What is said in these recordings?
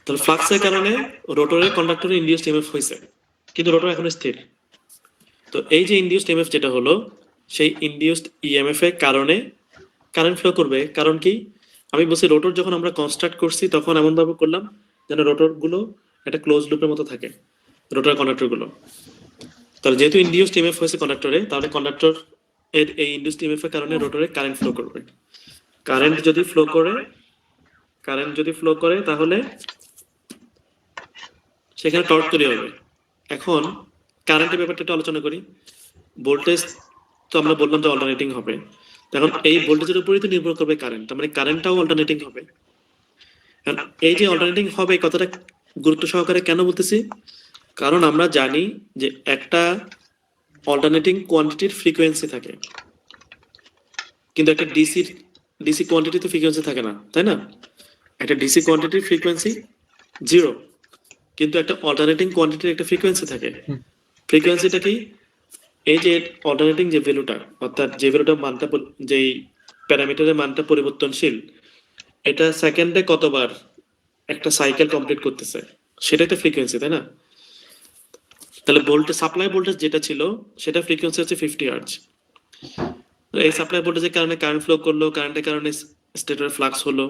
তাহলে ফ্লাক্সের কারণে রোটরের কন্ডাক্টরে ইনডিউসড ইএমএফ হয়েছে, কিন্তু রোটর এখন স্থির। তো এই যে ইনডিউসড ইএমএফ যেটা হলো, সেই ইনডিউসড ইএমএফ এর কারণে কারেন্ট ফ্লো করবে। কারণ কি, আমি বলছি রোটর যখন আমরা কনস্ট্রাক্ট করছি তখন এমন ভাবে করলাম যেন রোটর গুলো একটা ক্লোজ লুপের মতো থাকে, রোটর কন্ডাক্টর গুলো। তাহলে যেহেতু ইনডিউসড ইএমএফ হয়েছে কন্ডাক্টরে, তাহলে কন্ডাক্টর এর এই ইনডিউসড ইএমএফ এর কারণে রোটরে কারেন্ট ফ্লো করবে। কারেন্ট যদি ফ্লো করে তাহলে সেখানে টর্ক তৈরি হবে। এখন কারেন্টের ব্যাপারটা একটু আলোচনা করি। ভোল্টেজ তো আমরা বললাম যে অল্টারনেটিং হবে, এখন এই ভোল্টেজের উপরই তো নির্ভর করবে কারেন্ট, তার মানে কারেন্টটাও অল্টারনেটিং হবে। এই যে অল্টারনেটিং হবে এই কথাটা গুরুত্ব সহকারে কেন বলতেছি, কারণ আমরা জানি যে একটা অল্টারনেটিং কোয়ান্টিটির ফ্রিকোয়েন্সি থাকে, কিন্তু একটা ডিসি কোয়ান্টিটি তো ফ্রিকোয়েন্সি থাকে না, তাই না? একটা ডিসি কোয়ান্টিটির ফ্রিকোয়েন্সি 0, কিন্তু একটা অল্টারনেটিং কোয়ান্টিটির একটা ফ্রিকোয়েন্সি থাকে। ফ্রিকোয়েন্সিটা কি, এই যে অল্টারনেটিং যে ভ্যালুটা, অর্থাৎ যে ভ্যালুটার মানটা, যেই প্যারামিটারের মানটা পরিবর্তনশীল, এটা সেকেন্ডে কতবার একটা সাইকেল কমপ্লিট করতেছে, সেটাই তো ফ্রিকোয়েন্সি, তাই না? তাহলে ভোল্টেজ, সাপ্লাই ভোল্টেজ যেটা ছিল সেটা ফ্রিকোয়েন্সি হচ্ছে 50 হার্টজ। এই সাপ্লাই ভোল্টেজের কারণে কারেন্ট ফ্লো করলো, কারেন্টের কারণে স্টেটরে ফ্লাক্স হলো,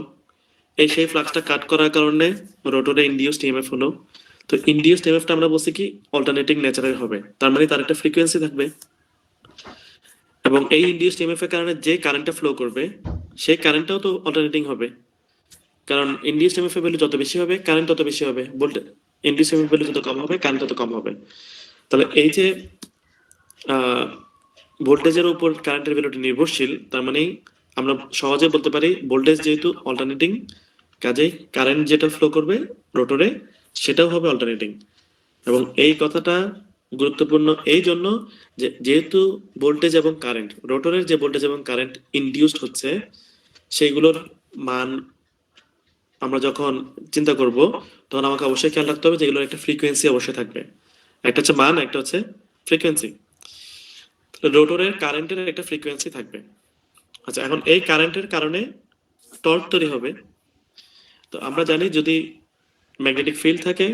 এই সেই ফ্লাক্সটা কাট করার কারণে রোটরে ইনডিউসড ইএমএফ হলো। তো ইনডিউসড ইএমএফটা আমরা বলছি কি অল্টারনেটিং নেচারের হবে, তার মানে তার একটা ফ্রিকোয়েন্সি থাকবে, এবং এই ইনডিউসড ইএমএফ এর কারণে যে কারেন্টটা ফ্লো করবে সেই কারেন্টটাও তো অল্টারনেটিং হবে। কারণ ইনডিউসড ইএমএফ এর ভ্যালু যত বেশি হবে কারেন্ট তত বেশি হবে, ভোল্টেজ ইনডিউসড ইএমএফ ভ্যালু যত কম হবে কারেন্ট তত কম হবে। তাহলে এই যে ভোল্টেজের উপর কারেন্টের ভ্যালুটা নির্ভরশীল, তার মানে আমরা সহজে বলতে পারি ভোল্টেজ যেহেতু অল্টারনেটিং, কাজেই কারেন্ট যেটা ফ্লো করবে রোটরে সেটাও হবে অল্টারনেটিং। এবং এই কথাটা গুরুত্বপূর্ণ এই জন্য যে যেহেতু ভোল্টেজ এবং কারেন্ট, রোটরের যে ভোল্টেজ এবং কারেন্ট ইনডিউসড হচ্ছে সেইগুলোর মান আমরা যখন চিন্তা করব তখন আমাকে অবশ্যই খেয়াল রাখতে হবে যে এগুলোর একটা ফ্রিকোয়েন্সি অবশ্যই থাকবে। একটা হচ্ছে মান, একটা হচ্ছে ফ্রিকোয়েন্সি। রোটরের কারেন্টের একটা ফ্রিকোয়েন্সি থাকবে। আচ্ছা, এখন এই কারেন্টের কারণে টর্ক তৈরি হবে। তো আমরা জানি যদি ম্যাগনেটিক ফিল্ড থাকে,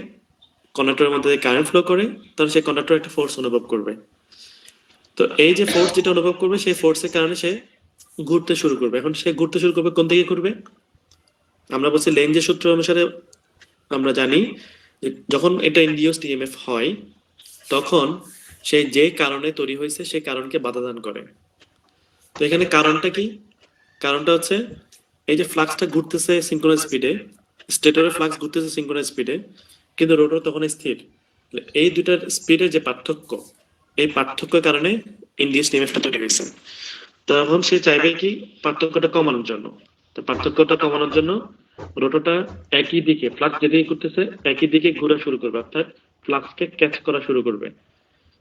কন্ডাক্টরের মধ্যে কারেন্ট ফ্লো করে, তাহলে সেই কন্ডাক্টর একটা ফোর্স অনুভব করবে। তো এই যে ফোর্স যেটা অনুভব করবে সেই ফোর্সের কারণে সে ঘুরতে শুরু করবে। এখন সে ঘুরতে শুরু করবে কোন দিকে ঘুরবে? আমরা বলছি লেঞ্জের সূত্র অনুসারে আমরা জানি যে যখন এটা ইনডিউসড ইএমএফ হয় তখন সেই যে কারণে তৈরি হয়েছে সেই কারণকে বাধা দান করে। তো এখানে কারণটা কি? কারণটা হচ্ছে এই যে ফ্লাক্সটা ঘুরতেছে সিনক্রোনাস স্পিডে, স্টেটরের ফ্লাক্স ঘুরতেছে সিনক্রোনাস স্পিডে, কিন্তু রোটর তখন স্থির। এই দুটার স্পিডের যে পার্থক্য, এই পার্থক্যের কারণে ইনডিউসড ইএমএফটা তৈরি হয়েছে। তখন সে চাইবে কি পার্থক্যটা কমানোর জন্য। তো পার্থক্যটা কমানোর জন্য রোটরটা একই দিকে, ফ্লাক্স যেদিকে ঘুরতেছে একই দিকে ঘোরা শুরু করবে, অর্থাৎ ফ্লাক্সকে ক্যাচ করা শুরু করবে।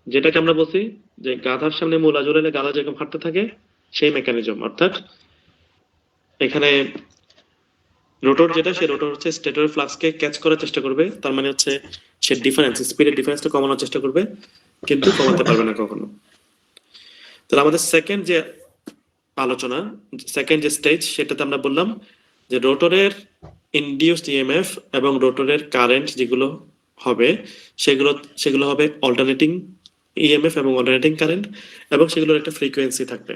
যেটাকে আমরা বলছি যে গাধার সামনে মূলা জোরালে গাধা যেরকম হাঁটতে থাকে, সেই মেকানিজম। অর্থাৎ এখানে রোটর যেটা, সেই রোটর হচ্ছে স্টেটরের ফ্লাক্সকে ক্যাচ করার চেষ্টা করবে, তার মানে হচ্ছে সে ডিফারেন্স, স্পিডের ডিফারেন্সটা কমানোর চেষ্টা করবে, কিন্তু কমাতে পারবে না কখনো। তাহলে আমাদের সেকেন্ড যে আলোচনা, সেকেন্ড যে স্টেজ, সেটাতে আমরা বললাম যে রোটরের ইনডিউসড ইএমএফ এবং রোটরের কারেন্ট যেগুলো হবে সেগুলো হবে অল্টারনেটিং ইএমএফ এবং অল্টারনেটিং কারেন্ট, এবং সেগুলোর একটা ফ্রিকোয়েন্সি থাকবে।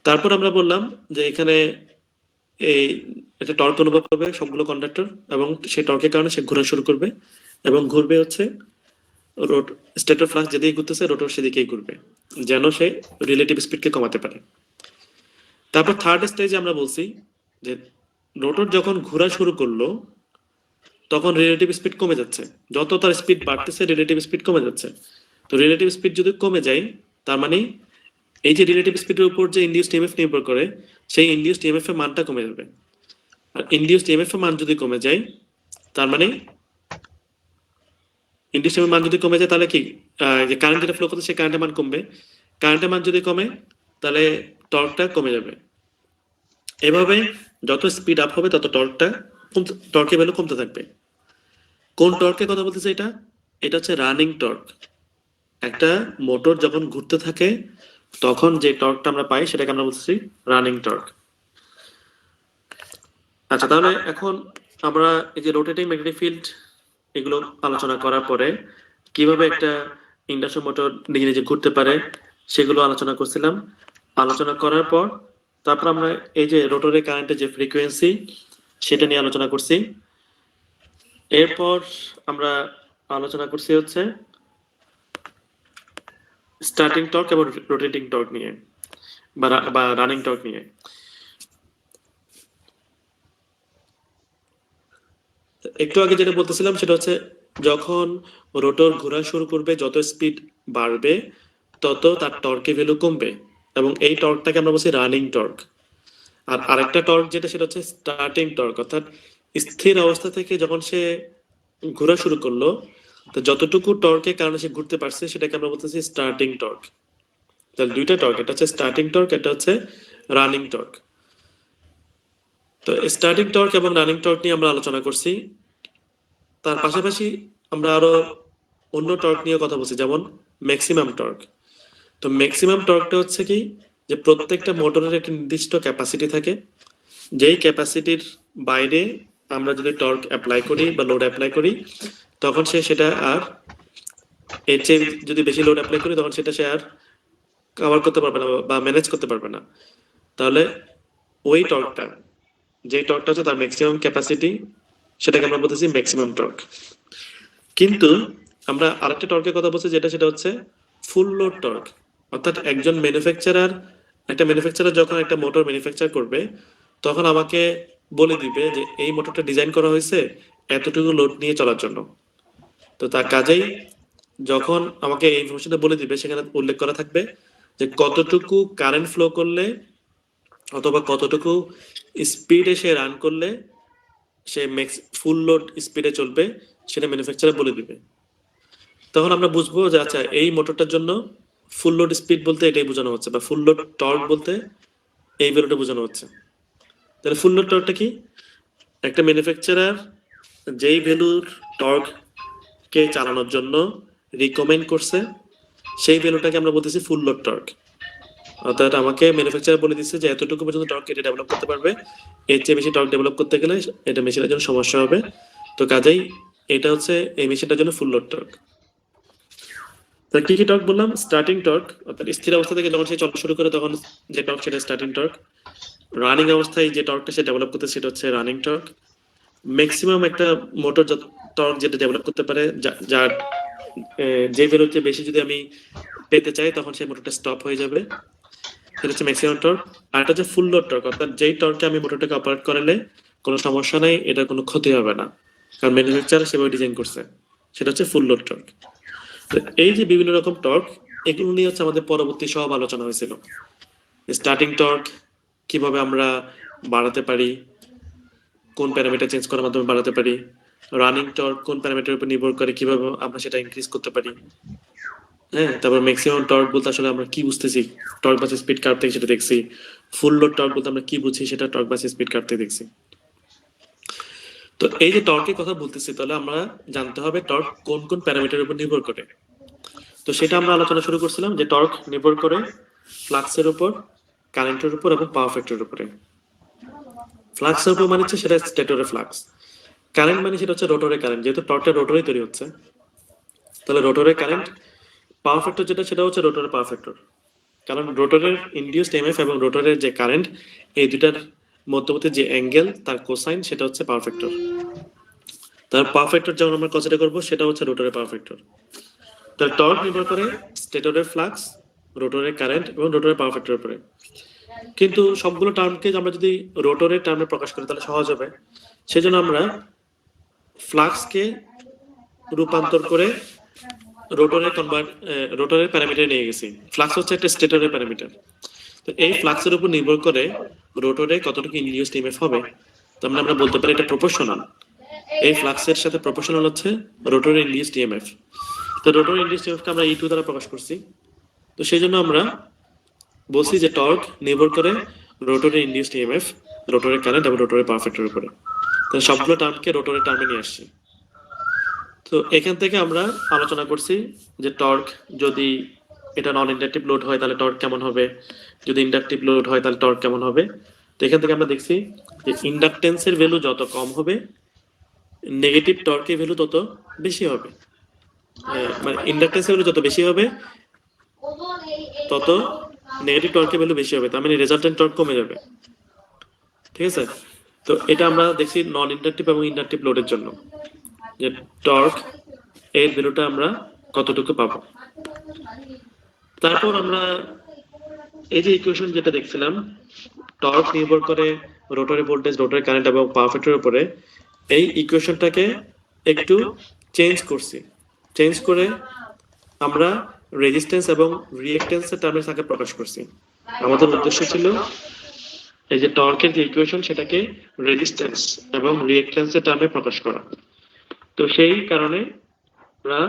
তারপর আমরা বললাম যে এখানে এই একটা টর্ক অনুভব করবে সবগুলো কন্ডাক্টর, এবং সেই টর্কের কারণে সে ঘোরা শুরু করবে, এবং ঘুরবে হচ্ছে স্টেটর ফ্লাক্স যেদিকে ঘুরতেছে রোটর সেদিকেই ঘুরবে, যেন সে রিলেটিভ স্পিডকে কমাতে পারে। তারপর থার্ড স্টেজে আমরা বলছি যে রোটর যখন ঘোরা শুরু করলো তখন রিলেটিভ স্পিড কমে যাচ্ছে, যত তার স্পিড বাড়তেছে রিলেটিভ স্পিড কমে যাচ্ছে। তো রিলেটিভ স্পিড যদি কমে যায়, তার মানে এই যে রিলেটিভ স্পিডের উপর যে ইনডিউসড ইএমএফ নির্ভর করে, সেই ইনডিউসড ইএমএফ এর মানটা কমে যাবে। আর ইনডিউসড ইএমএফ এর মান যদি কমে যায়, তার মানে ইনডিউসড ইএমএফ মান যদি কমে যায় তাহলে কি, যে কারেন্ট যেটা ফ্লো করছে সেই কারেন্টের মান কমবে। কারেন্টের মান যদি কমে তাহলে টর্কটা কমে যাবে। এভাবে যত স্পিড আপ হবে তত টর্কের ভ্যালু কমতে থাকবে। কোন টর্কের কথা বলতেছে এটা? এটা হচ্ছে রানিং টর্ক। একটা মোটর যখন ঘুরতে থাকে তখন যে টর্কটা আমরা পাই সেটাকে আমরা বলতেছি রানিং টর্ক। আচ্ছা, তাহলে এখন আমরা এই যে রোটেটিং ম্যাগনেটিক ফিল্ড এগুলো আলোচনা করার পরে কিভাবে একটা ইন্ডাকশন মোটর নিজে নিজে ঘুরতে পারে সেগুলো আলোচনা করছিলাম। আলোচনা করার পর তারপর আমরা এই যে রোটরের কারেন্টের যে ফ্রিকোয়েন্সি সেটা নিয়ে আলোচনা করছি। এরপর আমরা আলোচনা করছি হচ্ছে স্টার্টিং টর্ক এবং রোটেটিং টর্ক নিয়ে বা রানিং টর্ক নিয়ে। একটু আগে যেটা বলতেছিলাম সেটা হচ্ছে যখন রোটর ঘোরা শুরু করবে যত স্পিড বাড়বে তত তার টর্কের ভ্যালু কমবে এবং এই টর্কটাকে আমরা বলছি রানিং টর্ক। আর আরেকটা টর্ক যেটা সেটা হচ্ছে স্টার্টিং টর্ক, অর্থাৎ স্থির অবস্থা থেকে যখন সে ঘোরা শুরু করলো তো যতটুকু টর্কের কারণে সে ঘুরতে পারছে সেটাকে আমরা বলতেছি স্টার্টিং টর্ক। তাহলে দুইটা টর্ক, এটা হচ্ছে স্টার্টিং টর্ক, এটা হচ্ছে রানিং টর্ক। তো স্টার্টিং টর্ক এবং রানিং টর্ক নিয়ে আমরা আলোচনা করছি। তার পাশাপাশি আমরা আরো অন্য টর্ক নিয়ে কথা বলছি, যেমন ম্যাক্সিমাম টর্ক। তো ম্যাক্সিমাম টর্কটা হচ্ছে কি যে প্রত্যেকটা মোটরের একটা নির্দিষ্ট ক্যাপাসিটি থাকে, যেই ক্যাপাসিটির বাইরে আমরা যদি টর্ক অ্যাপ্লাই করি বা লোড অ্যাপ্লাই করি তখন সেটা আর এর চেয়ে যদি বেশি লোড অ্যাপ্লাই করি তখন সেটা সে আর কভার করতে পারবে না বা ম্যানেজ করতে পারবে না। তাহলে ওই টর্কটা, যে টর্কটা হচ্ছে তার ম্যাক্সিমাম ক্যাপাসিটি, সেটাকে আমরা বলতেছি ম্যাক্সিমাম টর্ক। কিন্তু আমরা আরেকটা টর্কের কথা বলছি যেটা সেটা হচ্ছে ফুল লোড টর্ক। অর্থাৎ একজন একটা ম্যানুফ্যাকচারার যখন একটা মোটর ম্যানুফ্যাকচার করবে তখন আমাকে বলে দিবে যে এই মোটরটা ডিজাইন করা হয়েছে এতটুকু লোড নিয়ে চলার জন্য। তো তার কাজেই যখন আমাকে এই ইনফরমেশনটা বলে দিবে সেখানে উল্লেখ করা থাকবে যে কতটুকু কারেন্ট ফ্লো করলে অথবা কতটুকু স্পিডে সে রান করলে সে ফুল লোড স্পিডে চলবে সেটা ম্যানুফ্যাকচারার বলে দিবে। তখন আমরা বুঝবো যে আচ্ছা এই মোটরটার জন্য ফুল লোড স্পিড বলতে এটাই বোঝানো হচ্ছে বা ফুল লোড টর্ক বলতে এই ভ্যালুটা বোঝানো হচ্ছে। তাহলে ফুল লোড টর্কটা কি? একটা ম্যানুফ্যাকচারার যেই ভ্যালুর টর্ক কে চালানোর জন্য রিকমেন্ড করছে সেই ভ্যালুটাকে আমরা বলতেছি ফুল লোড টর্ক। অর্থাৎ আমাকে ম্যানুফ্যাকচারার বলে দিচ্ছে যে এতটুকু পর্যন্ত টর্ক এটা ডেভেলপ করতে পারবে, এর চেয়ে বেশি টর্ক ডেভেলপ করতে গেলে এটা মেশিনের জন্য সমস্যা হবে। তো কাজেই এটা হচ্ছে এই মেশিনটার জন্য ফুল লোড টর্ক। তো কি কি টর্ক বললাম? স্টার্টিং টর্ক, অর্থাৎ স্থির অবস্থা থেকে যখন সে চলা শুরু করে তখন যে টর্ক সেটা স্টার্টিং টর্ক। রানিং অবস্থায় যে টর্কটা সে ডেভেলপ করতে সেটা হচ্ছে রানিং টর্ক। ম্যাক্সিমাম একটা মোটর টর্ক যেটা ডেভেলপ করতে পারে যার যে ভ্যালুতে বেশি যদি আমি পেতে চাই তখন সেই মোটরটা স্টপ হয়ে যাবে, সেটা হচ্ছে ম্যাক্সিমাম টর্ক। আর এটা হচ্ছে ফুল লোড টর্ক, অর্থাৎ যেই টর্কে আমি মোটরটাকে অপারেট করালে কোনো সমস্যা নাই, এটা কোনো ক্ষতি হবে না, কারণ ম্যানুফ্যাকচারার সেভাবে ডিজাইন করছে, সেটা হচ্ছে ফুল লোড টর্ক। এই যে বিভিন্ন রকম টর্ক, এগুলো নিয়ে হচ্ছে আমাদের পরবর্তী সব আলোচনা হয়েছিল। স্টার্টিং টর্ক কিভাবে আমরা বাড়াতে পারি, কোন প্যারামিটার চেঞ্জ করার মাধ্যমে বাড়াতে পারি, রানিং টর্ক কোন প্যারামিটারের উপর নির্ভর করে কিভাবে আমরা সেটা ইনক্রিজ করতে পারি। হ্যাঁ, তারপর ম্যাক্সিমাম টর্ক বলতে আসলে আমরা কি বুঝতেছি, টর্ক বাস স্পিড কার্ভ থেকে সেটা দেখছি। ফুল লোড টর্ক বলতে আমরা কি বুঝি সেটা টর্ক বাস স্পিড কার্ভ থেকে দেখছি। তো এই যে টর্কের কথা বলতেছি, তাহলে আমরা জানতে হবে টর্ক কোন কোন প্যারামিটারের উপর নির্ভর করে। তো সেটা আমরা আলোচনা শুরু করছিলাম যে টর্ক নির্ভর করে ফ্লাক্সের উপর, কারেন্টের উপর এবং পাওয়ার ফ্যাক্টরের উপরে। ফ্লাক্সের উপর মানে হচ্ছে সেটা স্টেটরের ফ্লাক্স, কারেন্ট মানে সেটা হচ্ছে রোটরের কারেন্ট, যেহেতু টর্কটা রোটরেই তৈরি হচ্ছে তাহলে রোটরের কারেন্ট। পাওয়ার ফ্যাক্টর যেটা সেটা হচ্ছে রোটরের পাওয়ার ফ্যাক্টর, কারণ রোটরের ইনডিউসড এমএফ এবং রোটরের যে কারেন্ট এই দুটার মধ্যবর্তী যে অ্যাঙ্গেল তার কোসাইন সেটা হচ্ছে পাওয়ার ফ্যাক্টর। তার পাওয়ার ফ্যাক্টর যেমন আমরা কনসিডার করবো সেটা হচ্ছে রোটরের পাওয়ার ফ্যাক্টর। তার টর্ক নির্ভর করে স্টেটরের ফ্লাক্স, রোটরের কারেন্ট এবং রোটরের পাওয়ার ফ্যাক্টরের উপরে। কিন্তু সবগুলো টার্মকে আমরা যদি রোটরের টার্মে প্রকাশ করি তাহলে সহজ হবে, সেজন্য আমরা ফ্লাক্সকে রূপান্তর করে রোটরের প্যারামিটার নিয়ে গেছি। ফ্লাক্স হচ্ছে একটা স্টেটরের প্যারামিটার। তো এই ফ্লাক্সের উপর নির্ভর করে রোটরে কতটুকু ইনডিউসড ইএমএফ হবে, তার মানে আমরা বলতে পারি এটা প্রপোর্শনাল। এই ফ্লাক্সের সাথে প্রপোর্শনাল হচ্ছে রোটরের ইনডিউসড ইএমএফ। তো রোটরের ইনডিউসড ইএমএফকে আমরা E2 দ্বারা প্রকাশ করছি। তো সেই জন্য আমরা বলছি যে টর্ক নির্ভর করে রোটরের ইনডিউসড ইএমএফ, রোটরের কারেন্ট এবং রোটরের পাওয়ার ফ্যাক্টরের উপরে। তো সবগুলো টার্মকে রোটরের টার্মে নিয়ে আসছি। তো এখান থেকে আমরা আলোচনা করছি যে টর্ক যদি এটা নন ইন্ডাকটিভ লোড হয় তাহলে টর্ক কেমন হবে, যদি ইন্ডাকটিভ লোড হয় তাহলে টর্ক কেমন হবে। তো এখান থেকে আমরা দেখছি যে ইন্ডাকটেন্সের ভ্যালু যত কম হবে নেগেটিভ টর্কের ভ্যালু তত বেশি হবে। মানে ইন্ডাকটেন্সের ভ্যালু যত বেশি হবে তত নেগেটিভ টর্কের ভ্যালু বেশি হবে, তার মানে রেজাল্টেন্ট টর্ক কমে যাবে। ঠিক আছে, তো এটা আমরা দেখছি নন ইন্ডাকটিভ এবং ইন্ডাকটিভ লোডের জন্য, যে টর্ক এর ভ্যালুটা আমরা কতটুকু পাবো। তারপর আমরা এই যে ইকুয়েশন যেটা দেখছিলাম, টর্ক নির্ভর করে রোটরের ভোল্টেজ, রোটরের কারেন্ট এবং পাওয়ার ফ্যাক্টরের উপরে, এই ইকুয়েশনটাকে একটু চেঞ্জ করছি। চেঞ্জ করে আমরা রেজিস্ট্যান্স এবং রিঅ্যাকট্যান্সের টার্মে তাকে প্রকাশ করছি। আমাদের উদ্দেশ্য ছিল এই যে টর্কের যে ইকুয়েশন সেটাকে রেজিস্ট্যান্স এবং রিঅ্যাকট্যান্সের টার্মে প্রকাশ করা। তো সেই কারণে আমরা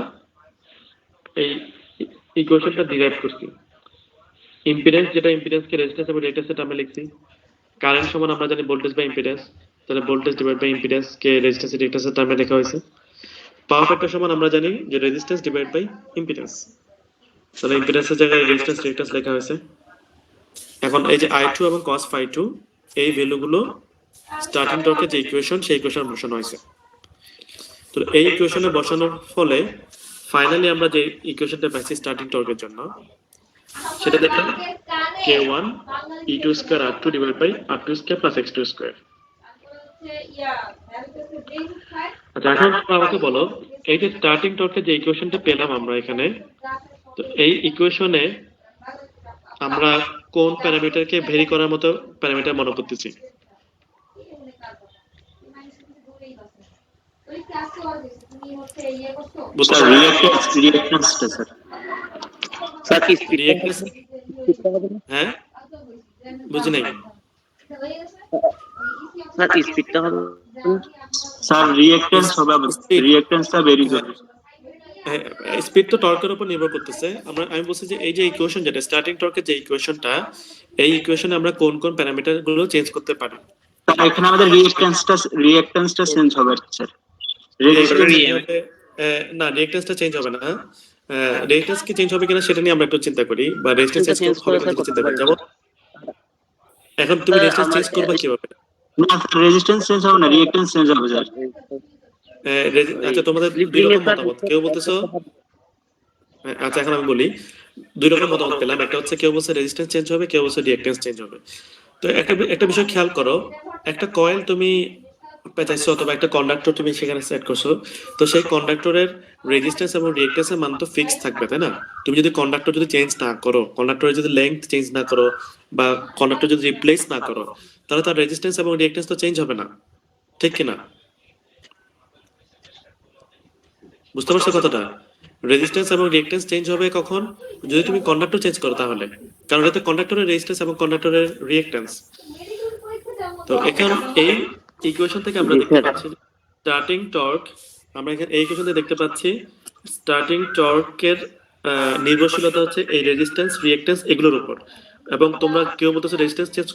এই ইকুয়েশনটা ডিরাইভ করছি। ইম্পিডেন্স, যেটা ইম্পিডেন্সকে রেজিস্ট্যান্স এবং রিঅ্যাকট্যান্সের টার্মে লিখছি। কারেন্ট সমান আমরা জানি ভোল্টেজ বাই ইম্পিডেন্স, তাহলে ভোল্টেজ ডিভাইড বাই ইম্পিডেন্স কে রেজিস্ট্যান্স রিঅ্যাকট্যান্সের টার্মে লেখা হয়েছে। পাওয়ার ফ্যাক্টর সমান আমরা জানি যে রেজিস্ট্যান্স ডিভাইড বাই ইম্পিডেন্স, তাহলে ইম্পিডেন্সের জায়গায় রেজিস্ট্যান্স রিঅ্যাকট্যান্স লেখা হয়েছে। এখন এই যে I2 এবং cos phi2 এই ভ্যালুগুলো স্টার্টিং টর্কের যে ইকুয়েশন সেই ইকুয়েশনে বসানো হয়েছে। তো এই ইকুয়েশনে বসানোর ফলে ফাইনালি আমরা যে ইকুয়েশনটা পাইছি স্টার্টিং টর্কের জন্য, সেটা দেখলাম K1 E2 square R2 divide by R2 square plus X2 square. আচ্ছা, এখন তোমরা আমাকে বলো এই যে স্টার্টিং টর্কের যে ইকুয়েশনটা পেলাম আমরা এখানে, তো এই ইকুয়েশনে আমরা কোন প্যারামিটারকে ভেরি করার মতো প্যারামিটার মনে করতেছি? বুঝতে স্যার পারছো? রিঅ্যাকট্যান্সটা স্যার। স্যার কি রিঅ্যাকট্যান্স, হ্যাঁ বুঝি নাই। স্যার স্পিডটা হবে স্যার রিঅ্যাকট্যান্স হবে, রিঅ্যাকট্যান্সটা বেরি করবে। স্পিড তো টর্কের উপর নির্ভর করতেছে। আমি বলছি যে এই যে ইকুয়েশন, যেটা স্টার্টিং টর্কের যে ইকুয়েশনটা, এই ইকুয়েশনে আমরা কোন কোন প্যারামিটার গুলো চেঞ্জ করতে পারি। স্যার এখানে আমাদের রিঅ্যাকট্যান্সটা চেঞ্জ হবে স্যার। না, রিঅ্যাকট্যান্সটা চেঞ্জ হবে না। রেজিস্ট্যান্স কি চেঞ্জ হবে কিনা সেটা নিয়ে আমরা একটু চিন্তা করি, বা রেজিস্ট্যান্স চেঞ্জ হবে কিনা সেটা চিন্তা করি। যেমন এখন তুমি রেজিস্ট্যান্স চেঞ্জ করবে কিভাবে? না স্যার রেজিস্ট্যান্স চেঞ্জ হবে না, রিঅ্যাকট্যান্স চেঞ্জ হবে স্যার। আচ্ছা, তোমাদের দুই রকম মতামত। কেউ বলতেছো, আচ্ছা এখন আমি বলি, দুই রকম মতামত পেলাম। একটা হচ্ছে কেউ বলছে রেজিস্ট্যান্স চেঞ্জ হবে, কেউ বলছে রিঅ্যাকট্যান্স চেঞ্জ হবে। তো একটা বিষয় খেয়াল করো, একটা কয়েল তুমি পেঁচাইছো অথবা একটা কন্ডাক্টর তুমি সেখানে সেট করছো, তো সেই কন্ডাক্টরের রেজিস্ট্যান্স এবং রিঅ্যাকট্যান্সের মান তো ফিক্স থাকবে, তাই না? তুমি যদি কন্ডাক্টর যদি চেঞ্জ না করো, কন্ডাক্টরের যদি লেংথ চেঞ্জ না করো, বা কন্ডাক্টর যদি রিপ্লেস না করো, তাহলে তার রেজিস্ট্যান্স এবং রিঅ্যাকট্যান্স তো চেঞ্জ হবে না, ঠিক কিনা? বুঝতে পারছো কথাটা? রেজিস্ট্যান্স এবং রিঅ্যাকট্যান্স চেঞ্জ হবে কখন? যদি তুমি কন্ডাক্টর চেঞ্জ করো, তাহলে, কারণ এটা কন্ডাক্টরের রেজিস্ট্যান্স এবং কন্ডাক্টরের রিঅ্যাকট্যান্স। তো এখানে এই ইকুয়েশন থেকে আমরা দেখতে পাচ্ছি স্টার্টিং টর্ক, আমরা এখানে এই ইকুয়েশন থেকে দেখতে পাচ্ছি স্টার্টিং টর্কের নির্ভরশীলতা হচ্ছে এই রেজিস্ট্যান্স, রিঅ্যাকট্যান্স এগুলোর উপর। এবং তোমরা কেউ বলতেছো রেজিস্ট্যান্স চেঞ্জ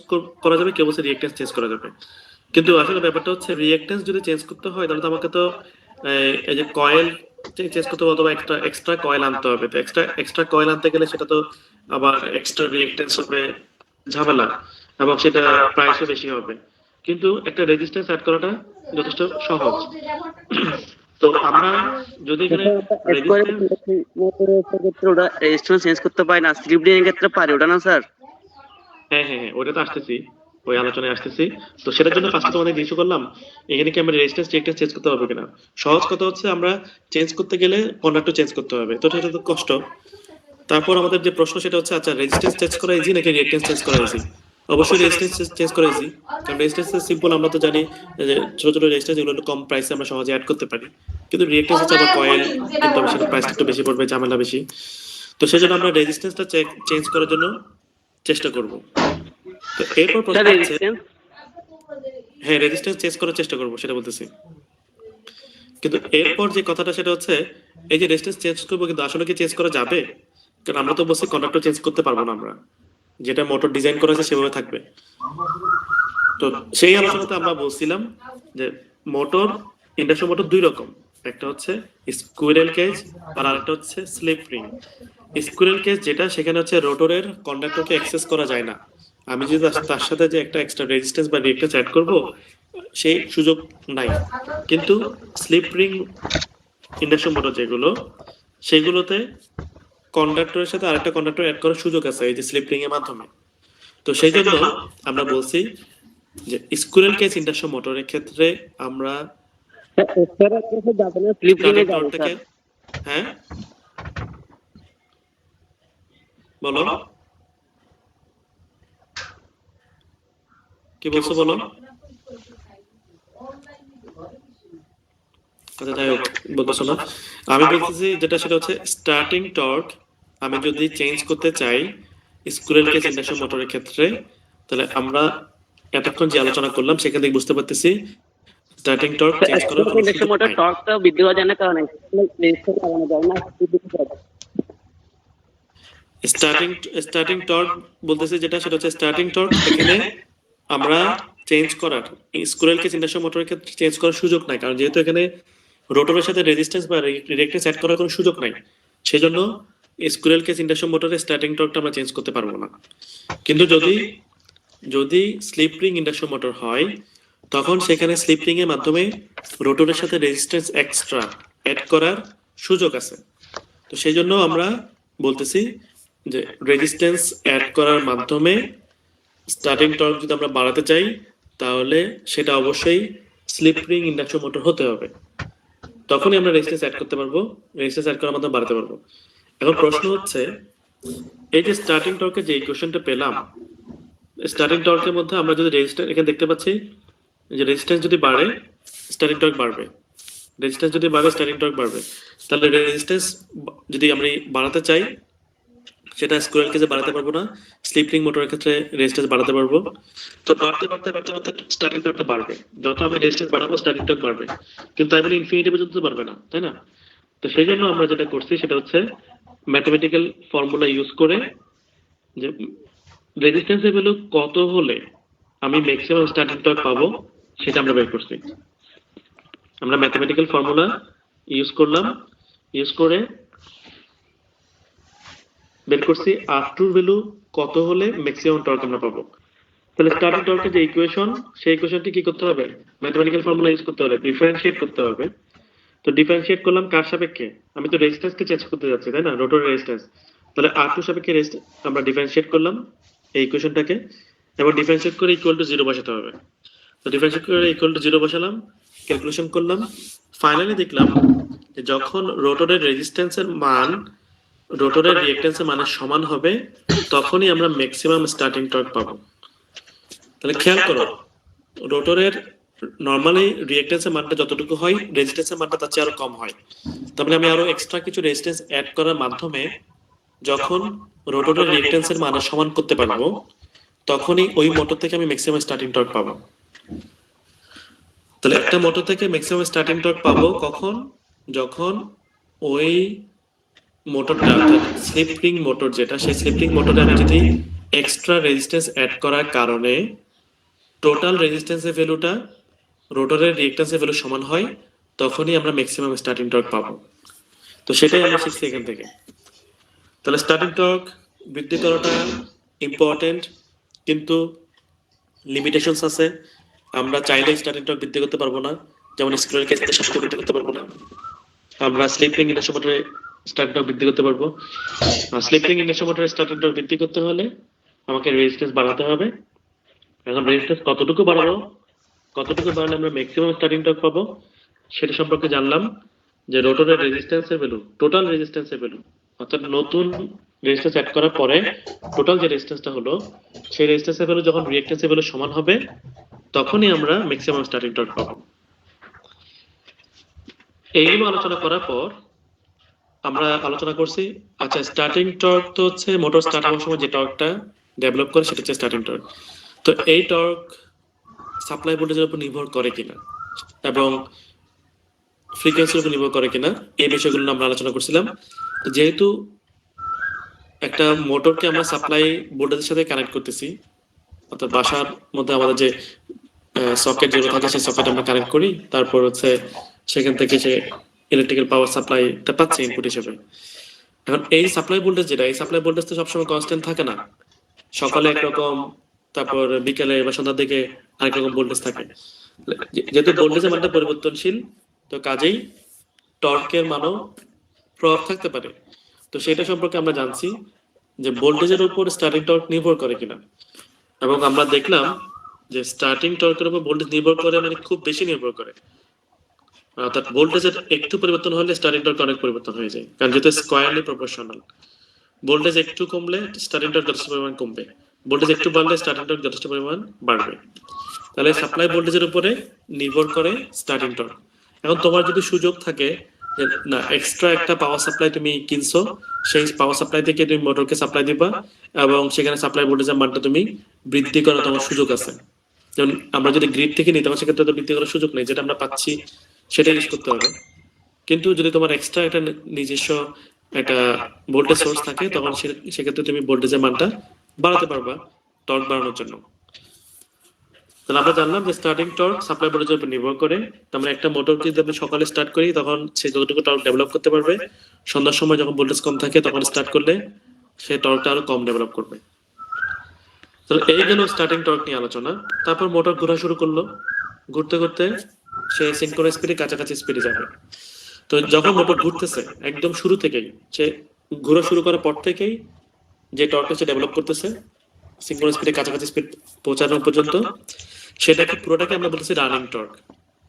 করা যাবে, কেউ বলছে রিঅ্যাকট্যান্স চেঞ্জ করা যাবে। কিন্তু আসলে ব্যাপারটা হচ্ছে রিঅ্যাকট্যান্স যদি চেঞ্জ করতে হয় তাহলে তো আমাকে তো এই যে কয়েল চেঞ্জ করতে হবে, অথবা এক্সট্রা কয়েল আনতে হবে। তো এক্সট্রা কয়েল আনতে গেলে সেটা তো আবার এক্সট্রা রিঅ্যাকট্যান্স হবে, ঝামেলা, এবং সেটা প্রাইসও বেশি হবে। কিন্তু একটা রেজিস্ট্যান্স অ্যাড করাটা যথেষ্ট সহজ। তো আমরা যদি এখানে ওটা রেজিস্ট্যান্স চেঞ্জ করতে পারি না, স্লিপ রিং এর ক্ষেত্রে পারি, ওটা না স্যার? হ্যাঁ, ওটা তো আসতেছি, ওই আলোচনায় আসতেছি। তো সেটার জন্য ফার্স্টে তোমাদের ইস্যু করলাম এখানে কি আমরা রেজিস্ট্যান্স রিঅ্যাকট্যান্স চেঞ্জ করতে হবে কিনা। সহজ কথা হচ্ছে আমরা চেঞ্জ করতে গেলে কন্ডাক্টর চেঞ্জ করতে হবে, তো সেটা তো কষ্ট। তারপর আমাদের যে প্রশ্ন সেটা হচ্ছে, আচ্ছা রেজিস্ট্যান্স চেঞ্জ করা ইজি নাকি রিঅ্যাকট্যান্স চেঞ্জ করা ইজি? অবশ্যই রেজিস্ট্যান্স চেঞ্জ করা ইজি, কারণ রেজিস্ট্যান্স সিম্পল, আমরা তো জানি যে ছোট ছোট রেজিস্ট্যান্স যেগুলো কম প্রাইসে আমরা সহজে অ্যাড করতে পারি। কিন্তু রিঅ্যাকট্যান্স হচ্ছে আবার কয়েল কিনতে হবে, সেটা প্রাইস একটু বেশি পড়বে, ঝামেলা বেশি। তো সেজন্য আমরা রেজিস্ট্যান্সটা চেঞ্জ করার জন্য চেষ্টা করব। তো এরপর প্রশ্ন হচ্ছে, হ্যাঁ রেজিস্ট্যান্স চেঞ্জ করার চেষ্টা করব, সেটা বলতেছি। কিন্তু এরপর যে কথাটা সেটা হচ্ছে, এই যে রেজিস্ট্যান্স চেঞ্জ করবো, কিন্তু আসলে কি চেঞ্জ করা যাবে? কারণ আমরা তো বলছি কন্ডাক্টর চেঞ্জ করতে পারবো না, আমরা যেটা মোটর ডিজাইন করা আছে সেভাবে থাকবে। তো সেই আলোচনাতে আমরা বলছিলাম যে মোটর, ইন্ডাকশন মোটর দুই রকম, একটা হচ্ছে স্কুইরেল কেজ আর আরেকটা হচ্ছে স্লিপ রিং। স্কুইরেল কেজ যেটা, সেখানে হচ্ছে রোটরের কন্ডাক্টরকে অ্যাক্সেস করা যায় না। আমি যদি তার সাথে যে একটা এক্সট্রা রেজিস্ট্যান্স বা রিঅ্যাকট্যান্স অ্যাড করব, সেই সুযোগ নাই। কিন্তু স্লিপ রিং ইন্ডাকশন মোটর যেগুলো, সেগুলোতে কন্ডাক্টরের সাথে আরেকটা কন্ডাক্টর অ্যাড করার সুযোগ আছে এই যে স্লিপ রিং এর মাধ্যমে। তো সেই জন্য আমরা বলছি যে স্কুরেল কেস ইন্ডাকশন মোটরের ক্ষেত্রে আমরা স্টার্টিং টর্কটাকে, হ্যাঁ বলো কি বলছো বলো। আচ্ছা যাই হোক, বলতেছো না, আমি বলতেছি যেটা সেটা হচ্ছে স্টার্টিং টর্ক আমি যদি চেঞ্জ করতে চাই স্কুরেল কেস ইন্ডাকশন মোটরের ক্ষেত্রে, তাহলে আমরা এতক্ষণ যে আলোচনা করলাম সেখান থেকে বুঝতে পারতেছি স্টার্টিং টর্ক চেঞ্জ করার কোনো ইন্ডাকশন সুযোগ মোটর নাই। টর্কটা বৃদ্ধি হওয়ার জন্য কারণে লাগানো যায় না। স্টার্টিং টর্ক বলতেছি যেটা সেটা হচ্ছে স্টার্টিং টর্ক, এখানে আমরা চেঞ্জ করার স্কুরেল কেস ইন্ডাকশন মোটরের ক্ষেত্রে চেঞ্জ করার সুযোগ নাই, কারণ যেহেতু এখানে রোটরের সাথে রেজিস্ট্যান্স বা রিঅ্যাক্ট্যান্স অ্যাড করার কোনো সুযোগ নাই, সেজন্য স্কুরেল কেস ইন্ডাকশন মোটরের স্টার্টিং টর্কটা আমরা চেঞ্জ করতে পারবো না। কিন্তু যদি যদি স্লিপ রিং ইন্ডাকশন মোটর হয়, তখন সেখানে স্লিপ রিং এর মাধ্যমে রোটরের সাথে রেজিস্ট্যান্স এক্সট্রা অ্যাড করার সুযোগ আছে। তো সেই জন্য আমরা বলতেছি যে রেজিস্ট্যান্স অ্যাড করার মাধ্যমে স্টার্টিং টর্ক যদি আমরা বাড়াতে চাই, তাহলে সেটা অবশ্যই স্লিপ রিং ইন্ডাকশন মোটর হতে হবে, তখনই আমরা রেজিস্ট্যান্স অ্যাড করতে পারবো, রেজিস্ট্যান্স অ্যাড করার মাধ্যমে বাড়াতে পারবো। এখন প্রশ্ন হচ্ছে এই যে স্টার্টিং টর্কের যে ইকুয়েশনটা পেলাম, স্টার্টিং টর্কের মধ্যে আমরা যদি রেজিস্ট্যান্স এখানে দেখতে পাচ্ছি যে রেজিস্ট্যান্স যদি বাড়ে স্টার্টিং টর্ক বাড়বে, রেজিস্ট্যান্স যদি বাড়ে স্টার্টিং টর্ক বাড়বে। তাহলে রেজিস্ট্যান্স যদি আমরা বাড়াতে চাই সেটা স্কোয়ার কেসে বাড়াতে পারবো না, স্লিপ রিং মোটরের ক্ষেত্রে রেজিস্ট্যান্স বাড়াতে পারবো। তো বাড়তে স্টার্টিং টর্কটা বাড়বে, যত আমি রেজিস্ট্যান্স বাড়াবো স্টার্টিং টর্ক বাড়বে, কিন্তু তাই বলে ইনফিনিটি পর্যন্ত বাড়বে না, তাই না? তো সেই জন্য আমরা যেটা করছি সেটা হচ্ছে ম্যাথমেটিক্যাল ফর্মুলা ইউজ করে যে রেজিস্ট্যান্সের ভ্যালু কত হলে আমি ম্যাক্সিমাম স্টার্টিং টর্ক পাবো সেটা আমরা বের করছি। আমরা ম্যাথমেটিক্যাল ফর্মুলা ইউজ করলাম, ইউজ করে বের করছি R2 এর ভ্যালু কত হলে ম্যাক্সিমাম টর্ক আমরা পাবো। তাহলে স্টার্টিং টর্কের যে ইকুয়েশন, সেই ইকুয়েশনটি কি করতে হবে? ম্যাথমেটিক্যাল ফর্মুলা ইউজ করতে হবে, ডিফারেন্সিয়েট করতে হবে। তো ডিফারেন্সিয়েট করলাম কার সাপেক্ষে? আমি তো রেজিস্ট্যান্সকে চেঞ্জ করতে যাচ্ছি, তাই না? Rotor resistance. তাহলে R2 সাপেক্ষে আমরা ডিফারেন্সিয়েট করলাম এই ইকুয়েশনটাকে, এবং ডিফারেন্সিয়েট করে ইকুয়াল টু 0 বসাতে হবে। তো ডিফারেন্সিয়েট করে ইকুয়াল টু 0 বসালাম, ক্যালকুলেশন করলাম, ফাইনালি দেখলাম যে যখন রোটরের রেজিস্ট্যান্সের মান রোটরের রিঅ্যাক্ট্যান্সের মানের সমান হবে, তখনই আমরা ম্যাক্সিমাম স্টার্টিং টর্ক পাবো। তাহলে খেয়াল করো, রোটরের নরমালি রিঅ্যাক্ট্যান্সের মানটা যতটুকু হয় রেজিস্ট্যান্সের মানটা তার চেয়ে আরো কম হয়। তার মানে আমি আরো এক্সট্রা কিছু রেজিস্ট্যান্স অ্যাড করার মাধ্যমে যখন রোটরের রিঅ্যাক্ট্যান্সের মানের সমান করতে পারবো, তখনই ওই মোটর থেকে আমি ম্যাক্সিমাম স্টার্টিং টর্ক পাবো। তাহলে একটা মোটর থেকে ম্যাক্সিমাম স্টার্টিং টর্ক পাবো কখন? যখন ওই মোটরটা স্লিপ রিং মোটর যেটা, সেই স্লিপ রিং মোটরে আমি যদি এক্সট্রা রেজিস্ট্যান্স অ্যাড করার কারণে টোটাল রেজিস্ট্যান্সের ভ্যালুটা রোটরের রিঅ্যাক্ট্যান্সের ভ্যালু সমান হয়, তখনই আমরা ম্যাক্সিমাম স্টার্টিং টর্ক পাবো। তো সেটাই আমরা শিখছি এখান থেকে। তাহলে স্টার্টিং টর্ক বৃদ্ধি করাটা ইম্পর্টেন্ট, কিন্তু লিমিটেশনস আছে। আমরা চাইলে স্টার্টিং টর্ক বৃদ্ধি করতে পারবো না, যেমন স্কুলের ক্ষেত্রে সাথে বৃদ্ধি করতে পারবো না। আমরা স্লিপিং ইন্ডাকশন মোটরে স্টার্টিং টর্ক বৃদ্ধি করতে পারবো। স্লিপিং ইন্ডাকশন মোটরে স্টার্টিং টর্ক বৃদ্ধি করতে হলে আমাকে রেজিস্ট্যান্স বাড়াতে হবে। এখন রেজিস্ট্যান্স কতটুকু বাড়াবো, কতটুকু বাড়ালে আমরা ম্যাক্সিমাম স্টার্টিং টর্ক পাবো, সেটা সম্পর্কে জানলাম। যে রোটরের রেজিস্ট্যান্সের ভ্যালু, টোটাল রেজিস্ট্যান্সের ভ্যালু, অর্থাৎ নতুন রেজিস্ট্যান্স অ্যাড করার পরে টোটাল যে রেজিস্ট্যান্সটা হলো, সেই রেজিস্ট্যান্সের ভ্যালু যখন রিঅ্যাক্ট্যান্সের ভ্যালু সমান হবে, তখনই আমরা ম্যাক্সিমাম স্টার্টিং টর্ক পাবো। এইগুলো আলোচনা করার পর আমরা আলোচনা করছি, আচ্ছা স্টার্টিং টর্ক তো হচ্ছে মোটর স্টার্ট হওয়ার সময় যে টর্কটা ডেভেলপ করে সেটা হচ্ছে স্টার্টিং টর্ক। তো এই টর্ক সাপ্লাই ভোল্টেজের উপর নির্ভর করে কিনা এবং ফ্রিকোয়েন্সির উপর নির্ভর করে কিনা, এই বিষয়গুলো আমরা আলোচনা করছিলাম। যেহেতু একটা মোটরকে আমরা সাপ্লাই ভোল্টেজের সাথে কানেক্ট করতেছি, অর্থাৎ বাসার মধ্যে আমাদের যে সকেট যেগুলো থাকে সেই সকেট আমরা কানেক্ট করি, তারপর হচ্ছে সেখান থেকে সে ইলেকট্রিক্যাল পাওয়ার সাপ্লাইটা পাচ্ছে ইনপুট হিসেবে। এখন এই সাপ্লাই ভোল্টেজ যেটা, এই সাপ্লাই ভোল্টেজ তো সবসময় কনস্ট্যান্ট থাকে না, সকালে একরকম, তারপর বিকেলে বা সন্ধ্যার দিকে আরেক রকম ভোল্টেজ থাকে। যেহেতু ভোল্টেজের মানটা পরিবর্তনশীল, তো কাজেই টর্কের মানও প্রভাব থাকতে পারে। তো সেটা সম্পর্কে আমরা জানছি যে ভোল্টেজের উপর স্টার্টিং টর্ক নির্ভর করে কিনা, এবং আমরা দেখলাম যে স্টার্টিং টর্কের উপর ভোল্টেজ নির্ভর করে, মানে খুব বেশি নির্ভর করে। অর্থাৎ ভোল্টেজের একটু পরিবর্তন হলে স্টার্টিং টর্ক অনেক পরিবর্তন হয়ে যায়, কারণ যেহেতু স্কোয়ারলি প্রপোর্শনাল। ভোল্টেজ একটু কমলে স্টার্টিং টর্ক যথেষ্ট পরিমাণ কমবে, ভোল্টেজ একটু বাড়লে স্টার্টিং টর্ক যথেষ্ট পরিমাণ বাড়বে। তাহলে সাপ্লাই ভোল্টেজের উপরে নির্ভর করে স্টার্টিং টর্ক। এখন তোমার যদি সুযোগ থাকে যে না, এক্সট্রা একটা পাওয়ার সাপ্লাই তুমি কিনছো, সেই পাওয়ার সাপ্লাই থেকে তুমি মোটরকে সাপ্লাই দিবা এবং সেখানে সাপ্লাই ভোল্টেজের মানটা তুমি বৃদ্ধি করার তোমার সুযোগ আছে। যেমন আমরা যদি গ্রিড থেকে নিই, তখন সেক্ষেত্রে তো বৃদ্ধি করার সুযোগ নেই, যেটা আমরা পাচ্ছি সেটা ইউজ করতে হবে। কিন্তু যদি তোমার এক্সট্রা একটা নিজস্ব একটা ভোল্টেজ সোর্স থাকে, তখন সেক্ষেত্রে তুমি ভোল্টেজের মানটা বাড়াতে পারবা টর্ক বাড়ানোর জন্য। তাহলে আমরা জানলাম যে স্টার্টিং টর্ক সাপ্লাই ভোল্টেজের উপর নির্ভর করে। আমরা একটা মোটরকে যদি আমি সকালে স্টার্ট করি, তখন সে যতটুকু টর্ক ডেভেলপ করতে পারবে, সন্ধ্যার সময় যখন ভোল্টেজ কম থাকে তখন স্টার্ট করলে সে টর্কটা আরো কম ডেভেলপ করবে। তাহলে এই গেল স্টার্টিং টর্ক নিয়ে আলোচনা। তারপর মোটর ঘোরা শুরু করলো, ঘুরতে ঘুরতে সে সিনক্রোনাস স্পিডে কাছাকাছি স্পিডে যাবে। তো যখন মোটর ঘুরতেছে একদম শুরু থেকেই, সে ঘোরা শুরু করার পর থেকেই যে টর্কটা সে ডেভেলপ করতেছে সিনক্রোনাস স্পিডে কাছাকাছি স্পিড পৌঁছানো পর্যন্ত, সেটাকে পুরোটাকে আমরা বলতেছি রানিং টর্ক।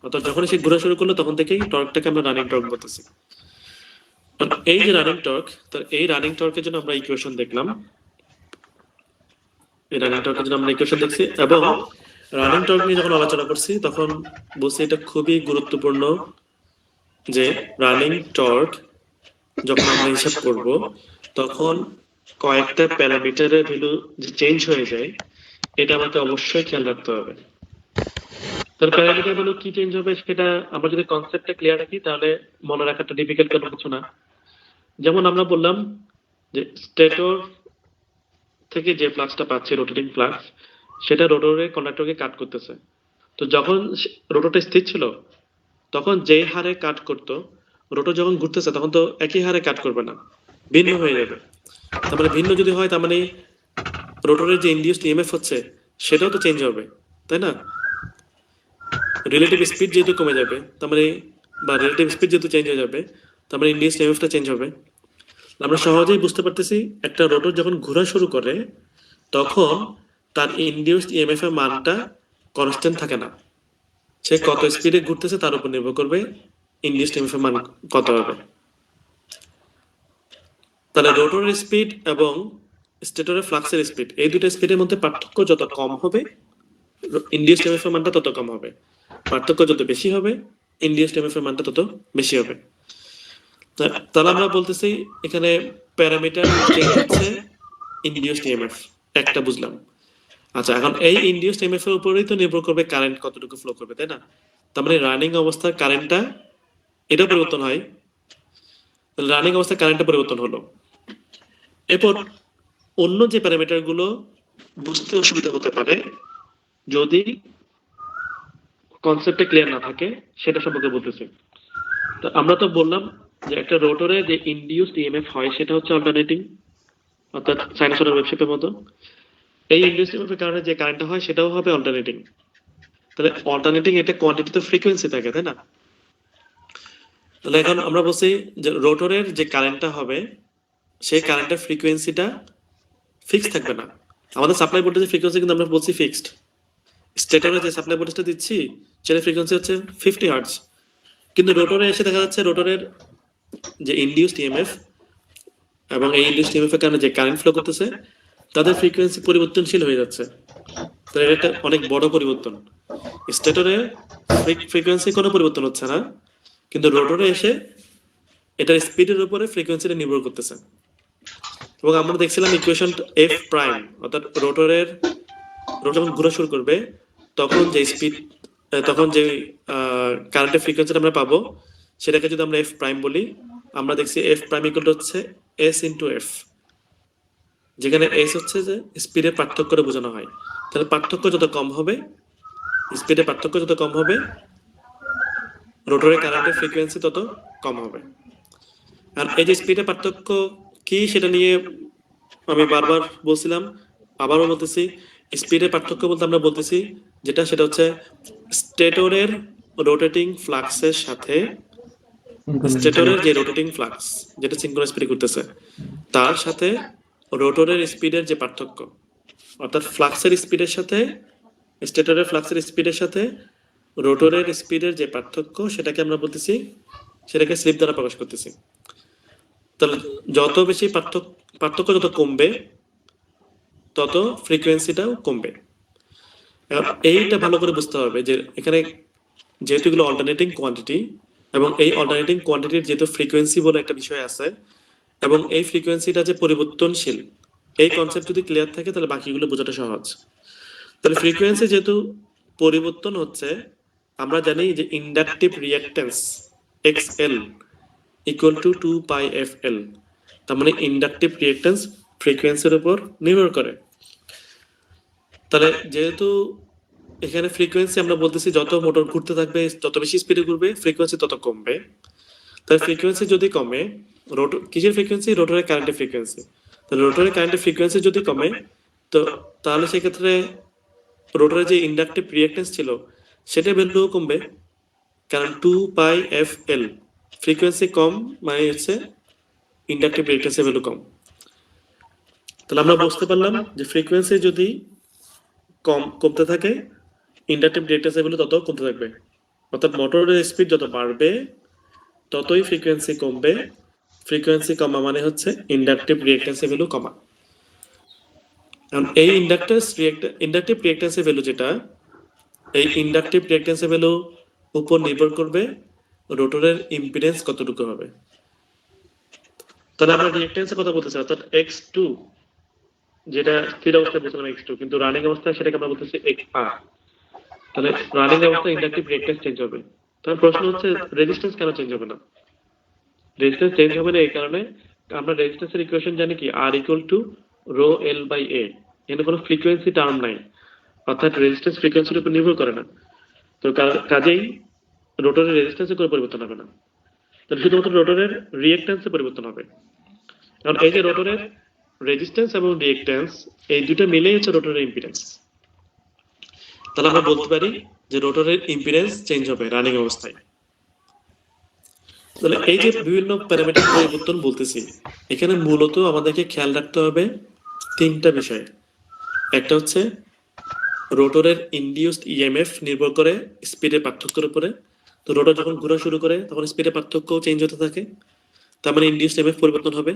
অর্থাৎ যখন সে ঘোরা শুরু করলো তখন থেকেই টর্কটাকে আমরা রানিং টর্ক বলতেছি। এই যে রানিং টর্ক, তো এই রানিং টর্কের জন্য আমরা ইকুয়েশন দেখলাম, এই রানিং টর্কের জন্য আমরা ইকুয়েশন দেখছি, এবং রানিং টর্ক নিয়ে যখন আলোচনা করছি তখন বলছি এটা খুবই গুরুত্বপূর্ণ যে রানিং টর্ক যখন আমরা হিসাব করব, তখন কয়েকটা প্যারামিটারের ভ্যালু যে চেঞ্জ হয়ে যায়, এটা আমাকে অবশ্যই খেয়াল রাখতে হবে। তার প্যারামিটার ভ্যালু কি চেঞ্জ হবে সেটা আমরা যদি কনসেপ্টটা ক্লিয়ার রাখি, তাহলে মনে রাখাটা ডিফিকাল্ট কোনো কিছু না। যেমন আমরা বললাম যে স্টেটর থেকে যে ফ্লাক্সটা পাচ্ছে, রোটেটিং ফ্লাক্স, সেটা রোটরের কন্ডাক্টরকে কাট করতেছে। তো যখন রোটরটা স্থির ছিল, তখন যে হারে কাট করতো, রোটর যখন ঘুরতেছে তখন তো একই হারে কাট করবে না, ভিন্ন হয়ে যাবে। তার মানে ভিন্ন যদি হয়, তার মানে রোটরের যে ইনডিউসড ইএমএফ হচ্ছে সেটাও তো চেঞ্জ হবে, তাই না? রিলেটিভ স্পিড যেহেতু কমে যাবে, তার মানে বা রিলেটিভ স্পিড যেহেতু চেঞ্জ হয়ে যাবে, তার মানে ইনডিউসড ইএমএফটা চেঞ্জ হবে। আমরা সহজেই বুঝতে পারতেছি একটা রোটর যখন ঘোরা শুরু করে তখন তার ইনডিউসড ইএমএফ এর মানটা কনস্ট্যান্ট থাকে না, সে কত স্পিডে ঘুরতেছে তার উপর নির্ভর করবে ইনডিউসড ইএমএফ এর মান কত হবে। তাহলে রোটরের স্পিড এবং স্টেটরের ফ্লাক্সের স্পিড, এই দুটো স্পিডের মধ্যে পার্থক্য যত কম হবে, ইনডিউসড ইএমএফ এর মানটা তত কম হবে। পার্থক্য যত বেশি হবে, ইনডিউসড ইএমএফ এর মানটা তত বেশি হবে। তাহলে আমরা বলতেছি এখানে প্যারামিটার চেঞ্জ হচ্ছে ইনডিউসড ইএমএফ, একটা বুঝলাম। আচ্ছা, এখন এই ইনডিউসড ইএমএফ এর উপরেই তো নির্ভর করবে কারেন্ট কতটুকু ফ্লো করবে, তাই না? তার মানে রানিং অবস্থার কারেন্টটা এটা পরিবর্তন হয়, রানিং অবস্থায় কারেন্টটা পরিবর্তন হলো। এরপর অন্য যে প্যারামিটার গুলো বুঝতে অসুবিধা হতে পারে যদি কনসেপ্টে ক্লিয়ার না থাকে, সেটা সম্পর্কে বলতেছি। তো আমরা তো বললাম যে একটা রোটরে যে ইনডিউসড ইএমএফ হয় সেটা হচ্ছে অল্টারনেটিং, অর্থাৎ সাইনোসয়েডাল ওয়েভ শেপের মতো। এই ইনডিউসড ইএমএফ এর কারণে যে কারেন্টটা হয় সেটাও হবে অল্টারনেটিং। তাহলে অল্টারনেটিং এটা কোয়ান্টিটি তো ফ্রিকোয়েন্সি থাকে, তাই না? তাহলে এখন আমরা বলছি যে রোটরের যে কারেন্টটা হবে সেই কারেন্টের ফ্রিকোয়েন্সিটা ফিক্স থাকবে না। আমাদের সাপ্লাই ভোল্টেজের ফ্রিকোয়েন্সি কিন্তু আমরা বলছি ফিক্সড। স্টেটরে যে সাপ্লাই ভোল্টেজটা দিচ্ছি সেটার ফ্রিকোয়েন্সি হচ্ছে 50 হার্টজ, কিন্তু রোটরে এসে দেখা যাচ্ছে রোটরের যে ইনডিউসড ইএমএফ এবং এই ইনডিউসড ইএমএফ এর কারণে যে কারেন্ট ফ্লো করতেছে তাদের ফ্রিকোয়েন্সি পরিবর্তনশীল হয়ে যাচ্ছে। তাহলে এটা একটা অনেক বড় পরিবর্তন। স্টেটরে ফ্রিকোয়েন্সি কোনো পরিবর্তন হচ্ছে না, কিন্তু রোটরে এসে এটার স্পিডের উপরে ফ্রিকোয়েন্সিটা নির্ভর করতেছে। এবং আমরা দেখছিলাম ইকুয়েশন এফ প্রাইম, অর্থাৎ রোটর যখন ঘোরা শুরু করবে তখন যে স্পিড, তখন যে কারেন্টের ফ্রিকোয়েন্সিটা আমরা পাবো সেটাকে যদি আমরা এফ প্রাইম বলি, আমরা দেখছি এফ প্রাইম ইকুয়াল টু হচ্ছে এস ইন্টু এফ, যেখানে এস হচ্ছে যে স্পিডের পার্থক্য করে বোঝানো হয়। তাহলে পার্থক্য যত কম হবে, স্পিডের পার্থক্য যত কম হবে, রোটরের কারেন্টের ফ্রিকোয়েন্সি তত কম হবে। আর এই যে স্পিডের পার্থক্য কি সেটা নিয়ে আমি বারবার বলছিলাম, আবারও বলতেছি, স্পিডের পার্থক্য বলতে আমরা বলতেছি সেটা হচ্ছে স্টেটরের রোটেটিং ফ্লাক্সের সাথে স্টেটরের যে রোটেটিং ফ্লাক্স যেটা সিনক্রোনাস স্পিডে ঘুরতেছে তার সাথে রোটরের স্পিডের যে পার্থক্য, অর্থাৎ ফ্লাক্সের স্পিডের সাথে স্টেটরের ফ্লাক্সের স্পিডের সাথে রোটরের স্পিডের যে পার্থক্য সেটাকে আমরা বলতেছি, সেটাকে স্লিপ দ্বারা প্রকাশ করতেছি। তাহলে যত বেশি পার্থক্য যত কমবে তত ফ্রিকোয়েন্সিটাও কমবে। এইটা ভালো করে বুঝতে হবে যে এখানে যেহেতু এগুলো অল্টারনেটিং কোয়ান্টিটি এবং এই অল্টারনেটিং কোয়ান্টিটির যেহেতু ফ্রিকোয়েন্সি বলে একটা বিষয় আছে এবং এই ফ্রিকোয়েন্সিটা যে পরিবর্তনশীল, এই কনসেপ্ট যদি ক্লিয়ার থাকে তাহলে বাকিগুলো বোঝাটা সহজ। তাহলে ফ্রিকোয়েন্সি যেহেতু পরিবর্তন হচ্ছে, আমরা জানি যে inductive reactance XL equal to 2πfL, তার মানে ইন্ডাকটিভ রিঅ্যাকট্যান্স ফ্রিকোয়েন্সির উপর নির্ভর করে। তাহলে যেহেতু এখানে ফ্রিকোয়েন্সি আমরা বলতেছি যত মোটর ঘুরতে থাকবে যত বেশি স্পিডে ঘুরবে ফ্রিকোয়েন্সি তত কমবে। তাহলে ফ্রিকোয়েন্সি যদি কমে, কিসের ফ্রিকোয়েন্সি? রোটরের কারেন্টের ফ্রিকোয়েন্সি। তাহলে রোটরের কারেন্টের ফ্রিকোয়েন্সি যদি কমে তো তাহলে সেক্ষেত্রে রোটরের যে ইন্ডাকটিভ রিঅ্যাকট্যান্স ছিল সেটা ভ্যালু কমবে, কারণ 2πfL ফ্রিকোয়েন্সি কম মানে হচ্ছে ইন্ডাকটিভ রিঅ্যাকট্যান্সের ভ্যালু কম। তাহলে আমরা বুঝতে পারলাম যে ফ্রিকোয়েন্সি যদি কমতে থাকে ইন্ডাকটিভ রিঅ্যাকট্যান্সের ভ্যালু তত কমতে থাকবে, অর্থাৎ মোটরের স্পিড যত বাড়বে ততই ফ্রিকোয়েন্সি কমবে। ফ্রিকোয়েন্সি কমা মানে হচ্ছে ইন্ডাকটিভ রিঅ্যাকট্যান্সের ভ্যালু কমা। কারণ এই ইন্ডাকটিভ রিঅ্যাকট্যান্সের ভ্যালু যেটা, এই ইন্ডাকটিভ রিঅ্যাকট্যান্সের ভ্যালু উপর নির্ভর করবে রোটরের ইম্পিডেন্স কতটুকু হবে। তাহলে আমরা রিঅ্যাকট্যান্সের কথা বলতেছি, অর্থাৎ X2 যেটা স্থির অবস্থায় বলছিলাম X2, কিন্তু রানিং অবস্থায় সেটাকে আমরা বলতেছি XR। তাহলে রানিং অবস্থায় ইন্ডাকটিভ রিঅ্যাকট্যান্স চেঞ্জ হবে। তাহলে প্রশ্ন হচ্ছে রেজিস্ট্যান্স কেন চেঞ্জ হবে না? রেজিস্ট্যান্স চেঞ্জ হবে না এই কারণে আমরা রেজিস্ট্যান্সের ইকুয়েশন জানি কি, R equal to rho L by A. এখানে কোনো ফ্রিকোয়েন্সি টার্ম নাই, অর্থাৎ রেজিস্ট্যান্স ফ্রিকোয়েন্সির উপর নির্ভর করে না। তো কাজেই রোটরের রেজিস্ট্যান্সে কোনো পরিবর্তন হবে না, তাহলে শুধুমাত্র রোটরের রিঅ্যাকট্যান্সে পরিবর্তন হবে। কারণ এই যে রোটরের রেজিস্ট্যান্স এবং রিঅ্যাকট্যান্স এই দুটো মিলেই হচ্ছে রোটরের ইম্পিডেন্স। তাহলে আমরা বলতে পারি যে রোটরের ইম্পিডেন্স চেঞ্জ হবে রানিং অবস্থায়। তাহলে এই যে বিভিন্ন প্যারামিটার পরিবর্তন বলতেছি, এখানে মূলত আমাদেরকে খেয়াল রাখতে হবে তিনটা বিষয়। একটা হচ্ছে রোটরের ইনডিউসড ইএমএফ নির্ভর করে স্পিডের পার্থক্যের উপরে। তো রোটর যখন ঘোরা শুরু করে তখন স্পিডের পার্থক্য চেঞ্জ হতে থাকে, তার মানে ইনডিউসড ইএমএফ পরিবর্তন হবে।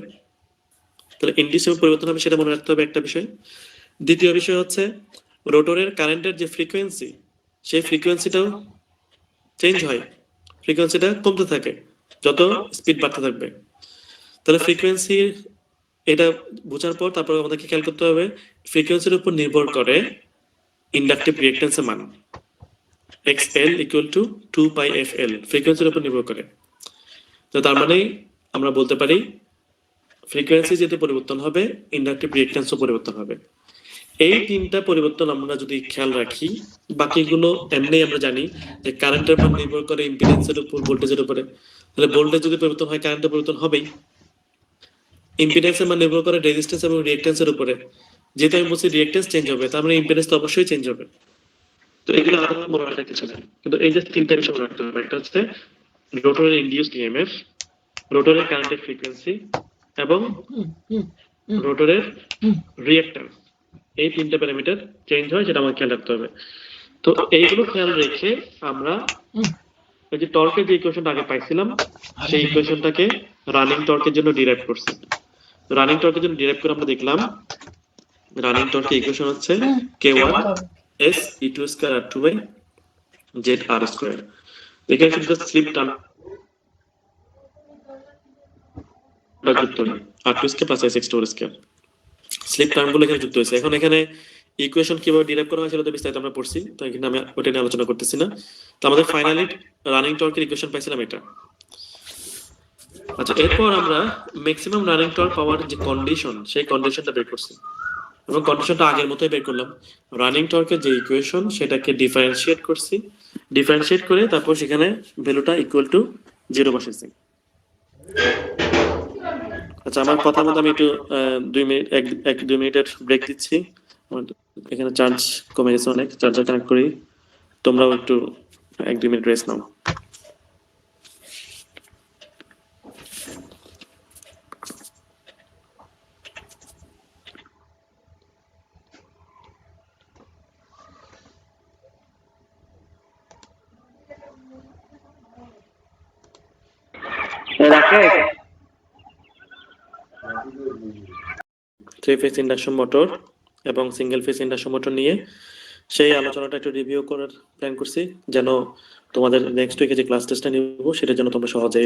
তাহলে ইনডিউসড ইএমএফ পরিবর্তন হবে সেটা মনে রাখতে হবে একটা বিষয়। দ্বিতীয় বিষয় হচ্ছে রোটরের কারেন্টের যে ফ্রিকোয়েন্সি, সেই ফ্রিকোয়েন্সিটাও চেঞ্জ হয়, ফ্রিকোয়েন্সিটা কমতে থাকে যত স্পিড বাড়তে থাকবে। তাহলে ফ্রিকোয়েন্সি এটা বোঝার পর তারপর আমাদেরকে খেয়াল করতে হবে ফ্রিকোয়েন্সির উপর নির্ভর করে ইন্ডাকটিভ রিঅ্যাকট্যান্সের মান XL ইকুয়াল টু 2πfL ফ্রিকোয়েন্সির উপর নির্ভর করে। তো তার মানে আমরা বলতে পারি ফ্রিকোয়েন্সি যেহেতু পরিবর্তন হবে ইন্ডাকটিভ রিঅ্যাকট্যান্সও পরিবর্তন হবে। এই তিনটা পরিবর্তন আমরা যদি খেয়াল রাখি, বাকিগুলো এমনি আমরা জানি যে কারেন্টের মান নির্ভর করে ইম্পিডেন্সের উপর, ভোল্টেজের উপরে। তাহলে ভোল্টেজ যদি পরিবর্তন হয় কারেন্টের পরিবর্তন হবেই। ইম্পিডেন্সের মান নির্ভর করে রেজিস্ট্যান্স এবং রিঅ্যাকট্যান্সের উপরে। যেহেতু আমি বলছি রিঅ্যাকট্যান্স চেঞ্জ হবে, তার মানে ইম্পিডেন্স তো অবশ্যই চেঞ্জ হবে। তো এগুলো আলাদা মনে রাখার কিছু নেই, কিন্তু এই যে তিনটা বিষয় মনে রাখতে হবে। একটা হচ্ছে রোটরের ইনডিউসড ইএমএফ, রোটরের কারেন্টের ফ্রিকোয়েন্সি এবং রোটরের রিঅ্যাকট্যান্স। এই তিনটা প্যারামিটার চেঞ্জ হয়, যেটা আমাকে খেয়াল রাখতে হবে। তো এইগুলো খেয়াল রেখে আমরা ওই যে টর্কের যে ইকুয়েশনটা আগে পাইছিলাম সেই ইকুয়েশনটাকে রানিং টর্কের জন্য ডিরাইভ করছি। রানিং টর্কের জন্য ডিরাইভ করে আমরা দেখলাম রানিং টর্কের ইকুয়েশন হচ্ছে K1 S E2 square R2 by Z R square. এখানে শুধু স্লিপ টার্ম যুক্ত হয়, R2 square plus S X2 square. স্লিপ টার্মগুলো এখানে যুক্ত হয়েছে। এখন এখানে ইকুয়েশন কিভাবে ডিরাইভ করা হয়েছিল বিস্তারিত আমরা পড়ছি, তো এখানে আমি ওটা নিয়ে আলোচনা করতেছি না। তো আমাদের ফাইনালি রানিং টর্কের ইকুয়েশন পাইছিলাম এটা। আচ্ছা, এরপর আমরা ম্যাক্সিমাম রানিং টর্ক পাওয়ার যে কন্ডিশন, সেই কন্ডিশনটা বের করছি এবং কন্ডিশনটা আগের মতোই বের করলাম। রানিং টর্কের যে ইকুয়েশন সেটাকে ডিফারেন্সিয়েট করছি, ডিফারেন্সিয়েট করে তারপর সেখানে ভ্যালুটা ইকুয়াল টু 0 বসাইছি। আচ্ছা, আমার কথার মধ্যে আমি একটু 2 মিনিটের ব্রেক দিচ্ছি। এখানে চার্জ কমে গেছে অনেক, চার্জার কানেক্ট করি, তোমরাও একটু 1-2 মিনিট রেস্ট নাও। রাকেশ 3 ফেজ ইন্ডাকশন মোটর এবং সিঙ্গেল ফেজ ইন্ডাকশন মোটর নিয়ে সেই আলোচনাটা একটু রিভিউ করার প্ল্যান করছি, যেন তোমাদের নেক্সট উইকে যে ক্লাস টেস্টটা নিব সেটার জন্য তোমরা সহজে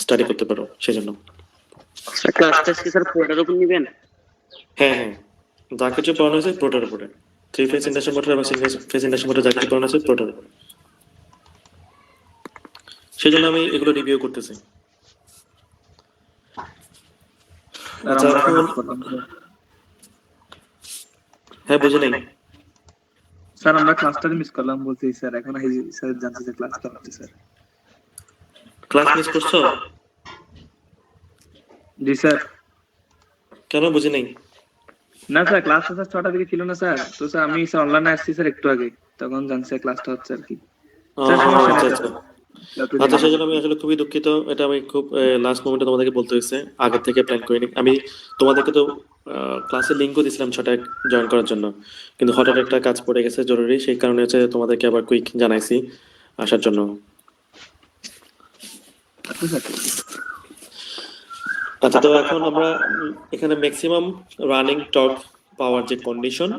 স্টাডি করতে পারো, সেজন্য। ক্লাস টেস্ট কি স্যার পুরোটার উপর নেবেন? হ্যাঁ হ্যাঁ, যা কিছু পড়ানো হয়েছে পুরোটার উপরে, 3 ফেজ ইন্ডাকশন মোটর এবং সিঙ্গেল ফেজ ইন্ডাকশন মোটর যা কিছু পড়ানো হয়েছে পুরোটার উপরে, সেজন্য আমি এগুলো রিভিউ করতেছি। আচ্ছা, হ্যাঁ বুঝে নেই স্যার আমরা ক্লাসটা মিস করলাম বলছি স্যার, এখন এই স্যার জানতে যে ক্লাসটা হচ্ছে স্যার। ক্লাস মিস করছো? জি স্যার। কেন বুঝে নেই? না স্যার ক্লাসটা স্যার 6টার দিকে ছিল না স্যার, তো স্যার আমি স্যার অনলাইনে আসছি স্যার একটু আগে, তখন জানছি ক্লাসটা হচ্ছে আর কি। স্যার সমস্যা নেই আচ্ছা আচ্ছা, সেজন্য আমি আসলে খুবই দুঃখিত, এটা আমি খুব লাস্ট মোমেন্টে তোমাদেরকে বলতে হয়েছে, আগে থেকে প্ল্যান করিনি আমি। তোমাদেরকে তো ক্লাসের লিঙ্কও দিয়েছিলাম 6টায় জয়েন করার জন্য, কিন্তু হঠাৎ একটা কাজ পড়ে গেছে জরুরি, সেই কারণে হচ্ছে তোমাদেরকে আবার কুইক জানাইছি আসার জন্য। আচ্ছা, তো এখন আমরা এখানে ম্যাক্সিমাম রানিং টর্ক পাওয়ার যে কন্ডিশন,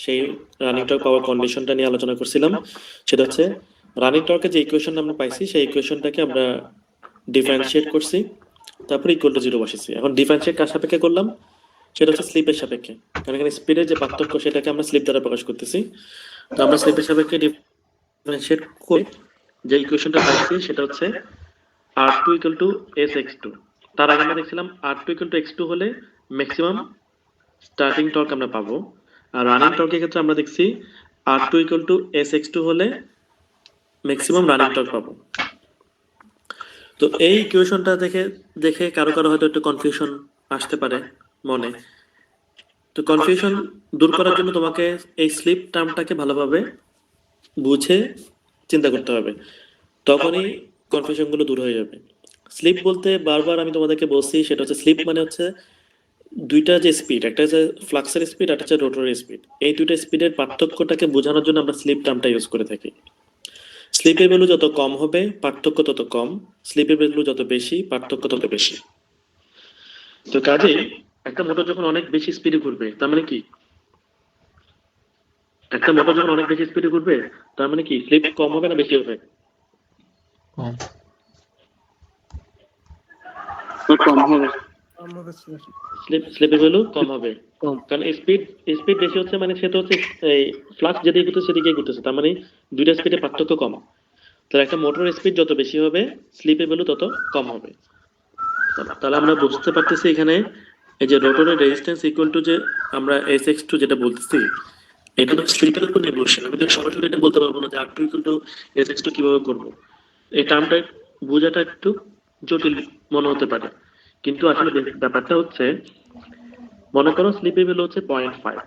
সেই রানিং টর্ক পাওয়ার কন্ডিশনটা নিয়ে আলোচনা করছিলাম। সেটা হচ্ছে রানিং টর্কের যে ইকুয়েশন আমরা পাইছি সেই ইকুয়েশনটাকে আমরা ডিফারেন্সিয়েট করছি, তারপরে ইকুয়াল টু 0 বসেছি। এখন ডিফারেন্সিয়েট কার সাপেক্ষে করলাম? সেটা হচ্ছে স্লিপের সাপেক্ষে, কারণ এখানে স্পিডের যে পার্থক্য সেটাকে আমরা স্লিপ দ্বারা প্রকাশ করতেছি। তো আমরা স্লিপের সাপেক্ষে ডিফারেন্সিয়েট করে যে ইকুয়েশনটা পাইছি সেটা হচ্ছে R2 = SX2। তার আগে আমরা দেখছিলাম R2 = X2 হলে ম্যাক্সিমাম স্টার্টিং টর্ক আমরা পাবো, আর রানিং টর্কের ক্ষেত্রে আমরা দেখছি R2 = SX2 হলে ম্যাক্সিমাম রানিং টর্ক পাবো। তো এই ইকুয়েশনটা দেখে কারো হয়তো একটু কনফিউশন আসতে পারে মনে। তো কনফিউশন দূর করার জন্য তোমাকে এই স্লিপ টার্মটাকে ভালোভাবে বুঝে চিন্তা করতে হবে, তখনই কনফিউশন গুলো দূর হয়ে যাবে। স্লিপ বলতে বারবার আমি তোমাদেরকে বলছি, সেটা হচ্ছে স্লিপ মানে হচ্ছে দুইটা যে স্পিড, একটা হচ্ছে ফ্লাক্সের স্পিড আর একটা হচ্ছে রোটরের স্পিড, এই দুইটা স্পিডের পার্থক্যটাকে বোঝানোর জন্য আমরা স্লিপ টার্মটা ইউজ করে থাকি। স্লিপের ভ্যালু যত কম হবে পার্থক্য তত কম, স্লিপের ভ্যালু যত বেশি পার্থক্য তত বেশি। তো কাজেই একটা মোটর যখন অনেক বেশি স্পিডে ঘুরবে তার মানে কি? একটা মোটর যখন অনেক বেশি স্পিডে ঘুরবে তার মানে কি স্লিপ কম হবে না বেশি হবে? কম হবে। স্লিপের ভ্যালু কম হবে, কারণ স্পিড বেশি হচ্ছে মানে সেটা হচ্ছে এই ফ্লাক্স যেদিকে ঘুরতেছে সেদিকে ঘুরতেছে, তার মানে দুইটা স্পিডের পার্থক্য কম। তাহলে একটা মোটরের স্পিড যত বেশি হবে স্লিপের ভ্যালু তত কম হবে। তাহলে আমরা বুঝতে পারতেছি এখানে এই যে রোটরের রেজিস্ট্যান্স ইকুয়াল টু যে আমরা SX2 যেটা বলতেছি, এটা তো স্লিপের উপর নির্ভরশীল। আমি তো সরাসরি এটা বলতে পারবো না যে R2 = SX2 কিভাবে করবো। এই টার্মটা বোঝাটা একটু জটিল মনে হতে পারে, কিন্তু আসলে ব্যাপারটা হচ্ছে, মনে করো স্লিপের ভ্যালু হচ্ছে 0.5,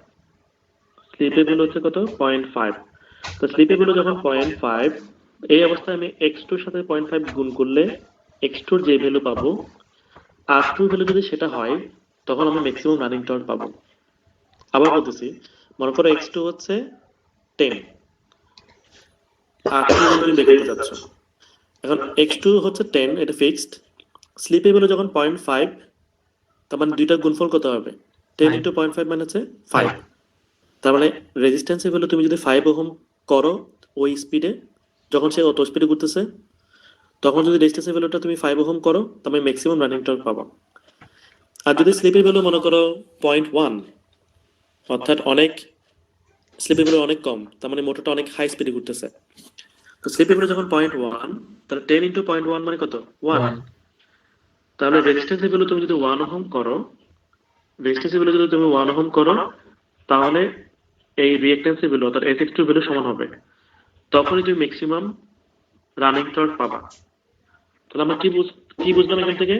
স্লিপের ভ্যালু হচ্ছে কত? 0.5। তো স্লিপের ভ্যালু যখন 0.5, এই অবস্থায় আমি x2 এর সাথে 0.5 গুণ করলে x2 এর যে ভ্যালু পাবো, R2 ভ্যালু যদি সেটা হয় তখন আমি ম্যাক্সিমাম রানিং টর্ক পাবো। আবার বলতেছি, মনে করো x2 হচ্ছে 10, R2 ভ্যালু তুমি বের করতে যাচ্ছ। এখন x2 হচ্ছে 10, এটা ফিক্সড। স্লিপের ভ্যালু যখন 0.5, তার মানে দুইটা গুণফল কত হবে? 10 × 0.5 মানে হচ্ছে 5। তার মানে রেজিস্ট্যান্সের ভ্যালু তুমি যদি 5 ওহম করো ওই স্পিডে, যখন সে অত স্পিডে ঘুরতেছে, তখন যদি রেজিস্ট্যান্সের ভ্যালুটা তুমি 5 ওহম করো তার মানে ম্যাক্সিমাম রানিং টর্ক পাবা। আর যদি স্লিপের ভ্যালু মনে করো 0.1, অর্থাৎ অনেক স্লিপের ভ্যালু অনেক কম, তার মানে মোটরটা অনেক হাই স্পিডে ঘুরতেছে। তো স্লিপের ভ্যালু যখন 0.1, তাহলে 10 × 0.1 মানে কত? 1। তাহলে রেজিস্ট্যান্সের ভ্যালু তুমি যদি 1 ওহম করো, রেজিস্ট্যান্সের ভ্যালু যদি তুমি 1 ওহম করো, তাহলে এই রিঅ্যাকট্যান্সের ভ্যালু অর্থাৎ SX2 ভ্যালু সমান হবে, তখনই তুমি ম্যাক্সিমাম রানিং টর্ক পাবা। তাহলে আমরা কি বুঝলাম এখান থেকে?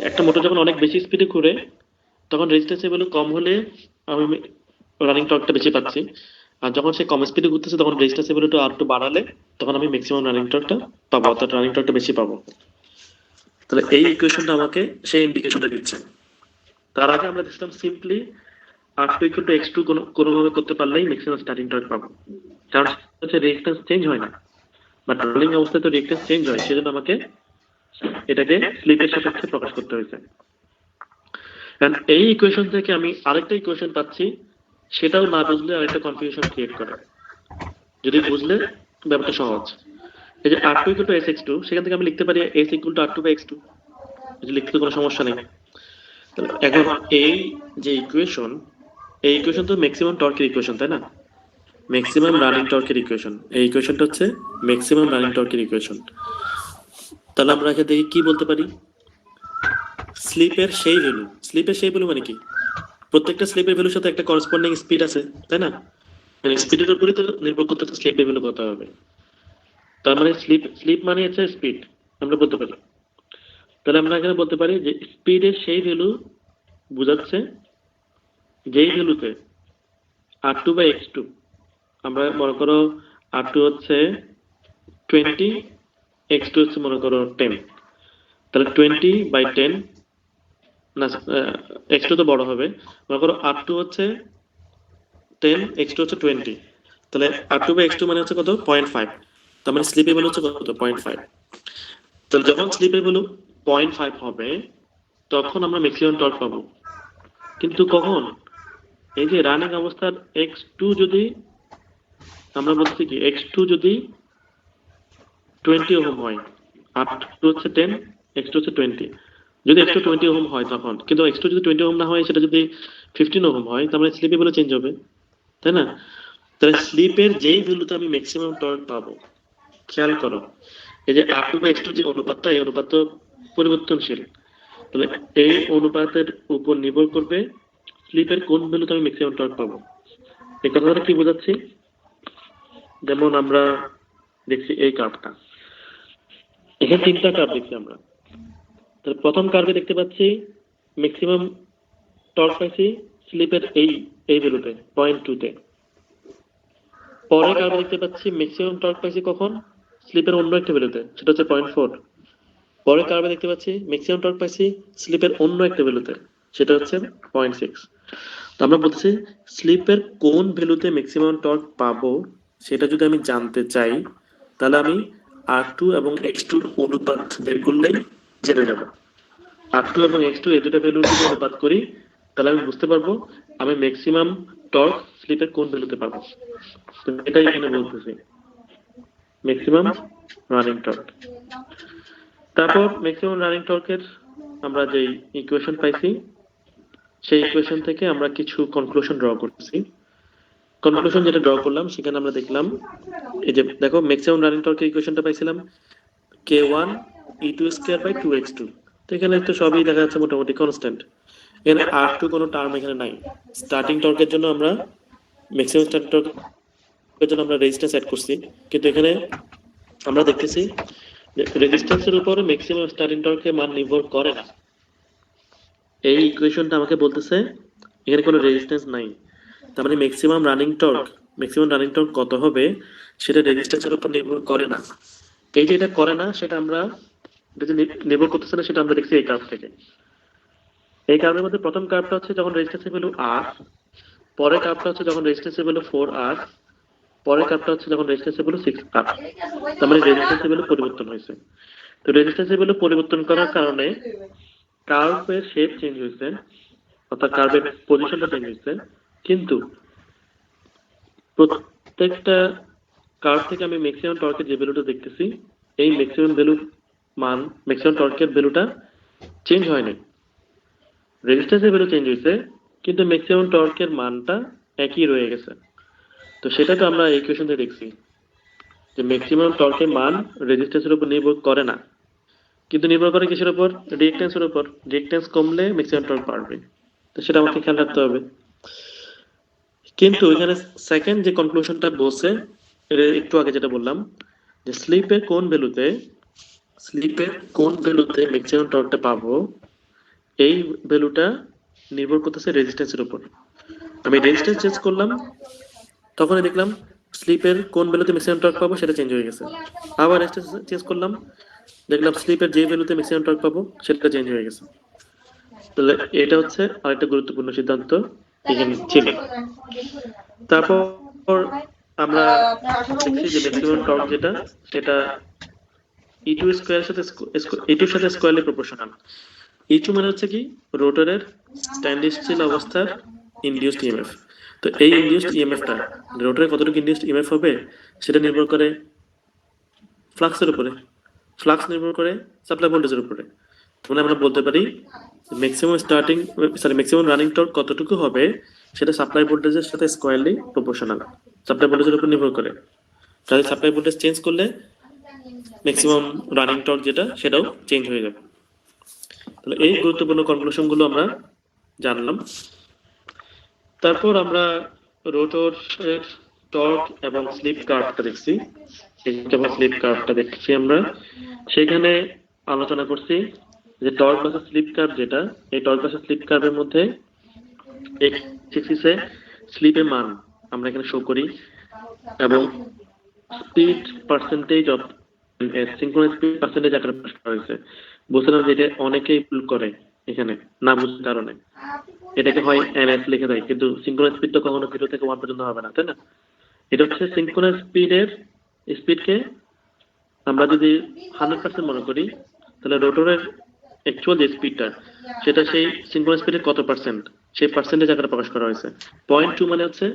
একটা মোটর যখন অনেক বেশি স্পিডে ঘুরে তখন রেজিস্ট্যান্সের ভ্যালু কম হলে আমি রানিং টর্কটা বেশি পাচ্ছি, আর যখন সে কম স্পিডে ঘুরতেছে তখন রেজিস্ট্যান্সিবিলিটি আর একটু বাড়ালে তখন আমি ম্যাক্সিমাম রানিং টর্কটা পাবো, অর্থাৎ রানিং টর্কটা বেশি পাবো। তাহলে এই ইকুয়েশনটা আমাকে সেই ইন্ডিকেশনটা দিচ্ছে। তার আগে আমরা দেখছিলাম simply R2 equal to X2 কোনোভাবে করতে পারলেই ম্যাক্সিমাম স্টার্টিং টর্ক পাবো, কারণ হচ্ছে রেজিস্ট্যান্স চেঞ্জ হয় না, বাট রানিং অবস্থায় তো রেজিস্ট্যান্স চেঞ্জ হয়, সেজন্য আমাকে এটাকে স্লিপের সাপেক্ষে প্রকাশ করতে হয়েছে। কারণ এই ইকুয়েশন থেকে আমি আরেকটা ইকুয়েশন পাচ্ছি, সেটাও না বুঝলে আরেকটা কনফিউশন ক্রিয়েট করে, যদি বুঝলে ব্যাপারটা সহজ। এই যে R2 ইকুয়াল টু SX2, সেখান থেকে আমি লিখতে পারি S equal to R2 by X2, এটা লিখতে কোনো সমস্যা নেই। তাহলে এখন এই যে ইকুয়েশন, এই ইকুয়েশন তো ম্যাক্সিমাম টর্কের ইকুয়েশন, তাই না? ম্যাক্সিমাম রানিং টর্কের ইকুয়েশন, এই ইকুয়েশনটা হচ্ছে ম্যাক্সিমাম রানিং টর্কের ইকুয়েশন। তাহলে আমরা এখান থেকে কি বলতে পারি? স্লিপের সেই ভ্যালু, স্লিপের সেই ভ্যালু মানে কি? প্রত্যেকটা স্লিপের ভ্যালুর সাথে একটা করসপন্ডিং স্পিড আছে, তাই না? মানে স্পিডের উপরই তো নির্ভর করতে স্লিপের ভ্যালু কত হবে। তার মানে স্লিপ মানে হচ্ছে স্পিড, আমরা বলতে পারি। তাহলে আমরা এখানে বলতে পারি যে স্পিডের সেই ভ্যালু বোঝাচ্ছে যেই ভ্যালুতে R2 বাই X2, আমরা মনে করো R2 হচ্ছে 20, X2 হচ্ছে মনে করো 10, তাহলে 20/10 না, X2 তো বড় হবে, মনে করো R2 হচ্ছে 10, X2 হচ্ছে 20, তাহলে R2 বাই X2 মানে হচ্ছে কত? 0.5, তার মানে স্লিপের ভ্যালু হচ্ছে কত? 0.5। তাহলে যখন স্লিপের ভ্যালু 0.5 হবে তখন আমরা ম্যাক্সিমাম টর্ক পাবো। কিন্তু কখন? এই যে রানিং অবস্থার X2 যদি, আমরা বলছি কি X2 যদি 20 ওহম হয়, R2 হচ্ছে 10, X2 হচ্ছে 20, যদি X2 20 ওহম হয় তখন, কিন্তু X2 যদি 20 ওহম না হয়, সেটা যদি 15 ওহম হয়, তার মানে স্লিপের ভ্যালু চেঞ্জ হবে, তাই না? তাহলে স্লিপের যেই ভ্যালুতে আমি ম্যাক্সিমাম টর্ক পাবো, খেয়াল করো এই যে R2 বা X2 যে অনুপাতটা, এই অনুপাত তো পরিবর্তনশীল, তাহলে এই অনুপাতের উপর নির্ভর করবে স্লিপের কোন ভ্যালুতে আমি ম্যাক্সিমাম টর্ক পাবো। এই কথাটা কি বোঝাচ্ছি? যেমন আমরা দেখছি এই কার্ভটা, এখানে তিনটা কার্ভ দেখছি আমরা। তাহলে প্রথম কার্ভে দেখতে পাচ্ছি ম্যাক্সিমাম টর্ক পাইছি স্লিপের এই ভ্যালুতে 0.2 তে। পরের কার্ভে দেখতে পাচ্ছি ম্যাক্সিমাম টর্ক পাইছি কখন? স্লিপের অন্য একটা ভ্যালুতে, সেটা হচ্ছে 0.4। পরের কার্ভে দেখতে পাচ্ছি ম্যাক্সিমাম টর্ক পাইছি স্লিপের অন্য একটা ভ্যালুতে, সেটা হচ্ছে 0.6। তো আমরা বলছি স্লিপের কোন ভ্যালুতে ম্যাক্সিমাম টর্ক পাবো সেটা যদি আমি জানতে চাই, তাহলে আমি R2 এবং X2 অনুপাত বের করলেই জেনে যাব। R2 এবং X2 এই দুটো ভ্যালুর যদি অনুপাত করি, তাহলে আমি বুঝতে পারবো আমি ম্যাক্সিমাম টর্ক স্লিপের কোন ভ্যালুতে পাবো। তো এটাই এখানে বলতেছি ম্যাক্সিমাম রানিং টর্ক। তারপর ম্যাক্সিমাম রানিং টর্কের আমরা যে ইকুয়েশন পাইছি, সেই ইকুয়েশন থেকে আমরা কিছু কনক্লুশন ড্র করতেছি। কনক্লুশন যেটা ড্র করলাম সেখানে আমরা দেখলাম, এই যে দেখো ম্যাক্সিমাম রানিং টর্কের ইকুয়েশনটা পাইছিলাম K1 E2²/2x2। তো এখানে তো সবই দেখা যাচ্ছে মোটামুটি কনস্ট্যান্ট, এখানে R2 কোনো টার্ম এখানে নাই। স্টার্টিং টর্কের জন্য আমরা ম্যাক্সিমাম স্টার্টিং টর্কের জন্য আমরা রেজিস্ট্যান্স অ্যাড করছি, কিন্তু এখানে আমরা দেখতেছি যে রেজিস্ট্যান্সের উপর ম্যাক্সিমাম স্টার্টিং টর্কের মান নির্ভর করে না। এই ইকুয়েশনটা আমাকে বলতেছে এখানে কোনো রেজিস্ট্যান্স নাই, তার মানে ম্যাক্সিমাম রানিং টর্ক কত হবে সেটা রেজিস্ট্যান্সের উপর নির্ভর করে না। এই যে এটা করে না, সেটা আমরা এটা যে নির্ভর করতেছে না, সেটা আমরা দেখছি এই কার্ভ থেকে। এই কার্ভের মধ্যে প্রথম কার্ভটা হচ্ছে যখন রেজিস্ট্যান্সের ভ্যালু R, পরের কার্ভটা হচ্ছে যখন রেজিস্ট্যান্সের ভ্যালু 4R, পরের কার্ভটা হচ্ছে যখন রেজিস্ট্যান্সের ভ্যালু 6R। তার মানে রেজিস্ট্যান্সের ভ্যালু পরিবর্তন হয়েছে। তো রেজিস্ট্যান্সের ভ্যালু পরিবর্তন করার কারণে কার্ভের শেপ চেঞ্জ হয়েছে, অর্থাৎ কার্ভের পজিশনটা চেঞ্জ হয়েছে, কিন্তু প্রত্যেকটা কার্ভ থেকে আমি ম্যাক্সিমাম টর্কের যে ভ্যালুটা দেখতেছি, এই ম্যাক্সিমাম ভ্যালুর মান, ম্যাক্সিমাম টর্কের ভ্যালুটা চেঞ্জ হয়নি। রেজিস্ট্যান্সের ভ্যালু চেঞ্জ হয়েছে, কিন্তু ম্যাক্সিমাম টর্কের মানটা একই রয়ে গেছে। তো সেটা তো আমরা ইকুয়েশন থেকে দেখছি যে ম্যাক্সিমাম টর্কের মান রেজিস্ট্যান্সের উপর নির্ভর করে না, কিন্তু নির্ভর করে কিসের উপর? রিঅ্যাকট্যান্সের উপর। রিঅ্যাকট্যান্স কমলে ম্যাক্সিমাম টর্ক বাড়বে, তো সেটা আমাকে খেয়াল রাখতে হবে। কিন্তু এখানে সেকেন্ড যে কনক্লুশনটা বলছে, এটা একটু আগে যেটা বললাম, যে স্লিপের কোন ভ্যালুতে ম্যাক্সিমাম টর্কটা পাবো, এই ভ্যালুটা নির্ভর করতেছে রেজিস্ট্যান্সের উপর। আমি রেঞ্জটা চেঞ্জ করলাম, তখনই দেখলাম স্লিপের কোন ভ্যালুতে ম্যাক্সিমাম টর্ক পাবো সেটা চেঞ্জ হয়ে গেছে। আবার রেঞ্জটা চেঞ্জ করলাম, দেখলাম স্লিপের যে ভ্যালুতে ম্যাক্সিমাম টর্ক পাবো সেটা চেঞ্জ হয়ে গেছে। তাহলে এটা হচ্ছে আরেকটা গুরুত্বপূর্ণ সিদ্ধান্ত এখানে ছিল। তারপর আমরা দেখছি যে ম্যাক্সিমাম টর্ক যেটা সেটা E2 স্কয়ারের সাথে E2 এর সাথে স্কয়ারলি প্রপোর্শনাল। E2 মানে হচ্ছে কি রোটরের স্ট্যান্ড স্টিল অবস্থার ইনডিউসড ইএমএফ। তো এই ইনডিউসড ইএমএফটা রোটরে কতটুকু ইনডিউসড ইএমএফ হবে সেটা নির্ভর করে ফ্লাক্সের উপরে, ফ্লাক্স নির্ভর করে সাপ্লাই ভোল্টেজের উপরে। তাহলে আমরা বলতে পারি ম্যাক্সিমাম রানিং টর্ক কতটুকু হবে সেটা সাপ্লাই ভোল্টেজের সাথে স্কয়ারলি প্রপোর্শনাল, সাপ্লাই ভোল্টেজের উপর নির্ভর করে। তাহলে সাপ্লাই ভোল্টেজ চেঞ্জ করলে ম্যাক্সিমাম রানিং টর্ক যেটা সেটাও চেঞ্জ হয়ে যাবে। তাহলে এই গুরুত্বপূর্ণ কনক্লুশন গুলো আমরা জানলাম। তারপর আমরা রোটরের টর্ক এবং স্লিপ কার্ভটা দেখছি, স্লিপ কার্ভটা দেখছি আমরা। সেখানে আলোচনা করছি যে টর্ক ভার্সেস স্লিপ কার্ভ যেটা, এই টর্ক ভার্সেস স্লিপ কার্ভের মধ্যে এক্স-অ্যাক্সিসে স্লিপের মান আমরা এখানে শো করি এবং speed percentage of synchronise speed percentage আকারে প্রকাশ করা হয়েছে। বুঝলাম যে এটা অনেকেই ভুল করে এখানে না বুঝার কারণে, এটাকে হয় এমএস লিখে দেয়, কিন্তু সিনক্রোনাইজ স্পিড তো কখনো 0 থেকে 1 পর্যন্ত হবে না, তাই না? এটা হচ্ছে সিনক্রোনাইজ স্পিডকে আমরা যদি 100% মনে করি, তাহলে রোটরের অ্যাকচুয়াল যে স্পিডটা সেটা সেই সিনক্রোনাইজ স্পিডের কত পার্সেন্ট সেই পার্সেন্টেজ আকারে প্রকাশ করা হয়েছে। 0.2 মানে হচ্ছে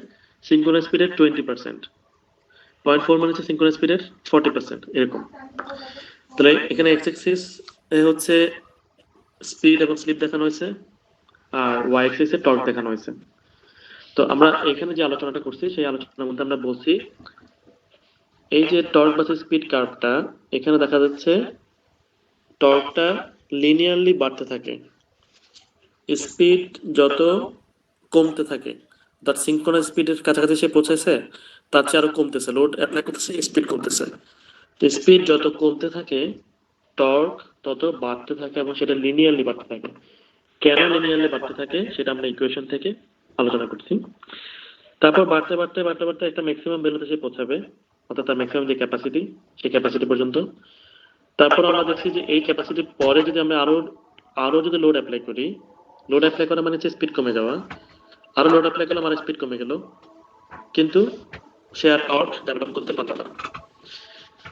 সিনক্রোনাইজ স্পিডের 20%, 0.4 মানে হচ্ছে সিনক্রোনাইজ স্পিডের 40%, এরকম। তাহলে এখানে এক্স অ্যাক্সিস হচ্ছে স্পিড এবং স্লিপ দেখানো হয়েছে, আর ওয়াই অ্যাক্সিসে টর্ক দেখানো হয়েছে। তো আমরা এখানে যে আলোচনাটা করছি সেই আলোচনার মধ্যে আমরা বলছি এই যে টর্ক ভার্সেস স্পিড কার্ভটা, এখানে দেখা যাচ্ছে টর্কটা লিনিয়ারলি বাড়তে থাকে, স্পিড যত কমতে থাকে, তার সিনক্রোনাইজ স্পিডের কাছাকাছি সে পৌঁছেছে তার চেয়ে আরো কমতেছে, লোড অ্যাপ্লাই করতেছে, স্পিড কমতেছে। তো স্পিড যত কমতে থাকে টর্ক তত বাড়তে থাকে এবং সেটা লিনিয়ারলি বাড়তে থাকে। কেন লিনিয়ারলি বাড়তে থাকে সেটা আমরা ইকুয়েশন থেকে আলোচনা করছি। তারপর বাড়তে বাড়তে বাড়তে বাড়তে একটা ম্যাক্সিমাম ভ্যালুতে সে পৌঁছাবে, অর্থাৎ তার ম্যাক্সিমাম যে ক্যাপাসিটি সেই ক্যাপাসিটি পর্যন্ত। তারপর আমরা দেখছি যে এই ক্যাপাসিটির পরে যদি আমরা আরো যদি লোড অ্যাপ্লাই করি, লোড অ্যাপ্লাই করা মানে হচ্ছে স্পিড কমে যাওয়া, আরো লোড অ্যাপ্লাই করলে আমার স্পিড কমে গেল, কিন্তু সে আর টর্ক ডেভেলপ করতে পারল না।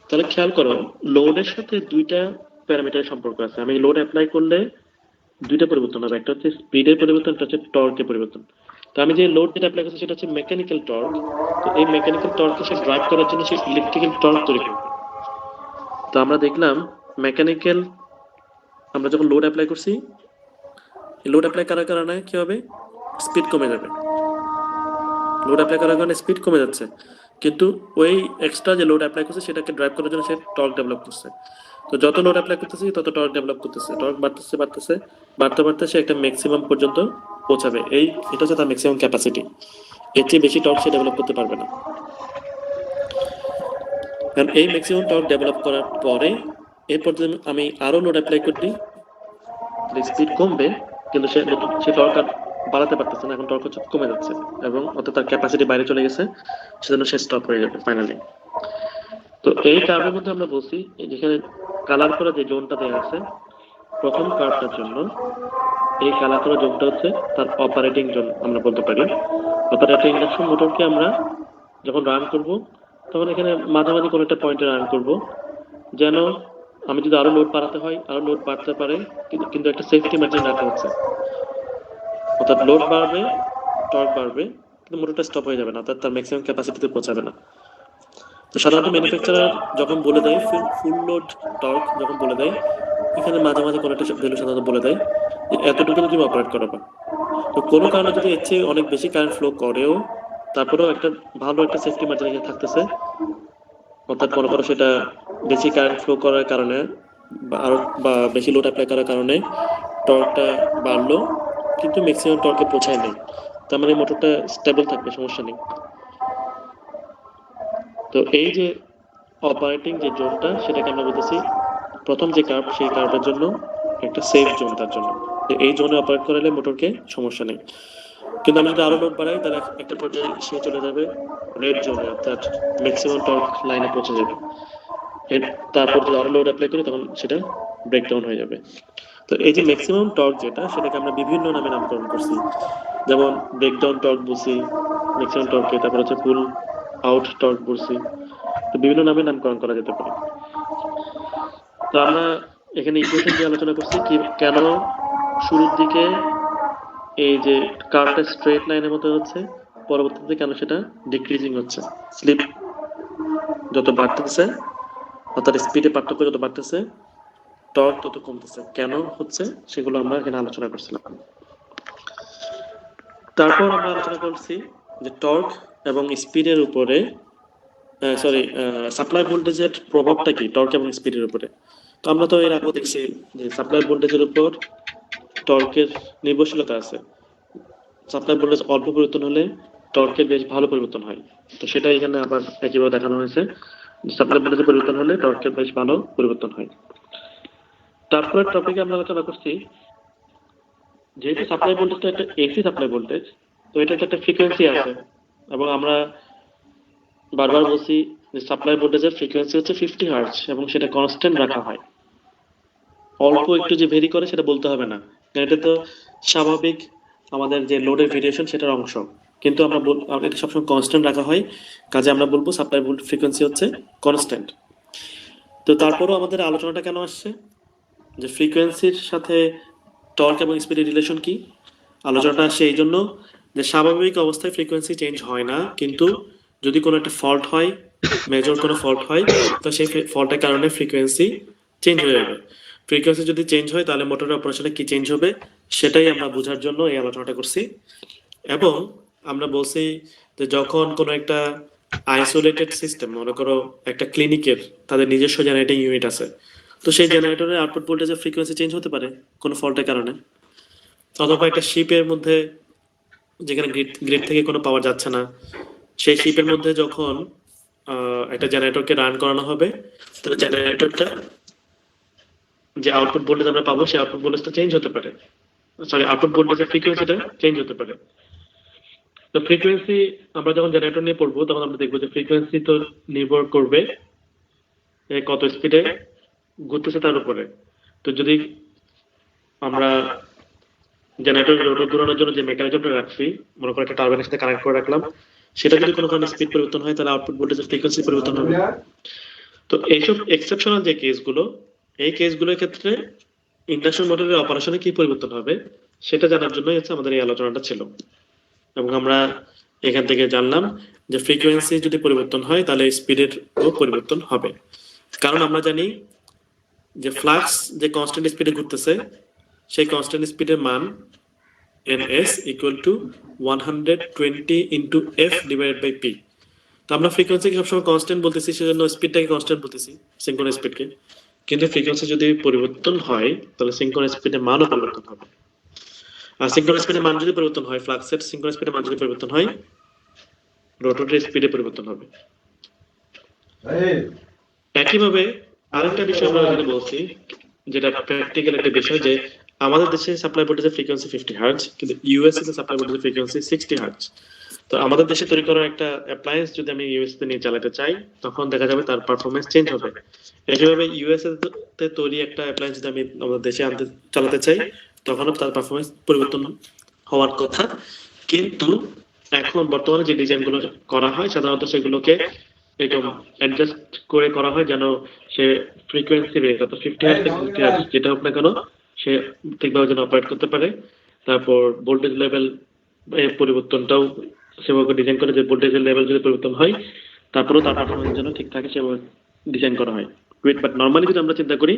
তাহলে খেয়াল করো লোডের সাথে দুইটা প্যারামিটারের সম্পর্ক আছে। আমি লোড অ্যাপ্লাই করলে দুইটা পরিবর্তন হবে, একটা হচ্ছে স্পিডের পরিবর্তন, একটা হচ্ছে টর্কের পরিবর্তন। তো আমি যে লোড যেটা অ্যাপ্লাই করছি সেটা হচ্ছে মেকানিক্যাল টর্ক। তো এই মেকানিক্যাল টর্ককে সে ড্রাইভ করার জন্য সে ইলেকট্রিক্যাল টর্ক তৈরি করবে। তো আমরা দেখলাম মেকানিক্যাল, আমরা যখন লোড অ্যাপ্লাই করছি, লোড অ্যাপ্লাই করার কারণে কি হবে, স্পিড কমে যাবে। লোড অ্যাপ্লাই করার কারণে স্পিড কমে যাচ্ছে, কিন্তু ওই এক্সট্রা যে লোড অ্যাপ্লাই করছে সেটাকে ড্রাইভ করার জন্য সে টর্ক ডেভেলপ করছে। তো যত লোড অ্যাপ্লাই করতেছি তত টর্ক ডেভেলপ করতেছে, টর্ক বাড়তেছে বাড়তে বাড়তে সে একটা ম্যাক্সিমাম পর্যন্ত পৌঁছাবে। এটা হচ্ছে তার ম্যাক্সিমাম ক্যাপাসিটি, এর চেয়ে বেশি টর্ক সে ডেভেলপ করতে পারবে না। কারণ এই ম্যাক্সিমাম টর্ক ডেভেলপ করার পরে এরপর যদি আমি আরো লোড অ্যাপ্লাই করি, স্পিড কমবে, কিন্তু সে টর্ক আর বাড়াতে পারতেছে না, এখন টর্ক হচ্ছে কমে যাচ্ছে এবং অর্থাৎ তার ক্যাপাসিটি বাইরে চলে গেছে, সেজন্য সে স্টপ হয়ে যাবে ফাইনালি। তো এই কার্ভের মধ্যে আমরা বলছি যেখানে কালার করা যে জোনটা দেওয়া আছে প্রথম কার্ভটার জন্য, এই কালার করা জোনটা হচ্ছে তার অপারেটিং জোন আমরা বলতে পারি। অর্থাৎ একটা ইন্ডাকশন মোটরকে আমরা যখন রান করব তখন এখানে মাঝামাঝি কোনো একটা পয়েন্টে রান করব, যেন আমি যদি আরো লোড বাড়াতে হয় আরো লোড বাড়তে পারে, কিন্তু একটা সেফটি মার্জিন রাখা হচ্ছে। অর্থাৎ লোড বাড়বে, টর্ক বাড়বে, কিন্তু মোটরটা স্টপ হয়ে যাবে না, অর্থাৎ তার ম্যাক্সিমাম ক্যাপাসিটিতে পৌঁছাবে না। তো সাধারণত ম্যানুফ্যাকচারার যখন বলে দেয় ফুল লোড টর্ক যখন বলে দেয়, এখানে মাঝে মাঝে কোনো একটা ভ্যালু সাধারণত বলে দেয় যে এতটুকু তুমি অপারেট করবে। তো কোনো কারণে যদি এর চেয়ে অনেক বেশি কারেন্ট ফ্লো করেও তারপরেও একটা ভালো একটা সেফটি মার্জিন এখানে থাকতেছে, অর্থাৎ মনে করো সেটা বেশি কারেন্ট ফ্লো করার কারণে বা বেশি লোড অ্যাপ্লাই করার কারণে টর্কটা বাড়লো কিন্তু ম্যাক্সিমাম টর্কে পৌঁছায় নেই, তার মানে মোটরটা স্টেবল থাকবে, সমস্যা নেই। তো এই যে অপারেটিং যে জোনটা সেটাকে আমরা বলতেছি প্রথম যে কার্ভ, সেই কার্ভের জন্য একটা সেফ জোন তার জন্য, এই জোনে অপারেট করালে মোটরকে সমস্যা নেই। কিন্তু আমি যদি আরো লোড বাড়াই তাহলে একটা পর্যায়ে সে চলে যাবে রেড জোনে, অর্থাৎ ম্যাক্সিমাম টর্ক লাইনে পৌঁছে যাবে। তারপর যদি আরো লোড অ্যাপ্লাই করি তখন সেটা ব্রেকডাউন হয়ে যাবে। তো এই যে ম্যাক্সিমাম টর্ক যেটা, সেটাকে আমরা বিভিন্ন নামে নামকরণ করছি, যেমন ব্রেকডাউন টর্ক বলছি ম্যাক্সিমাম টর্কে, তারপর হচ্ছে পুল আউট টর্ক বলছি। তো বিভিন্ন নামে নামকরণ করা যেতে পারে। তো আমরা এখানে ইকুয়েশন দিয়ে আলোচনা করছি কি কেন শুরুর দিকে এই যে কার্ভটা স্ট্রেট লাইনের মতো হচ্ছে, পরবর্তীতে কেন সেটা ডিক্রিজিং হচ্ছে, স্লিপ যত বাড়তেছে অর্থাৎ স্পিডে পার্থক্য যত বাড়তেছে টর্ক তত কমতেছে, কেন হচ্ছে সেগুলো আমরা এখানে আলোচনা করছিলাম। তারপর আমরা আলোচনা করছি যে টর্ক এবং স্পিডের উপরে সাপ্লাই ভোল্টেজের প্রভাবটা কি টর্ক এবং স্পিডের উপরে। তো আমরা তো এর আগে দেখছি যে সাপ্লাই ভোল্টেজের উপর টর্কের নির্ভরশীলতা আছে। সাপ্লাই ভোল্টেজ অল্প পরিবর্তন হলে টর্কের বেশ ভালো পরিবর্তন হয়। তো সেটা এখানে আবার একইভাবে দেখানো হয়েছে, সাপ্লাই ভোল্টেজের পরিবর্তন হলে টর্কের বেশ ভালো পরিবর্তন হয়। তারপরের টপিকে আমরা আলোচনা করছি যেহেতু সাপ্লাই ভোল্টেজটা একটা এসি সাপ্লাই ভোল্টেজ, তো এটা একটা ফ্রিকোয়েন্সি আছে এবং আমরা বারবার বলছি যে সাপ্লাই ভোল্টেজের ফ্রিকোয়েন্সি হচ্ছে 50 হার্জ এবং সেটা কনস্ট্যান্ট রাখা হয়। অল্প একটু যে ভেরি করে সেটা বলতে হবে না, এটা তো স্বাভাবিক আমাদের যে লোডের ভেরিয়েশন সেটার অংশ, কিন্তু আমরা এটা সবসময় কনস্ট্যান্ট রাখা হয়, কাজে আমরা বলবো সাপ্লাই ভোল্ট ফ্রিকোয়েন্সি হচ্ছে কনস্ট্যান্ট। তো তারপরও আমাদের আলোচনাটা কেন আসছে যে ফ্রিকোয়েন্সির সাথে টর্ক এবং স্পিডের রিলেশন কি, আলোচনাটা আসছে এই জন্য যে স্বাভাবিক অবস্থায় ফ্রিকোয়েন্সি চেঞ্জ হয় না, কিন্তু যদি কোনো একটা ফল্ট হয়, মেজর কোনো ফল্ট হয়, তো সেই ফল্টের কারণে ফ্রিকোয়েন্সি চেঞ্জ হয়ে যাবে। ফ্রিকোয়েন্সি যদি চেঞ্জ হয় তাহলে মোটরের অপারেশনে কি চেঞ্জ হবে সেটাই আমরা বোঝার জন্য এই আলোচনাটা করছি। এবং আমরা বলছি যে যখন কোনো একটা আইসোলেটেড সিস্টেম, মনে করো একটা ক্লিনিকের তাদের নিজস্ব জেনারেটিং ইউনিট আছে, তো সেই জেনারেটরের আউটপুট ভোল্টেজের ফ্রিকোয়েন্সি চেঞ্জ হতে পারে কোনো ফল্টের কারণে। অথবা একটা শিপের মধ্যে যেখানে গ্রিড থেকে কোনো পাওয়ার যাচ্ছে না, সেই শিপের মধ্যে যখন একটা জেনারেটরকে রান করানো হবে, তাহলে জেনারেটরটা যে আউটপুট ভোল্টেজ আমরা পাবো সেই আউটপুট ভোল্টেজটা চেঞ্জ হতে পারে, আউটপুট ভোল্টেজের ফ্রিকোয়েন্সিটা চেঞ্জ হতে পারে। তো ফ্রিকোয়েন্সি আমরা যখন জেনারেটর নিয়ে পড়বো তখন আমরা দেখবো যে ফ্রিকোয়েন্সি তো নির্ভর করবে কত স্পিডে ঘুরতেছে তার উপরে। তো যদি আমরা জেনারেটর রোটর ঘোরানোর জন্য যে মেকানিজমটা রাখছি, মনে করো একটা টারবাইনের সাথে কানেক্ট করে রাখলাম, সেটা যদি কোনো কারণে স্পিড পরিবর্তন হয় তাহলে আউটপুট ভোল্টেজের ফ্রিকোয়েন্সি পরিবর্তন হবে। তো এইসব এক্সেপশনাল যে কেসগুলো, এই কেসগুলোর ক্ষেত্রে ইন্ডাকশন মোটরের অপারেশনে কি পরিবর্তন হবে সেটা জানার জন্যই হচ্ছে আমাদের এই আলোচনাটা ছিল। এবং আমরা এখান থেকে জানলাম যে ফ্রিকোয়েন্সি যদি পরিবর্তন হয় তাহলে স্পিডের পরিবর্তন হবে, কারণ আমরা জানি যে ফ্লাক্স যে কনস্ট্যান্ট স্পিডে ঘুরতেছে সেই কনস্ট্যান্ট স্পিডের মান ns equal to 120 into f divided by p। তো আমরা ফ্রিকোয়েন্সিকে সবসময় কনস্ট্যান্ট বলতেছি, সেজন্য স্পিডটাকে কনস্ট্যান্ট বলতেছি, সিনক্রোনাস স্পিডকে। কিন্তু ফ্রিকোয়েন্সি যদি পরিবর্তন হয় তাহলে সিনক্রোনাস স্পিডের মানও পরিবর্তন হবে। আর সিনক্রোনাস স্পিডের মান যদি পরিবর্তন হয়, ফ্লাক্সের সিনক্রোনাস স্পিডের মান যদি পরিবর্তন হয়, রোটরের স্পিডে পরিবর্তন হবে। একইভাবে আরেকটা বিষয় আমরা এখানে বলছি, যেটা প্র্যাকটিক্যাল একটা বিষয়, যে আমাদের দেশে সাপ্লাই ভোল্টেজের ফ্রিকোয়েন্সি 50 হার্জ, কিন্তু ইউএস এর সাপ্লাই ভোল্টেজের ফ্রিকোয়েন্সি 60 হার্জ। তো আমাদের দেশে তৈরি করা একটা অ্যাপ্লায়েন্স যদি আমি ইউএস তে নিয়ে চালাতে চাই তখন দেখা যাবে তার পারফরম্যান্স চেঞ্জ হবে। একইভাবে ইউএস তে তৈরি একটা অ্যাপ্লায়েন্স যদি আমি আমাদের দেশে চালাতে চাই তখনও তার পারফরম্যান্স পরিবর্তন হওয়ার কথা। কিন্তু এখন বর্তমানে যে ডিজাইনগুলো করা হয় সাধারণত সেগুলোকে এরকম অ্যাডজাস্ট করে করা হয় যেন সে ফ্রিকোয়েন্সি রেঞ্জ অর্থাৎ 50 হার্জ থেকে 60 হার্জ যেটা হোক না কেন সে ঠিকভাবে যেন অপারেট করতে পারে। তারপর ভোল্টেজ লেভেল পরিবর্তনটাও সেভাবে ডিজাইন করে যে ভোল্টেজের লেভেল যদি পরিবর্তন হয় তারপরেও তার পারফরমেন্স যেন ঠিক থাকে সেভাবে ডিজাইন করা হয়। বাট নর্মালি যদি আমরা চিন্তা করি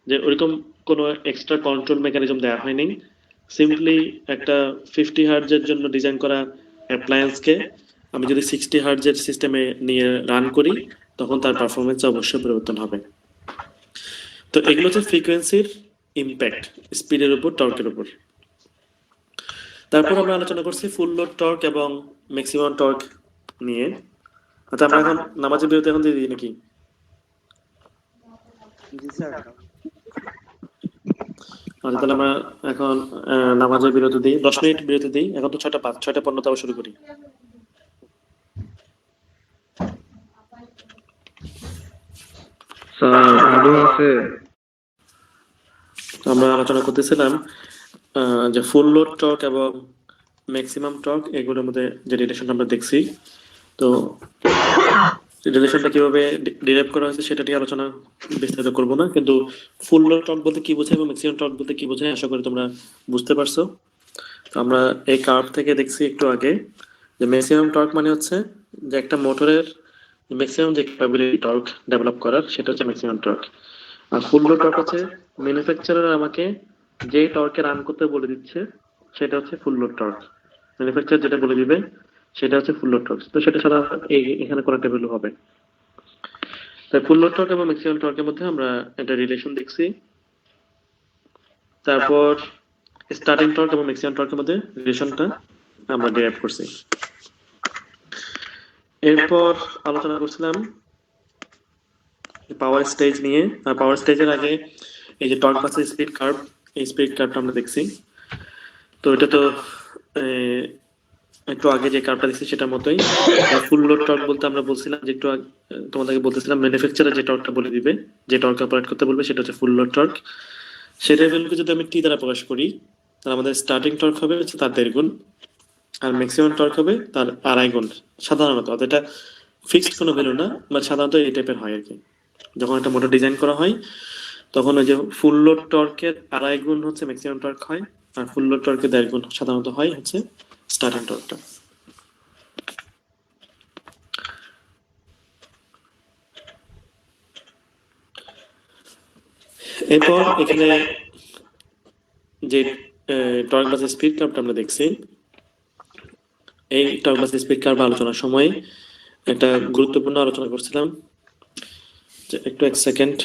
যে ওইরকম কোনো এক্সট্রা কন্ট্রোল মেকানিজম দেওয়া হয়নি, সিম্পলি একটা 50 হার্জের জন্য ডিজাইন করা অ্যাপ্লায়েন্সকে আমি যদি 60 হার্জের সিস্টেমে নিয়ে রান করি তখন তার পারফরমেন্স অবশ্যই পরিবর্তন হবে। তো এগুলো হচ্ছে ফ্রিকোয়েন্সির ইম্প্যাক্ট স্পিডের উপর, টর্কের উপর। তারপর আমরা আলোচনা করছি ফুল লোড টর্ক এবং ম্যাক্সিমাম টর্ক নিয়ে। আচ্ছা আমরা এখন নামাজের বিরতি এখন দিয়ে দিই নাকি? জি স্যার। আচ্ছা, তাহলে আমরা এখন নামাজের বিরতি দিই, 10 মিনিট বিরতি দিই। এখন তো 6:05, 6:15 আবার শুরু করি। আমরা আলোচনা করতেছিলাম যে ফুল লোড টর্ক এবং ম্যাক্সিমাম টর্ক এগুলোর মধ্যে যে রিলেশনটা আমরা দেখছি, তো রিলেশনটা কিভাবে ডিরাইভ করা হয়েছে সেটা নিয়ে আলোচনা বিস্তারিত করবো না, কিন্তু ফুল লোড টর্ক বলতে কি বোঝায় এবং ম্যাক্সিমাম টর্ক বলতে কি বোঝায় আশা করি তোমরা বুঝতে পারছো। তো আমরা এই কার্ভ থেকে দেখছি একটু আগে যে ম্যাক্সিমাম টর্ক মানে হচ্ছে যে একটা মোটরের ম্যাক্সিমাম যে ক্যাপাবিলিটি টর্ক ডেভেলপ করার, সেটা হচ্ছে ম্যাক্সিমাম টর্ক। আর ফুল লোড টর্ক হচ্ছে ম্যানুফ্যাকচারার আমাকে যে টর্কে রান করতে বলে দিচ্ছে সেটা হচ্ছে ফুল লোড টর্ক। ম্যানুফ্যাকচারার যেটা বলে দিবে সেটা হচ্ছে ফুল লোড টর্ক। তো সেটা সাধারণত এখানে কন্ট্যাক্ট ভ্যালু হবে। তাই ফুল লোড টর্ক এবং ম্যাক্সিমাম টর্কের মধ্যে আমরা একটা রিলেশন দেখছি। তারপর স্টার্টিং টর্ক এবং ম্যাক্সিমাম টর্কের মধ্যে রিলেশনটা আমরা ডিরাইভ করছি। এরপর আলোচনা করছিলাম পাওয়ার স্টেজ নিয়ে। আর পাওয়ার স্টেজের আগে এই যে টর্ক ভার্সেস স্পিড কার্ভ, এই স্পিড কার্ভটা আমরা দেখছি। তো এটা তো একটু আগে যে কার্ভটা দেখছি সেটার মতোই। ফুল লোড টর্ক বলতে আমরা বলছিলাম যে একটু তোমাদেরকে বলতেছিলাম ম্যানুফ্যাকচারার যে টর্কটা বলে দিবে, যে টর্ক অপারেট করতে বলবে সেটা হচ্ছে ফুল লোড টর্ক। সেটার ভ্যালুকে যদি আমি টি দ্বারা প্রকাশ করি তাহলে আমাদের স্টার্টিং টর্ক হবে হচ্ছে তার 1.5 গুণ, আর ম্যাক্সিমাম টর্ক হবে তার 2.5 গুণ। সাধারণত এটা ফিক্সড কোনো ভ্যালু না, বাট সাধারণত এই টাইপের হয় আর কি। যখন একটা মোটর ডিজাইন করা হয় তখন ওই যে ফুল লোড টর্কের 2.5 গুণ হচ্ছে ম্যাক্সিমাম টর্ক হয়, আর ফুল লোড টর্কের 1.5 গুণ সাধারণত হয় হচ্ছে স্টার্টিং টর্কটা। এরপর এখানে যে টর্ক ভার্সেস স্পিড কার্ভটা আমরা দেখছি, এই টর্ক ভার্সেস স্পিড কার্ভ আলোচনার সময় একটা গুরুত্বপূর্ণ আলোচনা করছিলাম। একটু 1 সেকেন্ড।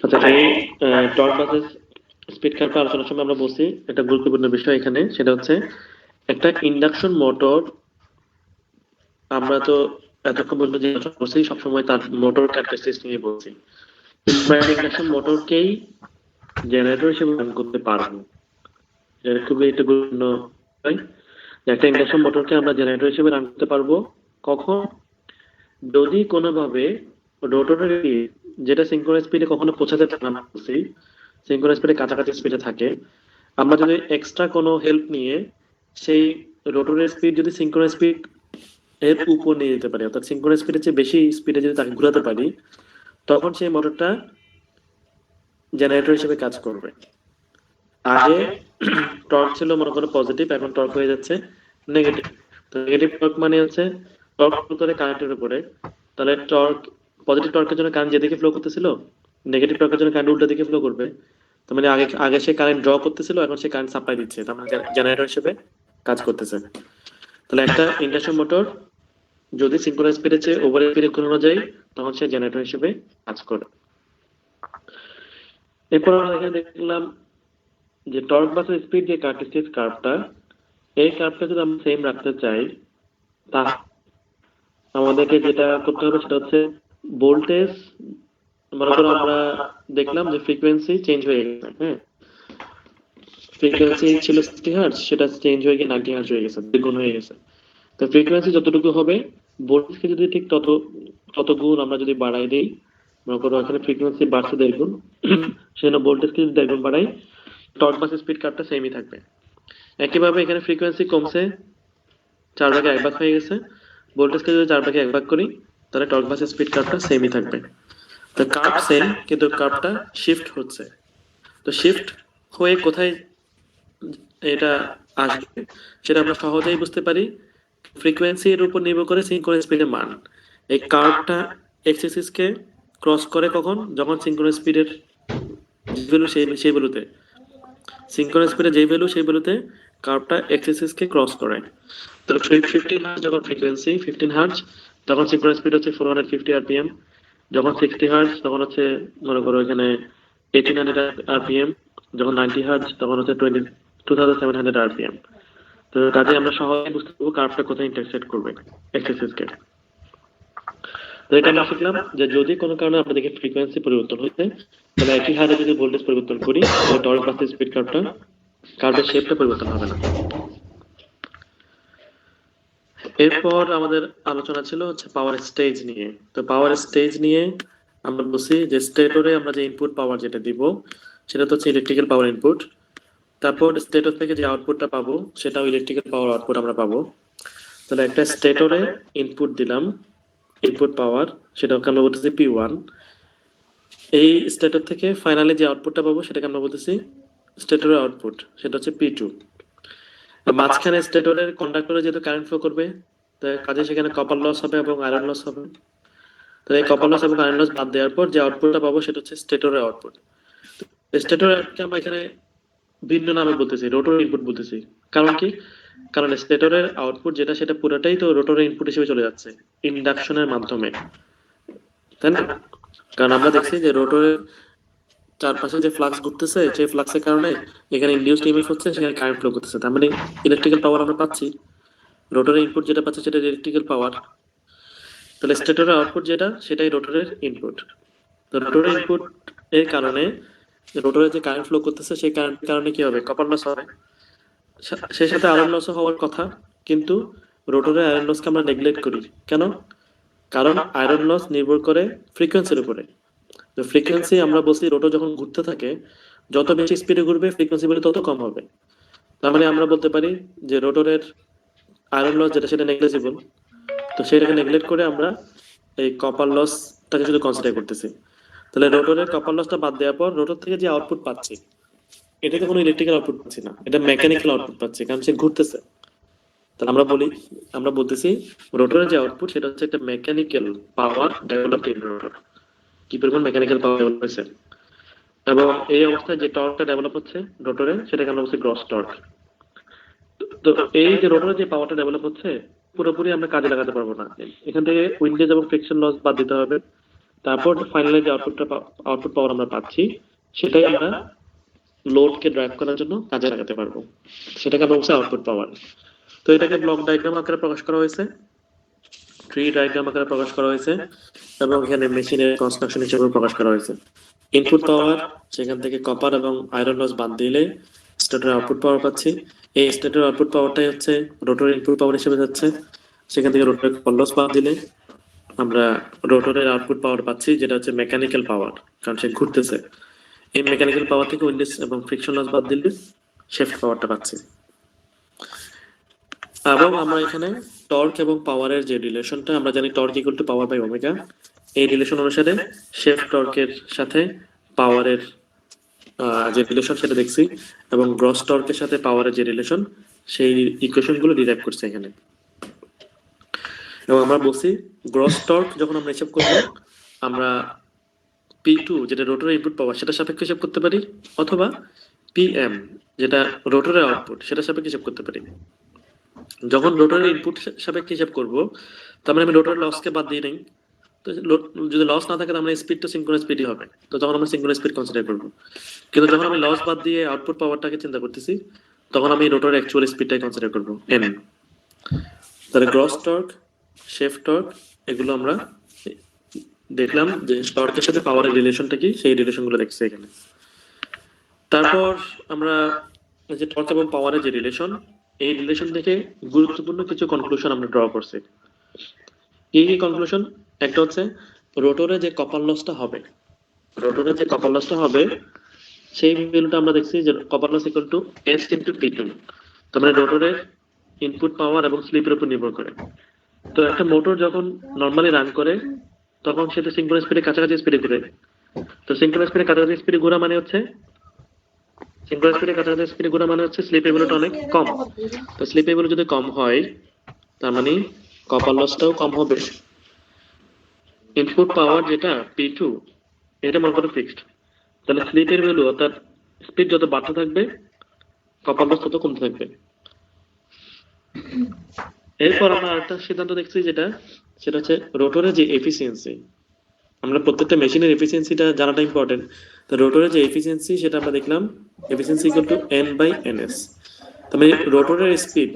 আচ্ছা, এই টর্ক ভার্সেস স্পিড কার্ভটা আলোচনার সময় আমরা বলছি একটা গুরুত্বপূর্ণ বিষয় এখানে, সেটা হচ্ছে একটা ইন্ডাকশন মোটর। আমরা তো এতক্ষণ পর্যন্ত যে আলোচনা করছি সবসময় তার মোটর ক্যারেক্টারিস্টিক্স নিয়ে বলছি। ইন্ডাকশন মোটরকেই জেনারেটর হিসেবে রান করতে পারবো। এটা খুবই একটা গুরুত্বপূর্ণ বিষয় যে একটা ইন্ডাকশন মোটরকে আমরা জেনারেটর হিসেবে রান করতে পারবো কখন, যদি কোনোভাবে রোটরের যেটা সিঙ্ক্রোনাস স্পিডে কখনো পৌঁছাতে পারে না, সিঙ্ক্রোনাস স্পিডে কাছাকাছি স্পিডে থাকে, আমরা যদি এক্সট্রা কোনো হেল্প নিয়ে সেই রোটরের স্পিড যদি সিঙ্ক্রোনাস স্পিড এর উপর নিয়ে যেতে পারি, অর্থাৎ সিঙ্ক্রোনাস স্পিডের চেয়ে বেশি স্পিডে যদি তাকে ঘোরাতে পারি, তখন সেই মোটরটা জেনারেটর হিসেবে কাজ করবে। আগে টর্ক ছিল মনে করো পজিটিভ, এখন টর্ক হয়ে যাচ্ছে নেগেটিভ। তো নেগেটিভ টর্ক মানে হচ্ছে টর্ক ফ্লো করে কারেন্টের উপরে। তাহলে টর্ক পজিটিভ টর্কের জন্য কারেন্ট যেদিকে ফ্লো করতেছিল, নেগেটিভ টর্কের জন্য কারেন্ট উল্টো দিকে ফ্লো করবে। তার মানে আগে সে কারেন্ট ড্র করতেছিল, এখন সে কারেন্ট সাপ্লাই দিচ্ছে, তার মানে জেনারেটর হিসেবে কাজ করতেছে। তাহলে একটা ইন্ডাকশন মোটর যদি সিঙ্ক্রোনাস স্পিডের চেয়ে ওভার স্পিডে ঘোরানো যায় তখন সে জেনারেটর হিসেবে কাজ করে। এরপর আমরা এখানে দেখলাম যে টর্ক ভার্সেস স্পিড যে ক্যারেক্টারিস্টিক্স কার্ভটা, এই কার্ভটা যদি আমরা সেম রাখতে চাই তা আমাদেরকে যেটা করতে হবে সেটা হচ্ছে ভোল্টেজ। মনে করো আমরা দেখলাম যে ফ্রিকোয়েন্সি চেঞ্জ হয়ে গেছে, হ্যাঁ, ফ্রিকোয়েন্সি ছিল 60 হার্টজ, সেটা চেঞ্জ হয়ে গিয়ে 90 হার্টজ হয়ে গেছে, দ্বিগুণ হয়ে গেছে। তো ফ্রিকোয়েন্সি যতটুকু হবে ভোল্টেজকে যদি ঠিক তত গুণ আমরা যদি বাড়াই দেই, মনে করো এখানে ফ্রিকোয়েন্সি বাড়ছে 1.5 গুণ, সেজন্য ভোল্টেজকে যদি 1.5 গুণ বাড়াই, টর্ক ভার্সেস স্পিড কার্ভটা সেমই থাকবে। একইভাবে এখানে ফ্রিকোয়েন্সি কমছে 4/1 হয়ে গেছে, ভোল্টেজকে যদি 4/1 করি তাহলে টর্ক ভার্সেস স্পিড কার্ভটা সেমই থাকবে। তো কার্ভ সেম, কিন্তু কার্ভটা শিফট হচ্ছে। তো শিফট হয়ে কোথায় এটা আসবে সেটা আমরা সহজেই বুঝতে পারি। ফ্রিকোয়েন্সির উপর নির্ভর করে সিঙ্ক্রোনাস স্পিডের মান। এই কার্ভটা এক্স অ্যাক্সিসকে ক্রস করে কখন, যখন সিঙ্ক্রোনাস স্পিডের ভ্যালু সেই ভ্যালুতে, সিনক্রোনাস স্পিডে যেই ভ্যালু সেই ভ্যালুতে কার্ভটা এক্স অ্যাক্সিস কে ক্রস করে। তো 15 হার্জ যখন ফ্রিকোয়েন্সি 15 হার্জ, তখন সিনক্রোনাস স্পিড হচ্ছে 450 আরপিএম। যখন 60 হার্জ তখন হচ্ছে মনে করো এখানে 1800 আরপিএম। যখন 90 হার্জ তখন হচ্ছে 2700 আরপিএম। তো কাজে আমরা সহজে বুঝতে পারবো কার্ভটা কোথায় ইন্টারসেক্ট করবে এক্স অ্যাক্সিস কে। তো এটা আমরা শিখলাম যে যদি কোনো কারণে আমাদের ফ্রিকোয়েন্সি পরিবর্তন হচ্ছে, তাহলে একই হারে যদি ভোল্টেজ পরিবর্তন করি তাহলে টর্ক বা স্পিড কার্ভের শেপটা পরিবর্তন হবে না। এরপর আমাদের আলোচনা ছিল হচ্ছে পাওয়ার স্টেজ নিয়ে। তো পাওয়ার স্টেজ নিয়ে আমরা বলছি যে স্টেটরে আমরা যে ইনপুট পাওয়ার যেটা দিব সেটা তো হচ্ছে ইলেকট্রিক্যাল পাওয়ার ইনপুট। তারপর স্টেটর থেকে যে আউটপুটটা পাবো সেটাও ইলেকট্রিক্যাল পাওয়ার আউটপুট আমরা পাবো। তাহলে একটা স্টেটরে ইনপুট দিলাম, ইনপুট পাওয়ার, সেটাকে আমরা বলতেছি P1। এই স্টেটর থেকে ফাইনালি যে আউটপুটটা পাবো সেটাকে আমরা বলতেছি স্টেটরের আউটপুট, সেটা হচ্ছে P2। মাঝখানে স্টেটরের কন্ডাক্টরে যেহেতু কারেন্ট ফ্লো করবে, তাই কাজে সেখানে কপার লস হবে এবং আয়রন লস হবে। তো এই কপার লস এবং আয়রন লস বাদ দেওয়ার পর যে আউটপুটটা পাবো সেটা হচ্ছে স্টেটরের আউটপুট। স্টেটরকে আমরা এখানে ভিন্ন নামে বলতেছি, রোটর ইনপুট বলতেছি। কারণ কি? কারণ স্টেটরের আউটপুট যেটা সেটা পুরোটাই তো রোটরের ইনপুট হিসেবে চলে যাচ্ছে ইন্ডাকশনের মাধ্যমে, তাই না? কারণ আমরা দেখছি যে রোটরের চারপাশে যে ফ্লাক্স ঘুরতেছে সেই ফ্লাক্সের কারণে এখানে ইনডিউসড ইএমএফ হচ্ছে, সেখানে কারেন্ট ফ্লো করতেছে। তার মানে ইলেকট্রিক্যাল পাওয়ার আমরা পাচ্ছি। রোটরের ইনপুট যেটা পাচ্ছি সেটা ইলেকট্রিক্যাল পাওয়ার। তাহলে স্টেটরের আউটপুট যেটা সেটাই রোটরের ইনপুট। তো রোটরের ইনপুট এর কারণে রোটরে যে কারেন্ট ফ্লো করতেছে সেই কারেন্টের কারণে কি হবে? কপার লস হবে। সেই সাথে আয়রন লসও হওয়ার কথা, কিন্তু রোটরের আয়রন লসকে আমরা নেগলেক্ট করি। কেন? কারণ আয়রন লস নির্ভর করে ফ্রিকোয়েন্সির উপরে। তো ফ্রিকোয়েন্সি আমরা বলছি রোটর যখন ঘুরতে থাকে যত বেশি স্পিডে ঘুরবে ফ্রিকোয়েন্সি ভ্যালু তত কম হবে। তার মানে আমরা বলতে পারি যে রোটরের আয়রন লস যেটা সেটা নেগলিজিবল। তো সেটাকে নেগলেক্ট করে আমরা এই কপার লসটাকে শুধু কনসিডার করতেছি। তাহলে রোটরের কপার লসটা বাদ দেওয়ার পর রোটর থেকে যে আউটপুট পাচ্ছি এটাতে কোনো ইলেকট্রিক্যাল আউটপুট পাচ্ছি না, এটা মেকানিক্যাল আউটপুট পাচ্ছি, কারণ সে ঘুরতেছে। তাহলে আমরা বলতেছি রোটরের যে আউটপুট সেটা হচ্ছে একটা mechanical power developed in rotor. কি পরিমাণ মেকানিক্যাল পাওয়ার ডেভেলপ হয়েছে, এবং এই অবস্থায় যে টর্কটা ডেভেলপ হচ্ছে রোটরে সেটাকে আমরা বলছি গ্রস টর্ক। তো এই যে রোটরে যে পাওয়ারটা ডেভেলপ হচ্ছে পুরোপুরি আমরা কাজে লাগাতে পারবো না। এখান থেকে উইন্ডেজ এবং ফ্রিকশন লস বাদ দিতে হবে। তারপর ফাইনালি যে আউটপুট পাওয়ার আমরা পাচ্ছি সেটাই আমরা লোডকে ড্রাইভ করার জন্য কাজে লাগাতে পারবো, সেটাকে আমরা বলছি আউটপুট পাওয়ার। তো এটাকে ব্লক ডায়াগ্রাম আকারে প্রকাশ করা হয়েছে, ট্রি ডায়াগ্রাম আকারে প্রকাশ করা হয়েছে, এবং এখানে মেশিনের কনস্ট্রাকশন হিসেবে প্রকাশ করা হয়েছে। ইনপুট পাওয়ার, সেখান থেকে কপার এবং আয়রন লস বাদ দিলে স্টেটরের আউটপুট পাওয়ার পাচ্ছি। এই স্টেটরের আউটপুট পাওয়ারটাই হচ্ছে রোটরের ইনপুট পাওয়ার হিসেবে যাচ্ছে। সেখান থেকে রোটরের কপার লস বাদ দিলে আমরা রোটরের আউটপুট পাওয়ার পাচ্ছি, যেটা হচ্ছে মেকানিক্যাল পাওয়ার, কারণ সে ঘুরতেছে। এই মেকানিক্যাল পাওয়ার থেকে উইন্ডেজ এবং ফ্রিকশন লস বাদ দিলে শেফট পাওয়ারটা পাচ্ছি। এবং আমরা এখানে টর্ক এবং পাওয়ারের যে রিলেশনটা আমরা জানি, torque equal to power by omega. এই রিলেশন অনুসারে শেফট টর্কের সাথে পাওয়ারের যে রিলেশন সেটা দেখছি, এবং গ্রস টর্কের সাথে পাওয়ারের যে রিলেশন সেই ইকুয়েশন গুলো ডিরাইভ করছে এখানে। এবং আমরা বলছি গ্রস টর্ক যখন আমরা হিসাব করব আমরা P2 যেটা রোটরের ইনপুট পাওয়ার সেটা সাপেক্ষে হিসাব করতে পারি, অথবা PM যেটা রোটরের আউটপুট সেটা সাপেক্ষে হিসাব করতে পারি। যখন রোটরের ইনপুট সাপেক্ষে হিসাব করব তার মানে আমি রোটরের লসকে বাদ দিয়ে নেই। তো যদি লস না থাকে তার মানে স্পিড তো সিনক্রোনাস স্পিডই হবে, তো তখন আমরা সিনক্রোনাস স্পিড কনসিডার করব। কিন্তু যখন আমি লস বাদ দিয়ে আউটপুট পাওয়ারটাকে চিন্তা করতেছি তখন আমি রোটরের অ্যাকচুয়াল স্পিডটাই কনসিডার করব, n। তাহলে গ্রস টর্ক, শেফট টর্ক, এগুলো আমরা দেখলাম যে টর্কের সাথে পাওয়ারের রিলেশনটা কি, সেই রিলেশনগুলো দেখছি এখানে। তারপর আমরা যে টর্ক এবং পাওয়ারের যে রিলেশন, এই রিলেশন থেকে গুরুত্বপূর্ণ কিছু কনক্লুশন আমরা ড্র করছি। কি কি কনক্লুশন? একটা হচ্ছে রোটরে যে কপার লসটা হবে, সেই ভ্যালুটা আমরা দেখছি যে copper loss equal to S into P2। তার মানে রোটরের ইনপুট পাওয়ার এবং স্লিপের উপর নির্ভর করে। তো একটা মোটর যখন নরমালি রান করে তখন সেটা সিনক্রোনাস স্পিডে কাছাকাছি স্পিডে ঘুরে। তো সিনক্রোনাস স্পিডে কাছাকাছি স্পিডে ঘোরা মানে হচ্ছে স্লিপের ভ্যালুটা অনেক কম। তো স্লিপের ভ্যালু যদি কম হয় তার মানে কপার লসটাও কম হবে। ইনপুট পাওয়ার যেটা P2 এটা মনে করো ফিক্সড, তাহলে স্লিপের ভ্যালু অর্থাৎ স্পিড যত বাড়তে থাকবে কপার লস তত কমতে থাকবে। এরপর আমরা আরেকটা সিদ্ধান্ত দেখছি সেটা হচ্ছে রোটরের যে এফিসিয়েন্সি। আমরা প্রত্যেকটা মেশিনের এফিসিয়েন্সিটা জানাটা ইম্পর্টেন্ট। তো রোটরের যে এফিসিয়েন্সি সেটা আমরা দেখলাম এফিসিয়েন্সি ইকুয়াল টু N/Ns। তার মানে রোটরের স্পিড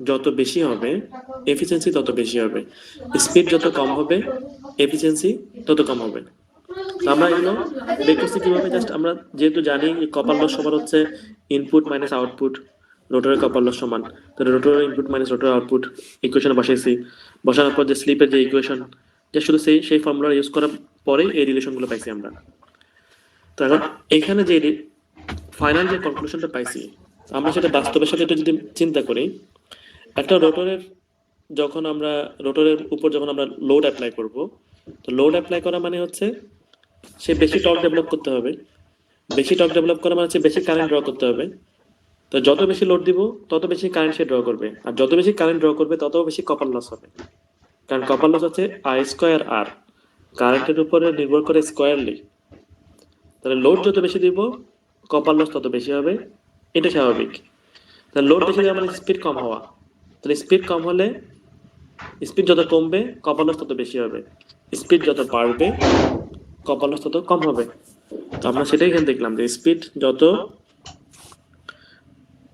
যত বেশি হবে এফিসিয়েন্সি তত বেশি হবে, স্পিড যত কম হবে এফিসিয়েন্সি তত কম হবে। তো আমরা এগুলো বের করছি কিভাবে, জাস্ট আমরা যেহেতু জানি কপার লস সমান হচ্ছে ইনপুট মাইনাস আউটপুট, রোটরের কপার লস সমান, তাহলে রোটরের ইনপুট মাইনাস রোটরের আউটপুট ইকুয়েশনে বসাইছি। বসানোর পর যে স্লিপের যে ইকুয়েশন, যে শুধু সেই ফর্মুলা ইউজ করার পরে এই রিলেশনগুলো পাইছি আমরা। তো এখন এখানে যে ফাইনাল যে কনক্লুশনটা পাইছি আমরা সেটা বাস্তবের সাথে একটু যদি চিন্তা করি, একটা রোটরের উপর যখন আমরা লোড অ্যাপ্লাই করব, তো লোড অ্যাপ্লাই করা মানে হচ্ছে সে বেশি টর্ক ডেভেলপ করতে হবে। বেশি টর্ক ডেভেলপ করা মানে হচ্ছে বেশি কারেন্ট ড্র করতে হবে। তো যত বেশি লোড দিব তত বেশি কারেন্ট সে ড্র করবে, আর যত বেশি কারেন্ট ড্র করবে তত বেশি কপার লস হবে। কারণ কপার লস হচ্ছে I²R, কারেন্টের উপরে নির্ভর করে স্কোয়ারলি। তাহলে লোড যত বেশি দিব কপার লস তত বেশি হবে, এটা স্বাভাবিক। তাহলে লোড বেশি দেওয়া মানে স্পিড কম হওয়া, তাহলে স্পিড কম হলে স্পিড যত কমবে কপার লস তত বেশি হবে, স্পিড যত বাড়বে কপার লস তত কম হবে। তো আমরা সেটাই এখানে দেখলাম যে স্পিড যত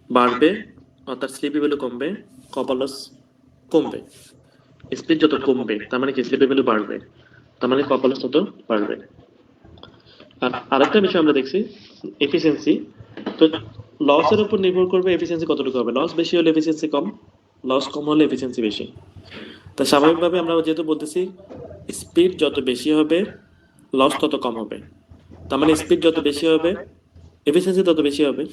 বাড়বে অর্থাৎ স্লিপি ভ্যালু কমবে, কপার লস কমবে। স্পিড যত কমবে তার মানে কি স্লিপি ভ্যালু বাড়বে, তার মানে কপার লস তত বাড়বে। আর আরেকটা বিষয় আমরা দেখছি এফিসিয়েন্সি। তো লসের উপর নির্ভর করবে এফিসিয়েন্সি কতটুকু হবে। লস বেশি হলে এফিসিয়েন্সি কম, লস কম হলে এফিসিয়েন্সি বেশি। তা স্বাভাবিকভাবে আমরা যেহেতু বলতেছি স্পিড যত বেশি হবে লস তত কম হবে, তার মানে স্পিড যত বেশি হবে এফিসিয়েন্সি তত বেশি হবে।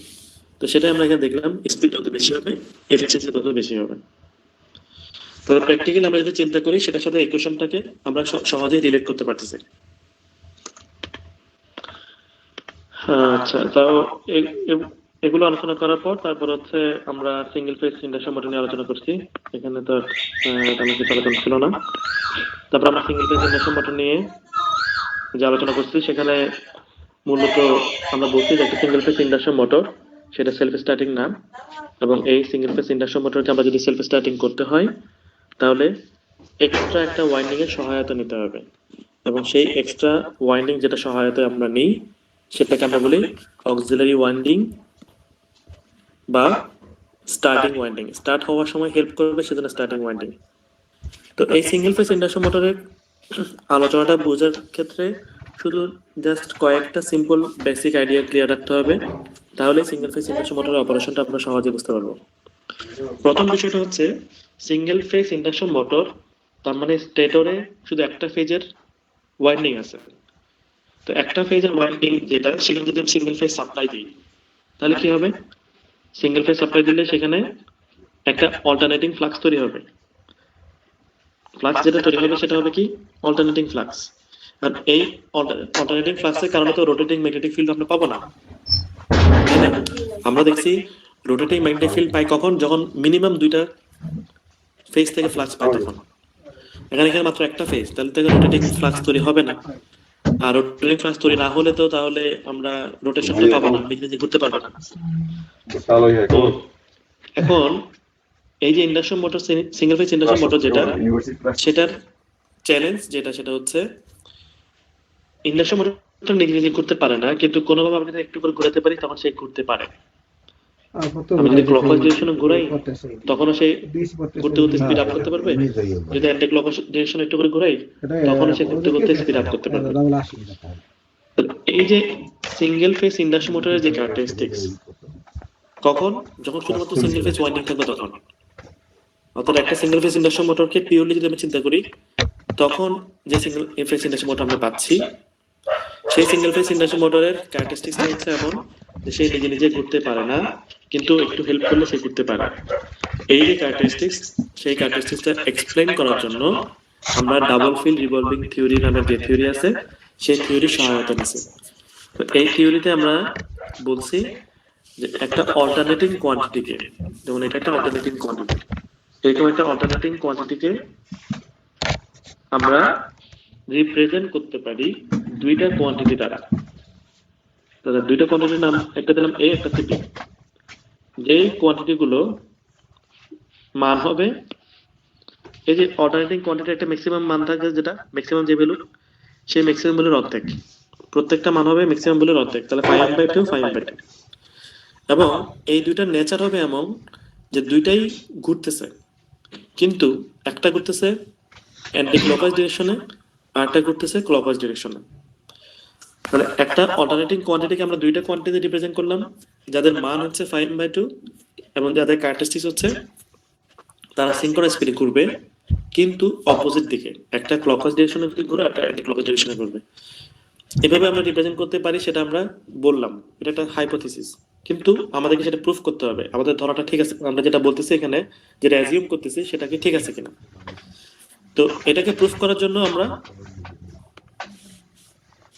তো সেটাই আমরা এখানে দেখলাম, স্পিড যত বেশি হবে এফিসিয়েন্সি তত বেশি হবে। তবে প্র্যাকটিক্যালি আমরা যদি চিন্তা করি সেটার সাথে ইকুয়েশনটাকে আমরা সহজেই রিলেট করতে পারতেছি। আচ্ছা, তাও এগুলো আলোচনা করার পর তারপর হচ্ছে আমরা সিঙ্গেল ফেজ ইন্ডাকশন মোটর নিয়ে আলোচনা করছি। এখানে তো তেমন কিছু আলোচনা ছিল না। তারপর আমরা সিঙ্গেল ফেজ ইন্ডাকশন মোটর নিয়ে যে আলোচনা করছি সেখানে মূলত আমরা বলছি যে একটা সিঙ্গেল ফেজ ইন্ডাকশন মোটর সেটা সেলফ স্টার্টিং না, এবং এই সিঙ্গেল ফেজ ইন্ডাকশন মোটরকে আমরা যদি সেলফ স্টার্টিং করতে হয় তাহলে এক্সট্রা একটা ওয়াইন্ডিং এর সহায়তা নিতে হবে, এবং সেই এক্সট্রা ওয়াইন্ডিং যেটা সহায়তা আমরা নিই সেটাকে আমরা বলি অক্সিলারি ওয়াইন্ডিং বা স্টার্টিং ওয়াইন্ডিং। স্টার্ট হওয়ার সময় হেল্প করবে সেজন্য স্টার্টিং ওয়াইন্ডিং। তো এই সিঙ্গেল ফেজ ইন্ডাকশন মোটরের আলোচনাটা বোঝার ক্ষেত্রে শুধু জাস্ট কয়েকটা সিম্পল বেসিক আইডিয়া ক্লিয়ার রাখতে হবে, তাহলে সিঙ্গেল ফেজ ইন্ডাকশন মোটরের অপারেশনটা আমরা সহজে বুঝতে পারবো। প্রথম বিষয়টা হচ্ছে সিঙ্গেল ফেজ ইন্ডাকশন মোটর, তার মানে স্টেটরে শুধু একটা ফেজের ওয়াইন্ডিং আছে। তো একটা ফেজের ওয়াইন্ডিং যেটা সেখানে যদি আমি সিঙ্গেল ফেজ সাপ্লাই দিই তাহলে কি হবে, সিঙ্গেল ফেজ সাপ্লাই দিলে সেখানে একটা অল্টারনেটিং ফ্লাক্স তৈরি হবে। ফ্লাক্স যেটা তৈরি হবে সেটা হবে কি অল্টারনেটিং ফ্লাক্স। আর এই অল্টারনেটিং ফ্লাক্সের কারণে তো রোটেটিং ম্যাগনেটিক ফিল্ড আমরা পাবো না, তাই না? আমরা দেখছি রোটেটিং ম্যাগনেটিক ফিল্ড পাই কখন, যখন মিনিমাম দুইটা ফেজ থেকে ফ্লাক্স পাই তখন। এখানে মাত্র একটা ফেজ, তাহলে তো রোটেটিং ফ্লাক্স তৈরি হবে না। আর রোটেটিং ফ্লাক্স তৈরি না হলে তো তাহলে আমরা রোটেশনটা পাবো না, নিজে ঘুরতে পারবো না। তো এখন এই যে induction motor single phase induction motor যেটা, সেটার চ্যালেঞ্জ সেটা হচ্ছে ইন্ডাকশন মোটরটা নিজে ঘুরতে পারে না, কিন্তু কোনোভাবে আমি যদি একটু করে ঘোরাতে পারি তখন সে ঘুরতে পারে। আমি যদি ক্লকওয়াইজ ডিরেকশনে ঘুরাই তখনও সে ঘুরতে ঘুরতে স্পিড আপ করতে পারবে, যদি অ্যান্টি ক্লকওয়াইজ ডিরেকশনে একটু করে ঘুরাই তখনও সে ঘুরতে ঘুরতে স্পিড আপ করতে পারবে। এই যে সিঙ্গেল ফেজ ইন্ডাকশন মোটরের যে ক্যারেক্টারিস্টিক্স, যখন শুধুমাত্র সিঙ্গেল ফেজ ওয়াইন্ডিং থাকবে তখন, অর্থাৎ একটা সিঙ্গেল ফেজ ইন্ডাকশন মোটরকে পিওরলি যদি আমি চিন্তা করি তখন যে সিঙ্গেল ফেজ ইন্ডাকশন মোটর আমরা পাচ্ছি সেই সিঙ্গেল ফেজ ইন্ডাকশন মোটরের ক্যারেক্টারিস্টিক্স হচ্ছে এমন যে সে নিজে ঘুরতে পারে না, কিন্তু একটু হেল্প করলে সে ঘুরতে পারে। এই যে ক্যারেক্টারিস্টিক্স, সেই ক্যারেক্টারিস্টিক্সটা এক্সপ্লেইন করার জন্য আমরা ডাবল ফিল্ড রিভলভিং থিওরি নামের যে থিওরি আছে সেই থিওরির সহায়তা নিছি। তো এই থিওরিতে আমরা বলছি যে একটা অল্টারনেটিং কোয়ান্টিটিকে, যেমন এটা একটা অল্টারনেটিং কোয়ান্টিটি, এরকম একটা অল্টারনেটিং কোয়ান্টিটিকে আমরা রিপ্রেজেন্ট করতে পারি দুইটা কোয়ান্টিটি দ্বারা। তাহলে দুইটা কোয়ান্টিটির নাম, একটা দিলাম এ, একটা সি। যে কোয়ান্টিটি গুলো মান হবে, এই যে অল্টারনেটিং কোয়ান্টিটি একটা ম্যাক্সিমাম মান থাকে, যেটা ম্যাক্সিমাম যে ভ্যালু, সেই ম্যাক্সিমাম ভ্যালুর অর্ধেক, প্রত্যেকটা মান হবে ম্যাক্সিমাম ভ্যালুর অর্ধেক, তাহলে 5/2 5/2। এবং এই দুইটার নেচার হবে এমন যে দুইটাই ঘুরতেছে, কিন্তু একটা ঘুরতেছে অ্যান্টি ক্লকওয়াইজ ডিরেকশনে আর একটা ঘুরতেছে ক্লকওয়াইজ ডিরেকশনে। তাহলে একটা অল্টারনেটিং কোয়ান্টিটিকে আমরা দুইটা কোয়ান্টিটিতে রিপ্রেজেন্ট করলাম, যাদের মান হচ্ছে 5/2 এবং যাদের ক্যারেক্টারিস্টিক্স হচ্ছে তারা সিনক্রোনাস স্পিডে ঘুরবে, কিন্তু অপোজিট দিকে, একটা ক্লকওয়াইজ ডিরেকশনে ঘুরে একটা অ্যান্টি ক্লকওয়াইজ ডিরেকশনে ঘুরবে। এভাবে আমরা রিপ্রেজেন্ট করতে পারি, সেটা আমরা বললাম, এটা একটা হাইপোথিসিস, কিন্তু আমাদেরকে সেটা প্রুফ করতে হবে, আমাদের ধরাটা ঠিক আছে, আমরা যেটা বলতেছি এখানে, যেটা অ্যাজিউম করতেছি সেটা কি ঠিক আছে কিনা। তো এটাকে প্রুফ করার জন্য আমরা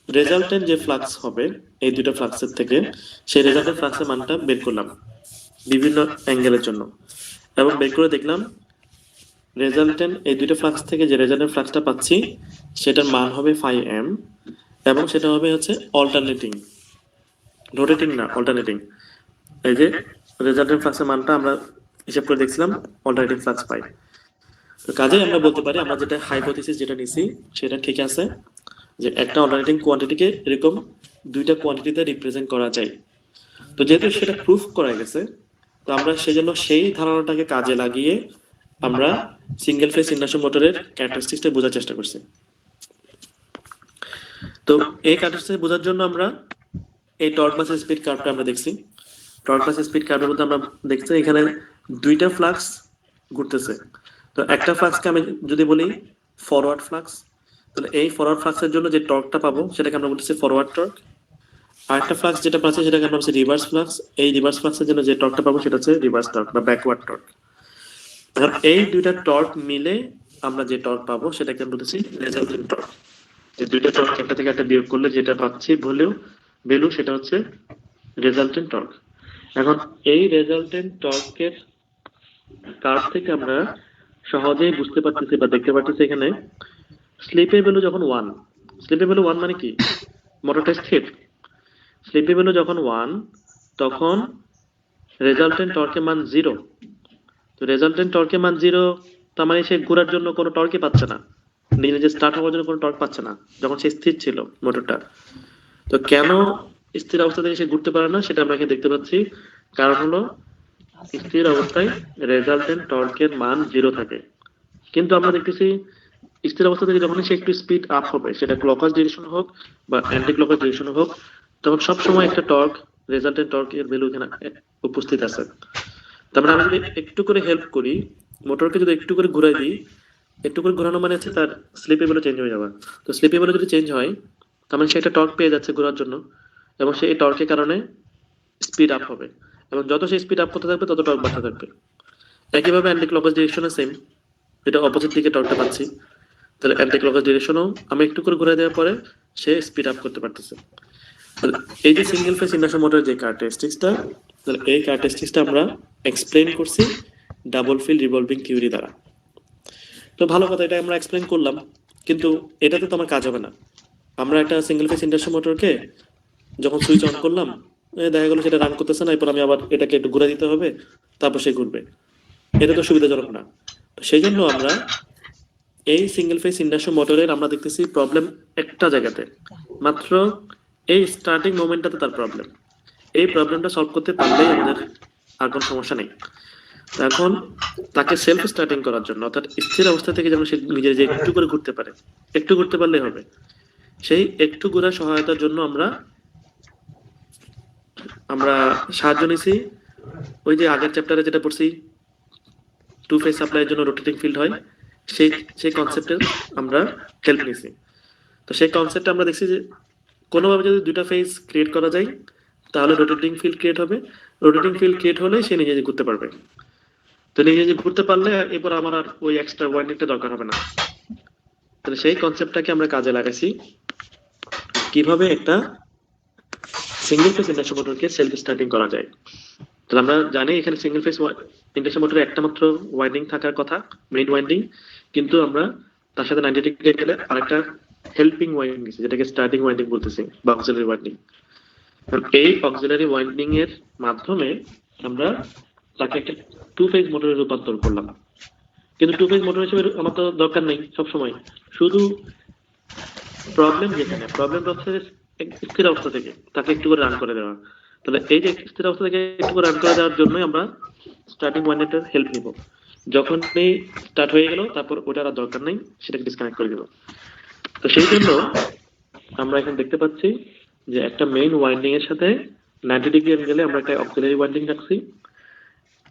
রেজাল্টেন্ট যে ফ্লাক্স হবে এই দুটো ফ্লাক্সের থেকে, সেই রেজাল্টেন্ট ফ্লাক্সের মানটা বের করলাম বিভিন্ন অ্যাঙ্গেলের জন্য, এবং বের করে দেখলাম রেজাল্টেন্ট এই দুটো ফ্লাক্স থেকে যে রেজাল্টেন্ট ফ্লাক্সটা পাচ্ছি সেটার মান হবে 5m, এবং সেটা হবে হচ্ছে অল্টারনেটিং, রোটেটিং না, অল্টারনেটিং। এই যে রেজাল্টেন্ট ফ্লাক্সের মানটা আমরা হিসাব করে দেখছিলাম, অল্টারনেটিং ফ্লাক্স পাই। তো কাজেই আমরা বলতে পারি, আমরা যেটা হাইপোথিসিস যেটা নিছি সেটা ঠিক আছে, যে একটা অল্টারনেটিং কোয়ান্টিটিকে এরকম দুইটা কোয়ান্টিটিতে রিপ্রেজেন্ট করা যায়। তো যেহেতু সেটা প্রুফ করা গেছে, তো আমরা সেজন্য সেই ধারণাটাকে কাজে লাগিয়ে আমরা সিঙ্গেল ফেজ ইন্ডাকশন মোটরের ক্যারেক্টারিস্টিক্সটা বোঝার চেষ্টা করছি। তো এই ক্যারেক্টারিস্টিক্স বোঝার জন্য আমরা এই টর্ক বাস স্পিড কার্ভটা আমরা দেখছি। টর্ক বাস স্পিড কার্ভের মধ্যে আমরা দেখছি এখানে দুইটা ফ্লাক্স ঘুরতেছে। তো একটা ফ্লাক্সকে আমি যদি বলি ফরওয়ার্ড ফ্লাক্স, তাহলে এই ফরওয়ার্ড ফ্লাক্সের জন্য যে টর্কটা পাবো সেটাকে আমরা বলতেছি ফরওয়ার্ড টর্ক। আর একটা ফ্লাক্স যেটা পাচ্ছি সেটাকে আমরা বলছি রিভার্স ফ্লাক্স, এই রিভার্স ফ্লাক্সের জন্য যে টর্কটা পাবো সেটা হচ্ছে রিভার্স টর্ক বা ব্যাকওয়ার্ড টর্ক। এখন এই দুইটা টর্ক মিলে আমরা যে টর্ক পাবো সেটাকে আমরা বলতেছি রেজাল্টেন্ট টর্ক। যে দুইটা টর্ক একটা থেকে একটা বিয়োগ করলে যেটা পাচ্ছি ভ্যালু সেটা হচ্ছে রেজাল্টেন্ট টর্ক। এখন এই রেজাল্টেন্ট টর্কের কার্ভ থেকে আমরা সহজেই বুঝতে পারতেছি বা দেখতে পারতেছি এখানে স্লিপের ভ্যালু যখন 1, স্লিপের ভ্যালু 1 মানে কি, মোটরটা স্থির। স্লিপের ভ্যালু যখন 1 তখন রেজাল্টেন্ট টর্কের মান 0। তো রেজাল্টেন্ট টর্কের মান 0, তার মানে সে ঘোরার জন্য কোনো টর্কই পাচ্ছে না, নিজে নিজে স্টার্ট হওয়ার জন্য কোনো টর্ক পাচ্ছে না যখন সে স্থির ছিল মোটরটা। তো কেন স্থির অবস্থা থেকে সে ঘুরতে পারে না সেটা আমরা এখানে দেখতে পাচ্ছি। কারণ হলো স্থির অবস্থায় রেজাল্টেন্ট টর্কের মান 0 থাকে, কিন্তু আমরা দেখতেছি স্থির অবস্থা থেকে যখন সে একটু স্পিড আপ হবে, সেটা ক্লকওয়াইজ ডিরেকশন হোক বা অ্যান্টি ক্লকওয়াইজ ডিরেকশন হোক, তখন সবসময় একটা টর্ক, রেজাল্টেন্ট টর্কের ভ্যালু এখানে উপস্থিত আছে। তারপরে আমরা যদি একটু করে হেল্প করি, মোটরকে যদি একটু করে ঘুরাই দিই, একটু করে ঘোরানো মানে হচ্ছে তার স্লিপের ভ্যালু চেঞ্জ হয়ে যাবে। তো স্লিপের ভ্যালু যদি চেঞ্জ হয়, তার মানে সে একটা টর্ক পেয়ে যাচ্ছে ঘোরার জন্য, এবং সেই টর্কের কারণে স্পিড আপ হবে, এবং যত সে স্পিড আপ করতে থাকবে তত টর্ক বাড়তে থাকবে। একইভাবে অ্যান্টি ক্লকওয়াইজ ডিরেকশনে সেম, এটা অপোজিট দিকে টর্কটা পাচ্ছি, তাহলে অ্যান্টি ক্লকওয়াইজ ডিরেকশনও আমি একটু করে ঘুরে দেওয়ার পরে সে স্পিড আপ করতে পারতেছে। এই যে সিঙ্গেল ফেজ ইন্ডাকশন মোটরের যে ক্যারেক্টারিস্টিক্সটা, তাহলে এই ক্যারেক্টারিস্টিক্সটা আমরা এক্সপ্লেইন করছি ডাবল ফিল্ড রিভলভিং থিওরি দ্বারা। তো ভালো কথা, এটা আমরা এক্সপ্লেইন করলাম, কিন্তু এটাতে তো আমার কাজ হবে না। আমরা একটা সিঙ্গেল ফেজ ইন্ডাকশন মোটরকে যখন সুইচ অন করলাম, দেখা গেলো সেটা রান করতেছে না, এরপর আমি আবার এটাকে একটু ঘুরে দিতে হবে, তারপর সে ঘুরবে, এটা তো সুবিধাজনক না। সেই জন্য আমরা এই সিঙ্গেল ফেজ ইন্ডাকশন মোটরের আমরা দেখতেছি প্রবলেম একটা জায়গাতে মাত্র, এই স্টার্টিং মোমেন্টটাতে তার প্রবলেম। এই প্রবলেমটা সলভ করতে পারলেই আমাদের আর কোনো সমস্যা নেই। এখন তাকে সেলফ স্টার্টিং করার জন্য, অর্থাৎ স্থির অবস্থা থেকে যেন সে নিজে যে একটু করে ঘুরতে পারে, একটু ঘুরতে পারলেই হবে, সেই একটু ঘোরার সহায়তার জন্য আমরা সাহায্য নিছি ওই যে আগের চ্যাপ্টারে যেটা পড়ছি, টু ফেজ সাপ্লাইয়ের জন্য রোটেটিং ফিল্ড হয়, সেই কনসেপ্টের আমরা হেল্প নিছি। তো সেই কনসেপ্টে আমরা দেখছি যে কোনোভাবে যদি দুটা ফেজ ক্রিয়েট করা যায় তাহলে রোটেটিং ফিল্ড ক্রিয়েট হবে, রোটেটিং ফিল্ড ক্রিয়েট হলে সে নিজে নিজে ঘুরতে পারবে। তো নিজে নিজে ঘুরতে পারলে এরপর আমার আর ওই এক্সট্রা ওয়াইন্ডিংটা দরকার হবে না। তাহলে সেই কনসেপ্টটাকে আমরা কাজে লাগাইছি, কিভাবে একটা সিঙ্গেল ফেজ ইন্ডাকশন মোটরকে সেলফ স্টার্টিং করা যায়। তাহলে আমরা জানি এখানে সিঙ্গেল ফেজ ইন্ডাকশন মোটরে একটা মাত্র ওয়াইন্ডিং থাকার কথা, মেইন ওয়াইন্ডিং, কিন্তু আমরা তার সাথে 90 ডিগ্রি গেলে আরেকটা হেল্পিং ওয়াইন্ডিং দিছি, যেটাকে স্টার্টিং ওয়াইন্ডিং বলতেছি বা অক্সিলারি ওয়াইন্ডিং। এই অক্সিলারি ওয়াইন্ডিং এর মাধ্যমে আমরা তাকে একটা টু ফেজ মোটরে রূপান্তর করলাম। কিন্তু টু ফেজ মোটর হিসেবে আমার তো দরকার নেই সবসময়, শুধু প্রবলেম যেখানে প্রবলেমটা হচ্ছে স্থির অবস্থা থেকে তাকে একটু করে রান করে দেওয়া। তাহলে এই যে স্থির অবস্থা থেকে একটু করে রান করে দেওয়ার জন্যই আমরা স্টার্টিং ওয়াইন্ডিংটার হেল্প নিব। যখনই স্টার্ট হয়ে গেল তারপর ওটার আর দরকার নেই, সেটাকে ডিসকানেক্ট করে দেব। তো সেই জন্য আমরা এখন দেখতে পাচ্ছি যে একটা মেইন ওয়াইন্ডিং এর সাথে 90 ডিগ্রি অ্যাঙ্গেলে আমরা একটা অক্সিলারি ওয়াইন্ডিং রাখছি।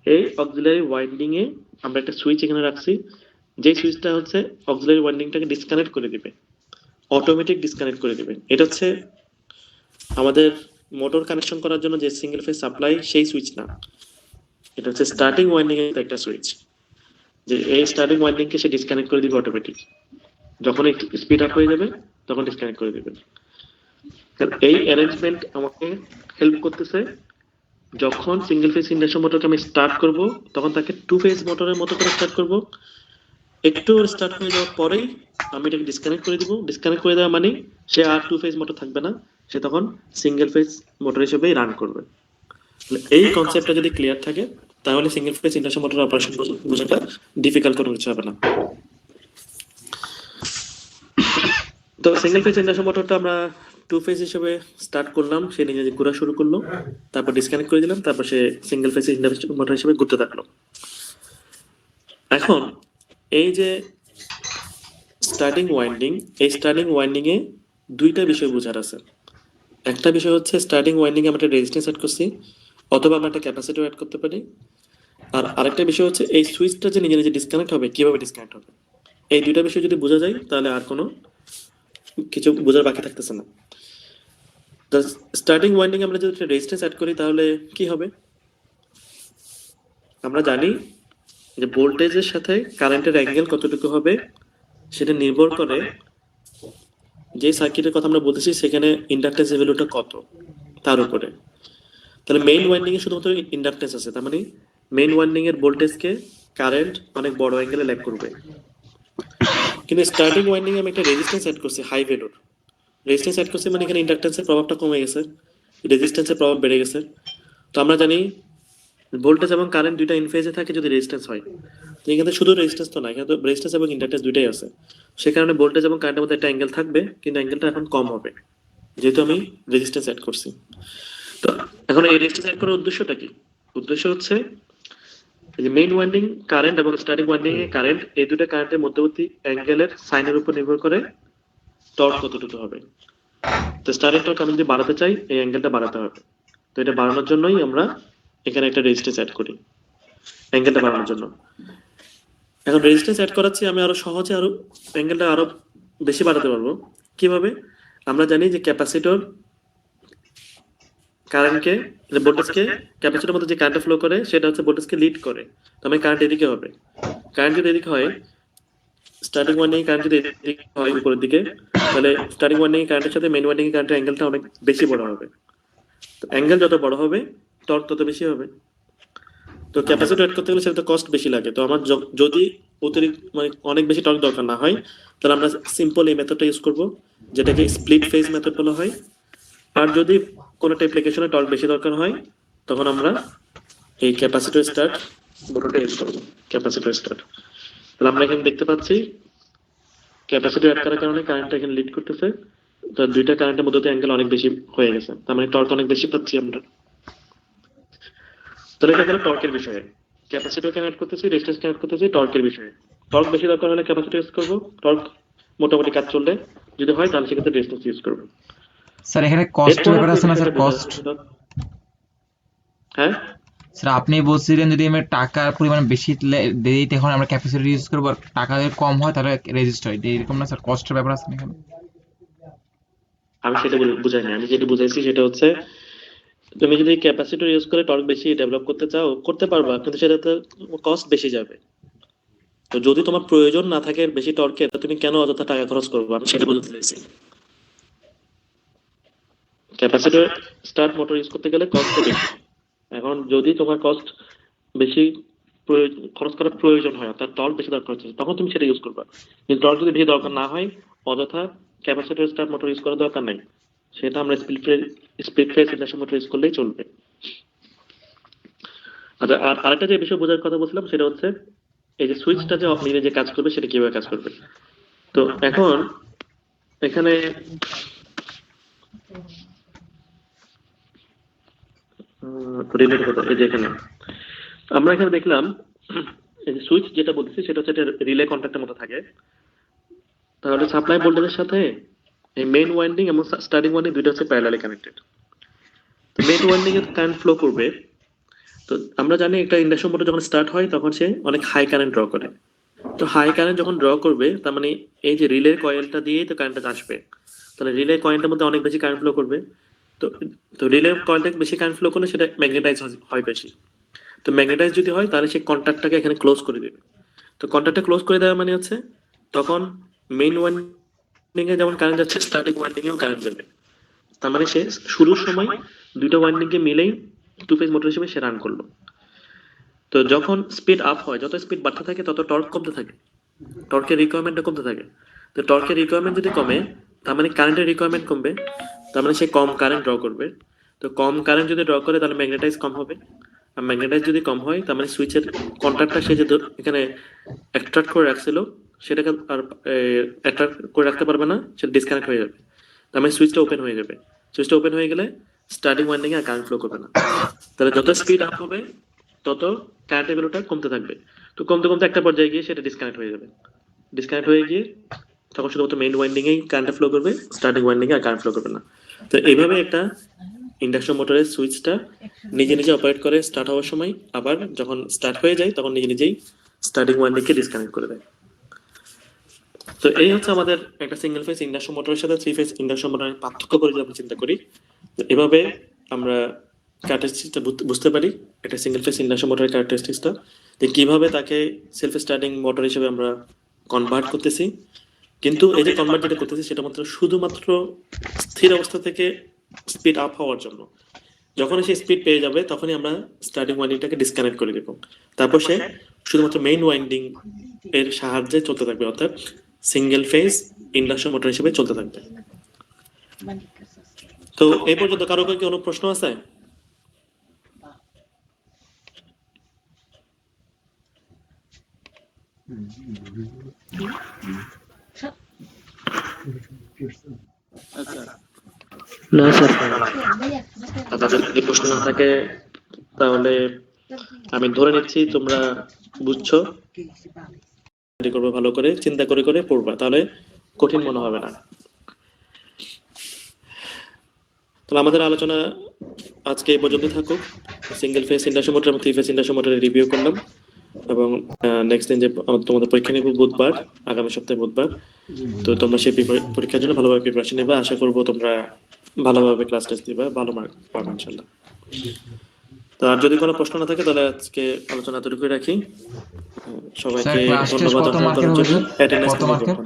এই অক্সিলারি ওয়াইন্ডিং এ আমরা একটা সুইচ এখানে রাখছি, যে সুইচটা হচ্ছে অক্সিলারি ওয়াইন্ডিংটাকে ডিসকানেক্ট করে দিবে, অটোমেটিক ডিসকানেক্ট করে দিবে। এটা হচ্ছে আমাদের মোটর কানেকশন করার জন্য যে সিঙ্গেল ফেজ সাপ্লাই, সেই সুইচ না, এটা হচ্ছে স্টার্টিং ওয়াইন্ডিং এর একটা সুইচ, যে এই স্টার্টিং ওয়াইন্ডিং কে সে ডিসকানেক্ট করে দিবে অটোমেটিক। যখন একটু স্পিড আপ হয়ে যাবে তখন ডিসকানেক্ট করে দিবে। এই অ্যারেঞ্জমেন্ট আমাকে হেল্প করতেছে যখন সিঙ্গেল ফেজ ইন্ডাকশন মোটরকে আমি স্টার্ট করব তখন তাকে টু ফেজ মোটরের মতো করে স্টার্ট করব। একটু স্টার্ট হয়ে যাওয়ার পরেই আমি এটাকে ডিসকানেক্ট করে দিব। ডিসকানেক্ট করে দেওয়া মানে সে আর টু ফেজ মোটর থাকবে না, সে তখন সিঙ্গেল ফেজ মোটর হিসেবেই রান করবে। এই কনসেপ্টটা যদি ক্লিয়ার থাকে তাহলে single phase induction motor operation বোঝাটা ডিফিকাল্ট কোনো কিছু হবে না। তো সিঙ্গেল ফেজ ইন্ডাকশন মোটরটা আমরা টু ফেজ হিসেবে স্টার্ট করলাম, সে নিজে ঘোরা শুরু করলো, তারপর ডিসকানেক্ট করে দিলাম, তারপর সে সিঙ্গেল ফেজ ইন্ডাকশন মোটর হিসেবে ঘুরতে থাকলো। এখন এই যে স্টার্টিং ওয়াইন্ডিং, এই স্টার্টিং ওয়াইন্ডিং এ দুইটা বিষয় বোঝার আছে। একটা বিষয় হচ্ছে স্টার্টিং ওয়াইন্ডিং এ আমরা একটা রেজিস্ট্যান্স অ্যাড করছি, অথবা আমরা একটা ক্যাপাসিটর অ্যাড করতে পারি। আর আরেকটা বিষয় হচ্ছে এই সুইচটা যে নিজে নিজে ডিসকানেক্ট হবে, কিভাবে ডিসকানেক্ট হবে। এই দুইটা বিষয় যদি বোঝা যায় তাহলে আর কোনো কিছু বোঝার বাকি থাকতেছে না। স্টার্টিং ওয়াইন্ডিং আমরা যদি রেজিস্ট্যান্স অ্যাড করি তাহলে কি হবে? আমরা জানি যে ভোল্টেজের সাথে কারেন্টের অ্যাঙ্গেল কতটুকু হবে সেটা নির্ভর করে যে সার্কিটের কথা আমরা বলতেছি সেখানে ইন্ডাকটেন্সের ভ্যালুটা কত তার উপরে। তাহলে মেইন ওয়াইন্ডিং এ শুধুমাত্র ইন্ডাকটেন্স আছে, তার মানে মেইন ওয়াইন্ডিং এর ভোল্টেজকে কারেন্ট অনেক বড় অ্যাঙ্গেলে ল্যাগ করবে। কিন্তু স্টার্টিং ওয়াইন্ডিং এ আমি একটা রেজিস্ট্যান্স অ্যাড করছি, হাই ভ্যালুর রেজিস্ট্যান্স অ্যাড করছি, মানে এখানে ইন্ডাকটেন্সের প্রভাবটা কমে গেছে, রেজিস্ট্যান্সের প্রভাব বেড়ে গেছে। তো আমরা জানি ভোল্টেজ এবং কারেন্ট দুইটা ইন ফেজে থাকে যদি রেজিস্ট্যান্স হয়। তো এখানে শুধু রেজিস্ট্যান্স তো না, এখানে তো রেজিস্ট্যান্স এবং ইন্ডাকটেন্স দুইটাই আছে। সে কারণে ভোল্টেজ এবং কারেন্টের মধ্যে একটা অ্যাঙ্গেল থাকবে, কিন্তু অ্যাঙ্গেলটা এখন কম হবে যেহেতু আমি রেজিস্ট্যান্স অ্যাড করছি। তো এখন এই রেজিস্ট্যান্স অ্যাড করার উদ্দেশ্যটা কি? উদ্দেশ্য হচ্ছে যে মেইন ওয়াইন্ডিং কারেন্ট এবং স্টার্টিং ওয়াইন্ডিং এর কারেন্ট, এই দুটো কারেন্টের মধ্যবর্তী অ্যাঙ্গেলের সাইনের উপর নির্ভর করে টর্ক কতটুকু হবে। তো স্টার্টিং টর্ক আমি যদি বাড়াতে চাই এই অ্যাঙ্গেলটা বাড়াতে হবে। তো এটা বাড়ানোর জন্যই আমরা এখানে একটা রেজিস্ট্যান্স অ্যাড করি, অ্যাঙ্গেলটা বাড়ানোর জন্য। এখন রেজিস্ট্যান্স অ্যাড করাচ্ছি আমি আরো সহজে আরো অ্যাঙ্গেলটা আরো বেশি বাড়াতে পারবো। কিভাবে? আমরা জানি যে ক্যাপাসিটর কারেন্টকে, ভোল্টেজকে, ক্যাপাসিটরের মধ্যে যে কারেন্ট ফ্লো করে সেটা হচ্ছে ভোল্টেজকে লিড করে। তো আমি কারেন্ট এদিকে হবে, কারেন্ট যদি এদিকে হয়, স্টার্টিং ওয়াইন্ডিং কারেন্ট যদি এদিকে হয় উপরের দিকে, তাহলে স্টার্টিং ওয়াইন্ডিং কারেন্টের সাথে মেইন ওয়াইন্ডিং কারেন্টের অ্যাঙ্গেলটা অনেক বেশি বড় হবে। তো অ্যাঙ্গেল যত বড় হবে টর্ক তত বেশি হবে। তো ক্যাপাসিটর অ্যাড করতে গেলে সেটা তো কস্ট বেশি লাগে। তো আমার যদি অতিরিক্ত মানে অনেক বেশি টর্ক দরকার না হয় তাহলে আমরা সিম্পল এই মেথডটা ইউজ করব, যেটাকে স্প্লিট ফেজ মেথড বলা হয়। আর যদি কোনো অ্যাপ্লিকেশনে টর্ক বেশি দরকার হয় তখন আমরা এই ক্যাপাসিটর স্টার্ট মোটরটা ইউজ করব, ক্যাপাসিটর স্টার্ট। তাহলে আমরা এখানে দেখতে পাচ্ছি ক্যাপাসিটর অ্যাড করার কারণে কারেন্টটা এখানে লিড করতেছে। তো দুইটা কারেন্টের মধ্যে অ্যাঙ্গেল অনেক বেশি হয়ে গেছে, তার মানে টর্ক অনেক বেশি পাচ্ছি আমরা। তাহলে এটা গেল টর্কের বিষয়ে। ক্যাপাসিটর কানেক্ট করতেছি, রেজিস্ট্যান্স কানেক্ট করতেছি টর্কের বিষয়ে। টর্ক বেশি দরকার হলে ক্যাপাসিটর ইউজ করব, টর্ক মোটামুটি কাজ চললে যদি হয় তাহলে সেক্ষেত্রে রেজিস্ট্যান্স ইউজ করব। স্যার এখানে কস্ট ব্যাপার আছে না স্যার? কস্ট, হ্যাঁ স্যার আপনি বলছিলেন যদি আমি টাকার পরিমাণ বেশি দেই তখন আমরা ক্যাপাসিটর ইউজ করব, আর টাকা যদি কম হয় তাহলে রেজিস্ট হয়, এরকম না স্যার? কস্টের ব্যাপার আছে না এখানে? আমি সেটা বুঝাইনি, আমি যেটা বুঝাইছি সেটা হচ্ছে তুমি যদি ক্যাপাসিটর ইউজ করে টর্ক বেশি ডেভেলপ করতে চাও করতে পারবা, কিন্তু সেটাতে কস্ট বেশি যাবে। তো যদি তোমার প্রয়োজন না থাকে বেশি টর্কের, তুমি কেন অযথা টাকা খরচ করবে, আমি সেটা বলতে চাইছি। ক্যাপাসিটর স্টার্ট মোটর ইউজ করতে গেলে কস্ট বেশি। এখন যদি তোমার কস্ট বেশি খরচ করার প্রয়োজন হয়, অর্থাৎ টর্ক বেশি দরকার হচ্ছে, তখন তুমি সেটা ইউজ করবা। কিন্তু টর্ক যদি বেশি দরকার না হয় অযথা ক্যাপাসিটর স্টার্ট মোটর ইউজ করার দরকার নাই, সেটা আমরা split phase induction motor use করলেই চলবে। আচ্ছা, আর আরেকটা যে বিষয় বোঝার কথা বলছিলাম সেটা হচ্ছে এই যে সুইচটা যে নিজে যে কাজ করবে সেটা কিভাবে কাজ করবে। তো এখন এখানে রিলেট কথা এই যে এখানে আমরা এখানে দেখলাম এই যে সুইচ যেটা বলতেছি সেটা হচ্ছে একটা রিলে কন্ট্যাক্টের মতো থাকে। তাহলে সাপ্লাই ভোল্টেজের সাথে এই মেইন ওয়াইন্ডিং এবং স্টার্টিং ওয়াইন্ডিং দুইটা হচ্ছে প্যারালালি কানেক্টেড। তো মেইন ওয়াইন্ডিং এ কারেন্ট ফ্লো করবে। তো আমরা জানি একটা ইন্ডাকশন মোটর যখন স্টার্ট হয় তখন সে অনেক হাই কারেন্ট ড্র করে। তো হাই কারেন্ট যখন ড্র করবে তার মানে এই যে রিলে কয়েলটা দিয়েই তো কারেন্টটা আসবে। তাহলে রিলে কয়েলটার মধ্যে অনেক বেশি কারেন্ট ফ্লো করবে। তো তো রিলে কয়েলটা বেশি কারেন্ট ফ্লো করলে সেটা ম্যাগনেটাইজ হয় বেশি। তো ম্যাগনেটাইজ যদি হয় তাহলে সেই কন্ট্যাক্টটাকে এখানে ক্লোজ করে দেবে। তো কন্ট্যাক্টটা ক্লোজ করে দেওয়া মানে হচ্ছে তখন মেইন ওয়াইন্ডিং এ যেমন কারেন্ট যাচ্ছে স্টার্টিং ওয়াইন্ডিং এও কারেন্ট যাবে। তার মানে সে শুরুর সময় দুটো ওয়াইন্ডিং কে মিলেই টু ফেজ মোটর হিসেবে সে রান করলো। তো যখন স্পিড আপ হয়, যত স্পিড বাড়তে থাকে তত টর্ক কমতে থাকে, টর্কের রিকোয়ারমেন্টটা কমতে থাকে। তো টর্কের রিকোয়ারমেন্ট যদি কমে তার মানে কারেন্টের রিকোয়ারমেন্ট কমবে, তার মানে সে কম কারেন্ট ড্র করবে। তো কম কারেন্ট যদি ড্র করে তাহলে ম্যাগনেটাইজ কম হবে, আর ম্যাগনেটাইজ যদি কম হয় তার মানে সুইচের কন্ট্যাক্টটা সে যে এখানে অ্যাট্রাক্ট করে রাখছিল সেটাকে আর অ্যাট্রাক্ট করে রাখতে পারবে না, সেটা ডিসকানেক্ট হয়ে যাবে। তার মানে সুইচটা ওপেন হয়ে যাবে। সুইচটা ওপেন হয়ে গেলে স্টার্টিং ওয়াইন্ডিং এ আর কারেন্ট ফ্লো করবে না। তাহলে যত স্পিড আপ হবে তত কারেন্টের ভ্যালুটা কমতে থাকবে। তো কমতে কমতে একটা পর্যায়ে গিয়ে সেটা ডিসকানেক্ট হয়ে যাবে। ডিসকানেক্ট হয়ে গিয়ে তখন শুধুমাত্র মেইন ওয়াইন্ডিং এই কারেন্ট ফ্লো করবে, স্টার্টিং ওয়াইন্ডিং এ আর কারেন্ট ফ্লো করবে না। তো এইভাবে একটা ইন্ডাকশন মোটরের সুইচটা নিজে নিজে অপারেট করে স্টার্ট হওয়ার সময়, আবার যখন স্টার্ট হয়ে যায় তখন নিজে নিজেই স্টার্টিং ওয়াইন্ডিং কে ডিসকানেক্ট করে দেয়। তো এই হচ্ছে আমাদের একটা সিঙ্গেল ফেজ ইন্ডাকশন মোটরের সাথে থ্রি ফেজ ইন্ডাকশন মোটরের পার্থক্য করে যদি আমরা চিন্তা করি। তো এভাবে আমরা ক্যারেক্টারিস্টিক্সটা বুঝতে পারি একটা সিঙ্গেল ফেজ ইন্ডাকশন মোটরের ক্যারেক্টারিস্টিক্সটা, যে কিভাবে তাকে সেলফ স্টার্টিং মোটর হিসেবে আমরা কনভার্ট করতেছি। কিন্তু এই যে কনভার্ট যেটা করতেছি সেটা মাত্র শুধুমাত্র স্থির অবস্থা থেকে স্পিড আপ হওয়ার জন্য। যখন সে স্পিড পেয়ে যাবে তখনই আমরা স্টার্টিং ওয়াইন্ডিংটাকে ডিসকানেক্ট করে দেবো। তারপর সে শুধুমাত্র মেইন ওয়াইন্ডিং এর সাহায্যে চলতে থাকবে, অর্থাৎ সিঙ্গেল ফেজ ইন্ডাকশন মোটর হিসেবে চলতে থাকবে। তো এই পর্যন্ত কারো কি কোনো প্রশ্ন আছে? না স্যার, তাদের যদি প্রশ্ন না থাকে তাহলে আমি ধরে নিচ্ছি তোমরা বুঝছো, করবে ভালো করে চিন্তা করে করে পড়বা, তাহলে কঠিন মনে হবে না। তাহলে আমাদের আলোচনা আজকে এই পর্যন্ত থাকুক। সিঙ্গেল ফেজ ইন্ডাকশন মোটর এবং থ্রি ফেজ ইন্ডাকশন মোটরের রিভিউ করলাম, এবং নেক্সট দিন যে তোমাদের পরীক্ষা নেব বুধবার, আগামী সপ্তাহে বুধবার। তো তোমরা সেই পরীক্ষার জন্য ভালোভাবে প্রিপারেশন নেবা। আশা করবো তোমরা ভালোভাবে ক্লাস টেস্ট দিবা, ভালো মার্ক পাবে ইনশাল্লাহ। তো আর যদি কোনো প্রশ্ন না থাকে তাহলে আজকে আলোচনা এতটুকুই রাখি। সবাইকে ধন্যবাদ জানানোর জন্য। অ্যাটেন্ডেন্স কত মার্কের?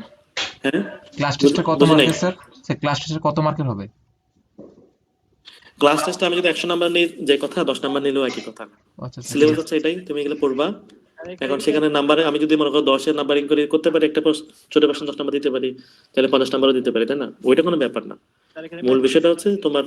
হ্যাঁ, ক্লাস টেস্টে কত মার্কের স্যার? স্যার ক্লাস টেস্টে কত মার্কের হবে? ক্লাস টেস্টে আমি যদি 100 নাম্বার নিই যে কথা, 10 নাম্বার নিলেও একই কথা। আচ্ছা সিলেবাস হচ্ছে এটাই, তুমি এগুলো পড়বা। এখন সেখানে নাম্বারে আমি যদি মনে করো 10-এর নাম্বারিং করে করতে পারি, একটা ছোট প্রশ্ন 10 নাম্বার দিতে পারি, তাহলে 50 নাম্বারও দিতে পারি, তাই না? ওইটা কোনো ব্যাপার না। মূল বিষয়টা হচ্ছে তোমার